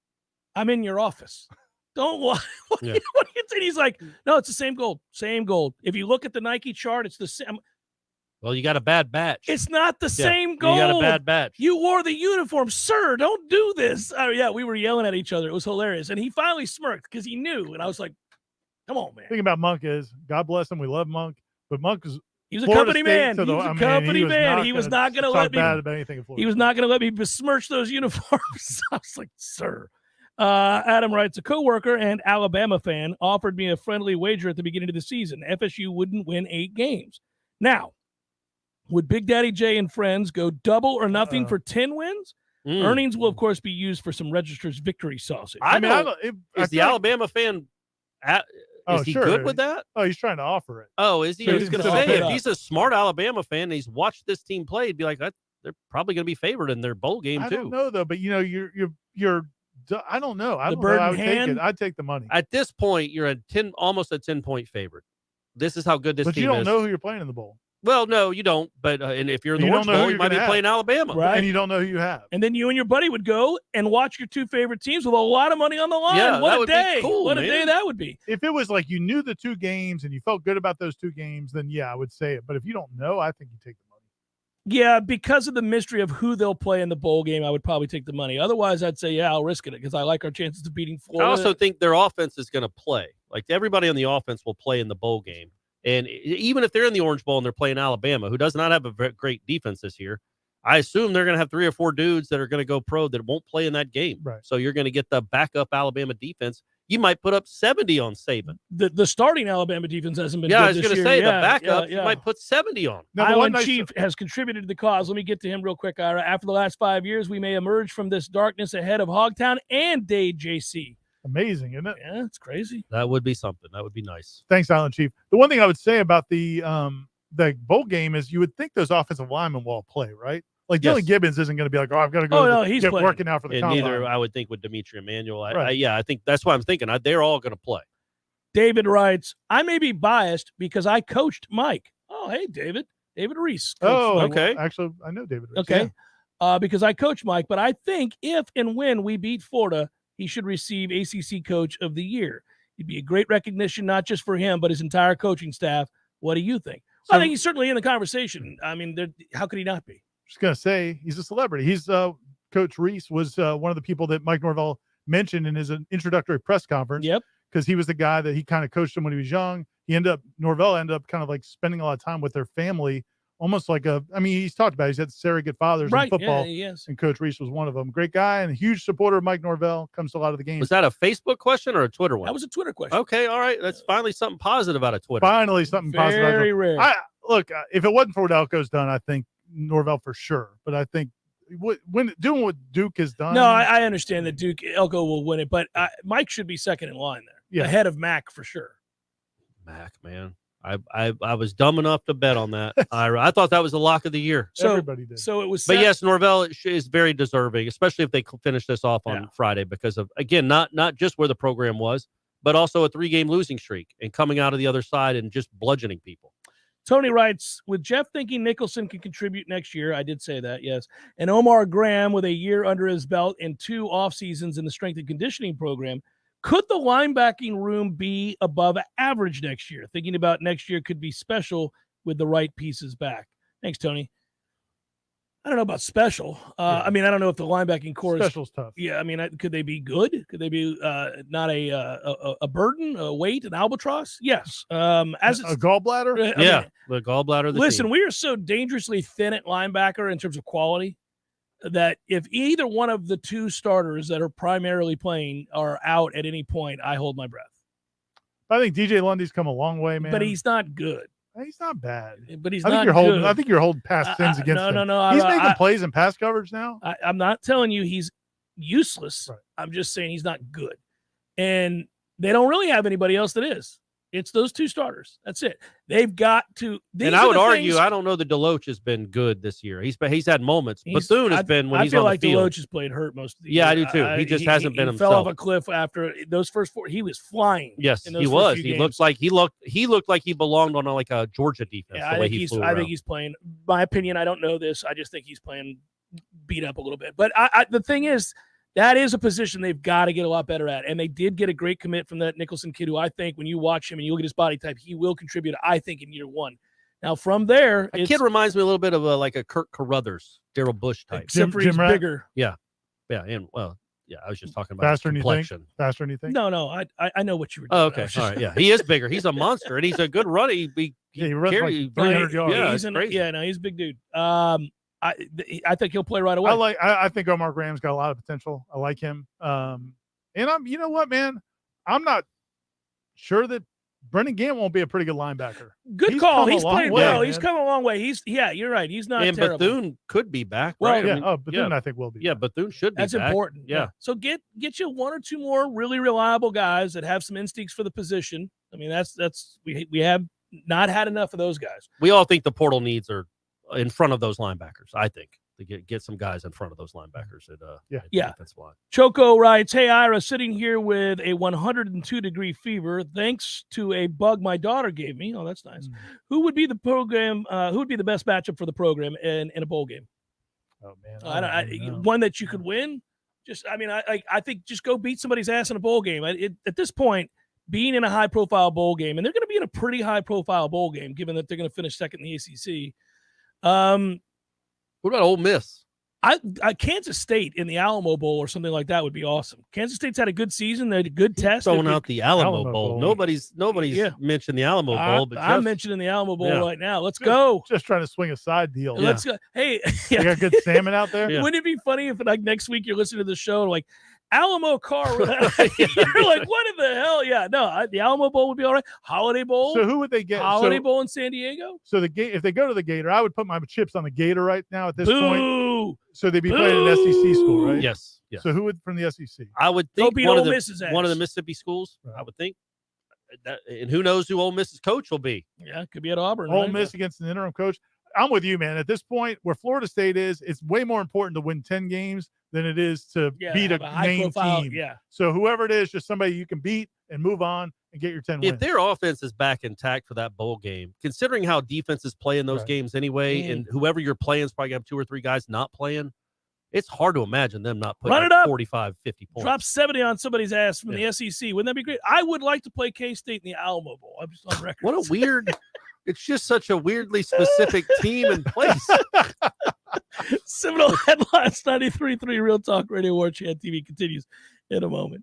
I'm in your office. Don't what are you saying? He's like, "No, it's the same gold. Same gold. If you look at the Nike chart, it's the same." Well, you got a bad batch. It's not the same gold. You got a bad batch. You wore the uniform, sir. Don't do this. We were yelling at each other. It was hilarious. And he finally smirked because he knew. And I was like, "Come on, man." The thing about Monk is, God bless him, we love Monk, but Monk is He was a company man. He was a company man. He was not going to let me. Bad about anything at Florida. He was not going to let me besmirch those uniforms. I was like, "Sir." Adam writes, "A coworker and Alabama fan offered me a friendly wager at the beginning of the season. FSU wouldn't win 8 games. Now, would Big Daddy J and friends go double or nothing for 10 wins? Earnings will, of course, be used for some Register's victory sausage." Is the Alabama fan is he good with that? Oh, he's trying to offer it. Oh, is he? So I he's was going gonna to say, offer it if he's a smart Alabama fan and he's watched this team play, he'd be like, they're probably going to be favored in their bowl game, I too. don't know, though, but, you're I don't know. I The don't know. I would bird in take hand? it. I'd take the money. At this point, you're almost a 10-point favorite. This is how good this But team you don't is. know who you're playing in the bowl. Well, no, you don't. But and if you're in the You don't Orange know who Bowl, you you're might be gonna playing have. Alabama. Right. And you don't know who you have. And then you and your buddy would go and watch your 2 favorite teams with a lot of money on the line. Yeah, what that a would be day. cool, What a man. day that would be. If it was like you knew the 2 games and you felt good about those 2 games, then yeah, I would say it. But if you don't know, I think you take the money. Yeah, because of the mystery of who they'll play in the bowl game, I would probably take the money. Otherwise, I'd say, yeah, I'll risk it because I like our chances of beating Florida. I also think their offense is going to play. Like everybody on the offense will play in the bowl game. And even if they're in the Orange Bowl and they're playing Alabama, who does not have a very great defense this year, I assume they're going to have 3 or 4 dudes that are going to go pro that won't play in that game. Right. So you're going to get the backup Alabama defense. You might put up 70 on Saban. The starting Alabama defense hasn't been good Yeah, I was this going to year. say Yeah, the backup, yeah. you might put 70 on. Now, the Island one Chief has contributed to the cause. Let me get to him real quick, Ira. After the last 5 years, we may emerge from this darkness ahead of Hogtown and Dade JC. Amazing, isn't it? Yeah, it's crazy. That would be something. That would be nice. Thanks, Island Chief. The one thing I would say about the bowl game is you would think those offensive linemen will all play, right? Like Yes. Dylan Gibbons isn't going to be like, I've got to go he's get playing. working out for the And combine. neither, I would think, with Demetri Emanuel. Right. I think that's what I'm thinking. They're all going to play. David writes, "I may be biased because I coached Mike." Oh, hey, David. David Reese. Oh, coached Mike. okay. Actually, I know David. Rich, Okay. Because I coach Mike, but I think if and when we beat Florida, he should receive ACC Coach of the Year. It'd be a great recognition, not just for him, but his entire coaching staff. What do you think? I think he's certainly in the conversation. I mean, how could he not be? Just going to say he's a celebrity. He's Coach Reese was one of the people that Mike Norvell mentioned in his introductory press conference. Yep. because he was the guy that he kind of coached him when he was young. Norvell ended up kind of like spending a lot of time with their family, almost like he's talked about it. He's had surrogate fathers in football. Yeah, yes. And Coach Reese was one of them. Great guy and a huge supporter of Mike Norvell. Comes to a lot of the games. Was that a Facebook question or a Twitter one? That was a Twitter question. Okay, all right. That's finally something positive out of Twitter. Finally something positive. Very rare. If it wasn't for what Elko's done, I think Norvell for sure. But I think when doing what Duke has done. No, I understand that Elko will win it, but Mike should be second in line there, ahead of Mac for sure. Mac, man, I was dumb enough to bet on that. I thought that was the lock of the year. So everybody did. So it was. But yes, Norvell is very deserving, especially if they finish this off on Friday, because of again not just where the program was, but also a 3-game losing streak and coming out of the other side and just bludgeoning people. Tony writes, with Jeff thinking Nicholson can contribute next year, I did say that, yes, and Omar Graham with a year under his belt and 2 off seasons in the strength and conditioning program, could the linebacking room be above average next year? Thinking about next year could be special with the right pieces back. Thanks, Tony. I don't know about special. I don't know if the linebacking core Special's tough. Yeah, could they be good? Could they be not a burden, a weight, an albatross? Yes. As a gallbladder? The gallbladder. Of the listen, team. we are so dangerously thin at linebacker in terms of quality that if either one of the 2 starters that are primarily playing are out at any point, I hold my breath. I think DJ Lundy's come a long way, man. But he's not good. He's not bad. But he's I think not you're holding. good. I think you're holding past sins against him. No. He's making plays in pass coverage now. I'm not telling you he's useless. Right. I'm just saying he's not good. And they don't really have anybody else that is. It's those 2 starters. That's it. They've got to. And I would argue, I don't know that Deloach has been good this year. He's had moments. Bethune has been when he's on the field. I feel like Deloach has played hurt most of the year. Yeah, I do too. He just hasn't been himself. He fell off a cliff after those first 4. He was flying. Yes, he was. He looked like he belonged on like a Georgia defense. Yeah, I think he's playing. My opinion, I don't know this. I just think he's playing beat up a little bit. But the thing is, that is a position they've got to get a lot better at. And they did get a great commit from that Nicholson kid who I think when you watch him and you look at his body type, he will contribute, I think, in year 1. Now, from there, a kid reminds me a little bit of like a Kirk Carruthers, Daryl Bush type. Except for he's bigger. Yeah. And I was just talking about faster than complexion. You think? Faster than you think? No, I know what you were doing. Oh, okay. All right. Yeah. He is bigger. He's a monster and he's a good runner. He runs like 300 yards. Yeah, he's a big dude. I think he'll play right away. I think Omar Graham's got a lot of potential. I like him. And you know what, man? I'm not sure that Brendan Gant won't be a pretty good linebacker. Good call. He's played well. Man. He's come a long way. You're right. He's not terrible. Bethune could be back. Well, right? Bethune I think will be. Yeah, Bethune should be. That's back. important. Yeah. So get you 1 or 2 more really reliable guys that have some instincts for the position. That's we have not had enough of those guys. We all think the portal needs are in front of those linebackers. I think to get some guys in front of those linebackers at defensive line. Choco writes, "Hey Ira, sitting here with a 102-degree fever thanks to a bug my daughter gave me. Oh, that's nice. Who would be the program? Who would be the best matchup for the program in a bowl game? Oh man, one that you could win. I think just go beat somebody's ass in a bowl game. At this point, being in a high-profile bowl game, and they're going to be in a pretty high-profile bowl game, given that they're going to finish second in the ACC. What about Ole Miss? Kansas State in the Alamo Bowl or something like that would be awesome. Kansas State's had a good season. They had a good test. Throwing out the Alamo Bowl. Nobody's mentioned the Alamo Bowl. But I'm mentioning the Alamo Bowl right now. Let's go. Just trying to swing a side deal. Let's go. Hey, you got good salmon out there? Wouldn't it be funny if like next week you're listening to the show like Alamo Car? You're like, what in the hell? Yeah, no, the Alamo Bowl would be all right. Holiday Bowl. So who would they get? Holiday Bowl in San Diego. So if they go to the Gator, I would put my chips on the Gator right now at this point. So they'd be playing an SEC school, right? Yes. So who would from the SEC? I would think one of the Mississippi schools. Right. I would think. And who knows who Ole Miss's coach will be? Yeah, could be at Auburn. Ole Miss against an interim coach. I'm with you, man. At this point, where Florida State is, it's way more important to win 10 games than it is to beat a main team. Yeah. So whoever it is, just somebody you can beat and move on and get your 10 wins. If their offense is back intact for that bowl game, considering how defenses play in those games anyway, and whoever you're playing is probably going to have 2 or 3 guys not playing, it's hard to imagine them not putting up 45, 50 points. Drop 70 on somebody's ass from the SEC. Wouldn't that be great? I would like to play K-State in the Alamo Bowl. I'm just on record. What a weird – it's just such a weirdly specific team and place. Seminole Headlines 93.3 Real Talk Radio Warchant TV continues in a moment.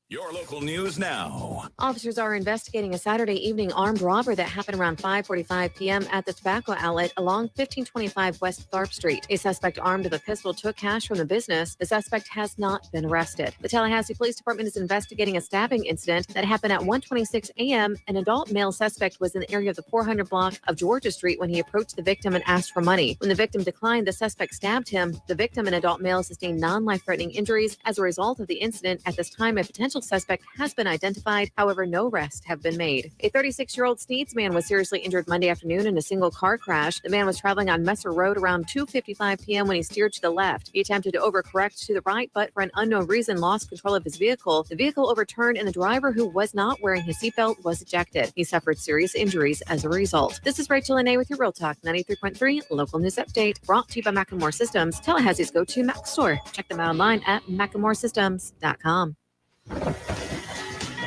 Your local news now. Officers are investigating a Saturday evening armed robbery that happened around 5:45 p.m. at the tobacco outlet along 1525 West Tharp Street. A suspect armed with a pistol took cash from the business. The suspect has not been arrested. The Tallahassee Police Department is investigating a stabbing incident that happened at 1:26 a.m. An adult male suspect was in the area of the 400 block of Georgia Street when he approached the victim and asked for money. When the victim declined, the suspect stabbed him. The victim, an adult male, sustained non-life-threatening injuries as a result of the incident. At this time, a potential suspect has been identified. However, no arrests have been made. A 36-year-old Sneads man was seriously injured Monday afternoon in a single car crash. The man was traveling on Messer Road around 2:55 p.m. when he steered to the left. He attempted to overcorrect to the right, but for an unknown reason lost control of his vehicle. The vehicle overturned and the driver, who was not wearing his seatbelt, was ejected. He suffered serious injuries as a result. This is Rachel Lene with your Real Talk 93.3 local news update, brought to you by Macklemore Systems, Tallahassee's go-to Mac store. Check them out online at MacklemoreSystems.com.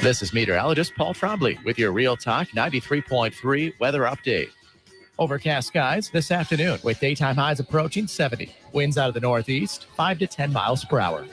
This is meteorologist Paul Trombley with your Real Talk 93.3 weather update. Overcast skies this afternoon with daytime highs approaching 70. Winds out of the northeast, 5 to 10 miles per hour.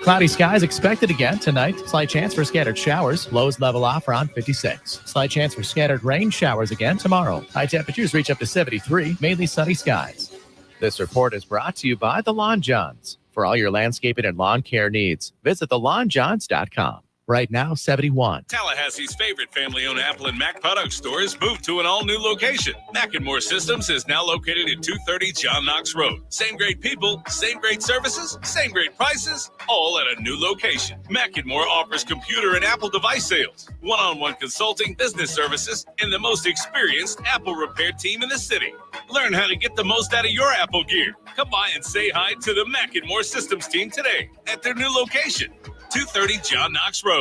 Cloudy skies expected again tonight. Slight chance for scattered showers. Lows level off around 56. Slight chance for scattered rain showers again tomorrow. High temperatures reach up to 73, mainly sunny skies. This report is brought to you by the Lawn Johns. For all your landscaping and lawn care needs, visit thelawnjohns.com. Right now, 71. Tallahassee's favorite family-owned Apple and Mac product store has moved to an all-new location. Macklemore Systems is now located at 230 John Knox Road. Same great people, same great services, same great prices, all at a new location. Macklemore offers computer and Apple device sales, one-on-one consulting, business services, and the most experienced Apple repair team in the city. Learn how to get the most out of your Apple gear. Come by and say hi to the Macklemore Systems team today at their new location, 230 John Knox Road.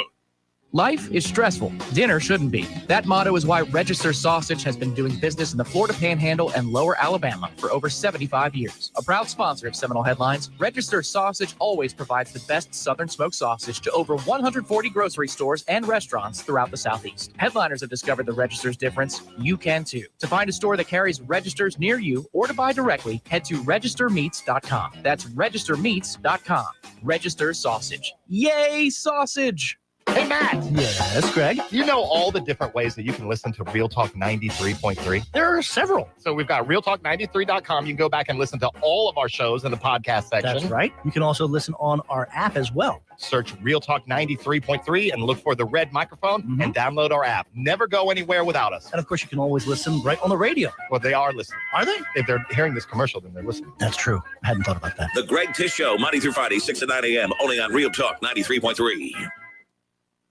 Life is stressful. Dinner shouldn't be. That motto is why Register Sausage has been doing business in the Florida Panhandle and Lower Alabama for over 75 years. A proud sponsor of Seminole Headlines, Register Sausage always provides the best Southern smoked sausage to over 140 grocery stores and restaurants throughout the Southeast. Headliners have discovered the Register's difference. You can too. To find a store that carries Registers near you or to buy directly, head to registermeats.com. That's registermeats.com. Register Sausage. Yay, sausage! Hey, Matt. Yes, Greg. You know all the different ways that you can listen to Real Talk 93.3? There are several. So we've got realtalk93.com. You can go back and listen to all of our shows in the podcast section. That's right. You can also listen on our app as well. Search Real Talk 93.3 and look for the red microphone and download our app. Never go anywhere without us. And of course, you can always listen right on the radio. Well, they are listening. Are they? If they're hearing this commercial, then they're listening. That's true. I hadn't thought about that. The Greg Tish Show, Monday through Friday, 6 to 9 a.m., only on Real Talk 93.3.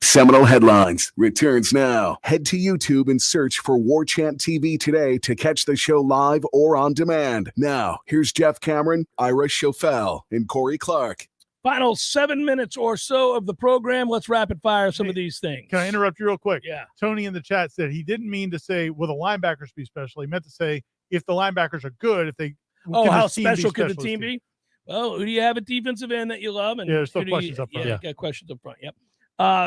Seminole Headlines returns now. Head to YouTube and search for Warchant TV today to catch the show live or on demand. Now, here's Jeff Cameron, Ira Schofel, and Corey Clark. Final 7 minutes or so of the program. Let's rapid fire some of these things. Can I interrupt you real quick? Yeah. Tony in the chat said he didn't mean to say, will the linebackers be special? He meant to say, if the linebackers are good, if they. Oh, how special could the team be? Well, who do you have at defensive end that you love? And yeah, there's still questions up front. Yeah, got questions up front. Yep.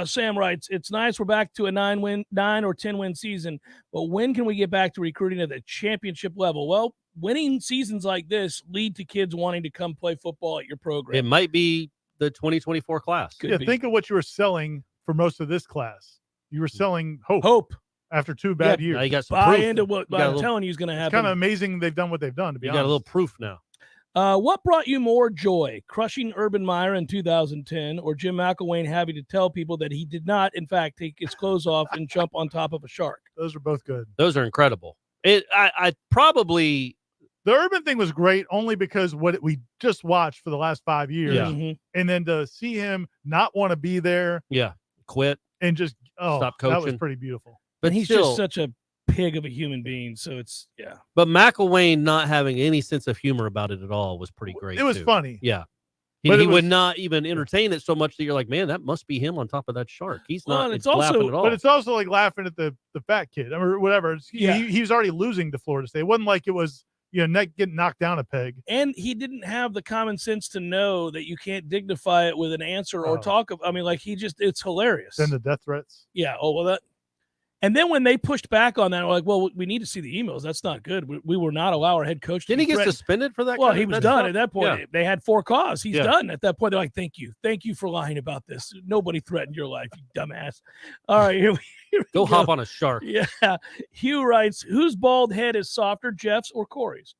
Sam writes, it's nice we're back to a 9 or 10 win season, but when can we get back to recruiting at the championship level? Well, winning seasons like this lead to kids wanting to come play football at your program. It might be the 2024 class. Think of what you were selling for most of this class. You were selling hope. Hope. After 2 bad years. Now you got some buy proof. into what I'm telling you is going to happen. It's kind of amazing they've done what they've done, to be honest. You got a little proof now. What brought you more joy, crushing Urban Meyer in 2010 or Jim McElwain having to tell people that he did not, in fact, take his clothes off and jump on top of a shark? Those are both good. Those are incredible. I probably... The Urban thing was great only because what we just watched for the last 5 years. Yeah. And then to see him not want to be there. Yeah. Quit. And just, stop coaching. That was pretty beautiful. But he's still, just such a pig of a human being, so it's But McElwain not having any sense of humor about it at all was pretty great. It was funny. Yeah. He would not even entertain it so much that you're like, man, that must be him on top of that shark. He's not laughing at all. But it's also like laughing at the fat kid or whatever. He was already losing to Florida State. It wasn't like it was getting knocked down a peg. And he didn't have the common sense to know that you can't dignify it with an answer or talk. It's hilarious. Then the death threats. Yeah. Oh, well, And then when they pushed back on that, we're like, well, we need to see the emails. That's not good. We will not allow our head coach to Didn't he get threatened. suspended for that? Well, kind he of- was that done stuff? at that point. Yeah. They had 4 cause. He's Yeah. done at that point. They're like, thank you for lying about this. Nobody threatened your life, you dumbass. All right, here we Go hop on a shark. Yeah. Hugh writes, whose bald head is softer, Jeff's or Corey's?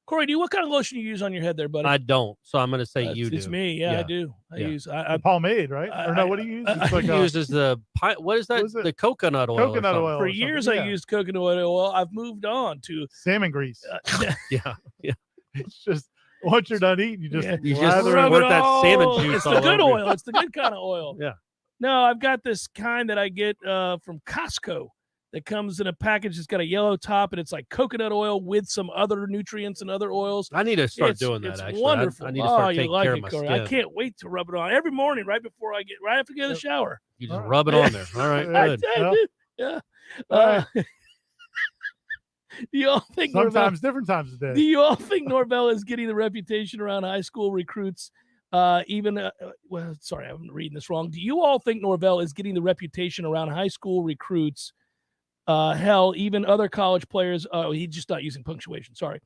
Corey, what kind of lotion you use on your head there, buddy? I don't, so I'm going to say you do. It's me. Yeah, I do. I use The pomade, right? Or no, what do you use? It's like He uses the what is that? The coconut oil. Coconut oil. For or years, something. I used coconut oil. I've moved on to salmon grease. Yeah. It's just once you're done eating, you just You just lather it. squirt that salmon juice It's all the good over you. oil. It's the good kind of oil. Yeah. No, I've got this kind that I get from Costco that comes in a package that's got a yellow top, and it's like coconut oil with some other nutrients and other oils. I need to start It's- doing that, It's actually. wonderful. I need to start you taking like care it, of my Corey. skin. I can't wait to rub it on every morning right after I get out of the shower. You just rub it on there. All right, good. I do. Yeah. Do you all think Sometimes different times of day. Do you all think Norvell is getting the reputation around high school recruits? I'm reading this wrong. Do you all think Norvell is getting the reputation around high school recruits? Even other college players. Oh, he's just not using punctuation. Sorry,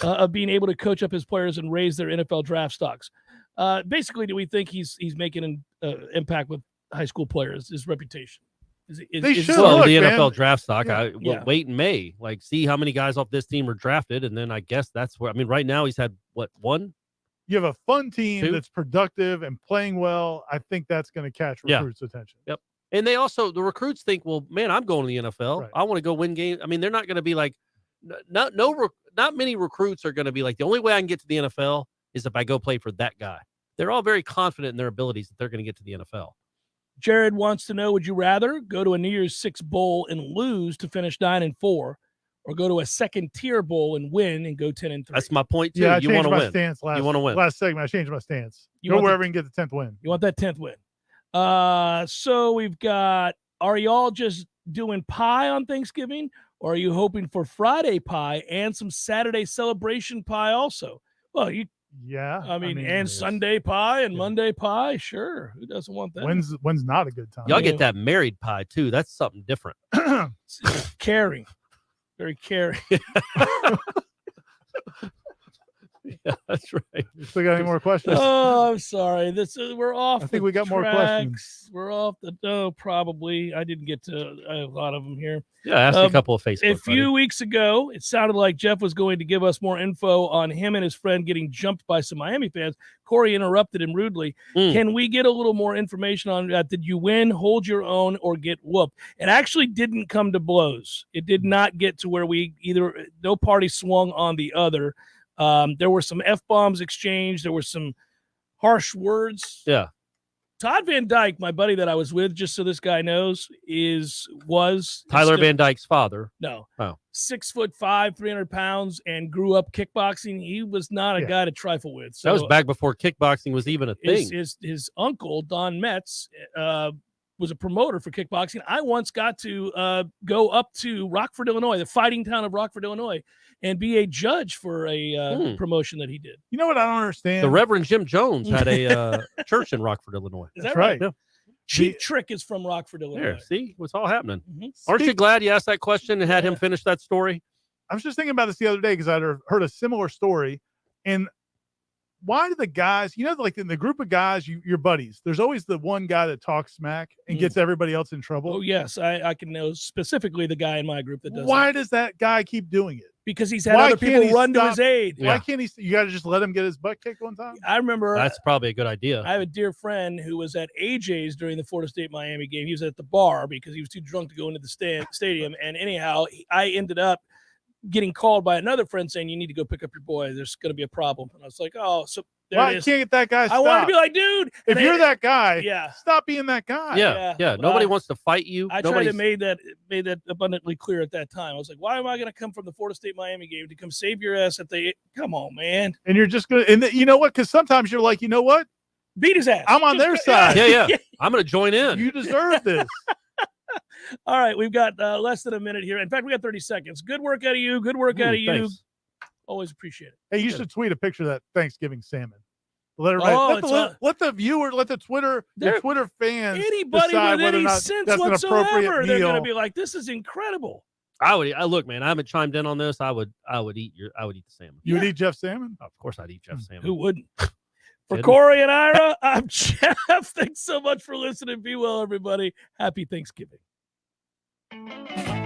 of being able to coach up his players and raise their NFL draft stocks. Basically, do we think he's making an impact with high school players? His reputation. They should. Well, Look, the man. NFL draft stock. Yeah. Wait in May, like see how many guys off this team are drafted, and then I guess that's where. I mean, right now he's had one. You have a fun team 2? that's productive and playing well. I think that's going to catch Yeah. recruits' attention. Yep. And they also the recruits think, well, man, I'm going to the NFL. Right. I want to go win games. I mean, they're not going to be like, not many recruits are going to be like the only way I can get to the NFL is if I go play for that guy. They're all very confident in their abilities that they're going to get to the NFL. Jared wants to know, would you rather go to a New Year's Six bowl and lose to finish 9-4, or go to a second tier bowl and win and go 10-3? That's my point too. Yeah, I You want changed to my win. stance You want to win. last segment. I changed my stance. You Go want wherever you can get the 10th win. You want that 10th win. So we've got, are y'all just doing pie on Thanksgiving, or are you hoping for Friday pie and some Saturday celebration pie also? Well, Yeah. I mean and Sunday pie and Monday pie. Sure. Who doesn't want that? When's not a good time? Y'all get that married pie too. That's something different. Caring. Very caring. Yeah, that's right. You still got any more questions? Oh, I'm sorry. We're off. I think the we got more questions. tracks. We're off the probably. I didn't get to a lot of them here. Yeah, I asked a couple of Facebook. A few weeks ago, it sounded like Jeff was going to give us more info on him and his friend getting jumped by some Miami fans. Corey interrupted him rudely. Can we get a little more information on that? Did you win, hold your own, or get whooped? It actually didn't come to blows. It did not get to where no party swung on the other. There were some F-bombs exchanged. There were some harsh words. Yeah. Todd Van Dyke, my buddy that I was with, just so this guy knows, was Tyler Van Dyke's father. No. Oh. 6'5", 300 pounds, and grew up kickboxing. He was not a guy to trifle with. So That was back before kickboxing was even a thing. His uncle, Don Metz, was a promoter for kickboxing. I once got to go up to Rockford, Illinois, the fighting town of Rockford, Illinois, and be a judge for a promotion that he did. You know what I don't understand? The Reverend Jim Jones had a church in Rockford, Illinois. Is that right? Yeah. Cheap Trick is from Rockford, Illinois. There, see what's all happening. Mm-hmm. Aren't you glad you asked that question and had him finish that story? I was just thinking about this the other day because I'd heard a similar story. And why do the guys, like in the group of guys, your buddies, there's always the one guy that talks smack and gets everybody else in trouble. Oh, yes. I can know specifically the guy in my group that does Why that. does that guy keep doing it? Because he's had other people run to his aid. Why can't he? You got to just let him get his butt kicked one time? I remember. That's probably a good idea. I have a dear friend who was at AJ's during the Florida State-Miami game. He was at the bar because he was too drunk to go into the stadium. And anyhow, I ended up getting called by another friend saying, you need to go pick up your boy. There's going to be a problem. And I was like, oh, so there Why it is. can't get that guy? I wanted to be like, dude. If you're that guy, yeah, stop being that guy. Yeah. Nobody wants to fight you. I tried to made that abundantly clear at that time. I was like, why am I going to come from the Florida State-Miami game to come save your ass at the – come on, man. And you're just going to – and you know what? Because sometimes you're like, you know what? Beat his ass. I'm on their side. Yeah. I'm going to join in. You deserve this. All right, we've got less than a minute here. In fact, we got 30 seconds. Good work out of you. Good work out of you. Thanks. Always appreciate it. Hey, you should tweet a picture of that Thanksgiving salmon. Let the viewer, let the Twitter fans anybody decide with whether or any not sense that's an appropriate whatsoever, they're meal. going to be like, "This is incredible." Look, man. I haven't chimed in on this. I would eat the salmon. You would eat Jeff salmon? Of course, I'd eat Jeff salmon. Who wouldn't? For Kidding. Corey and Ira, I'm Jeff. Thanks so much for listening. Be well, everybody. Happy Thanksgiving.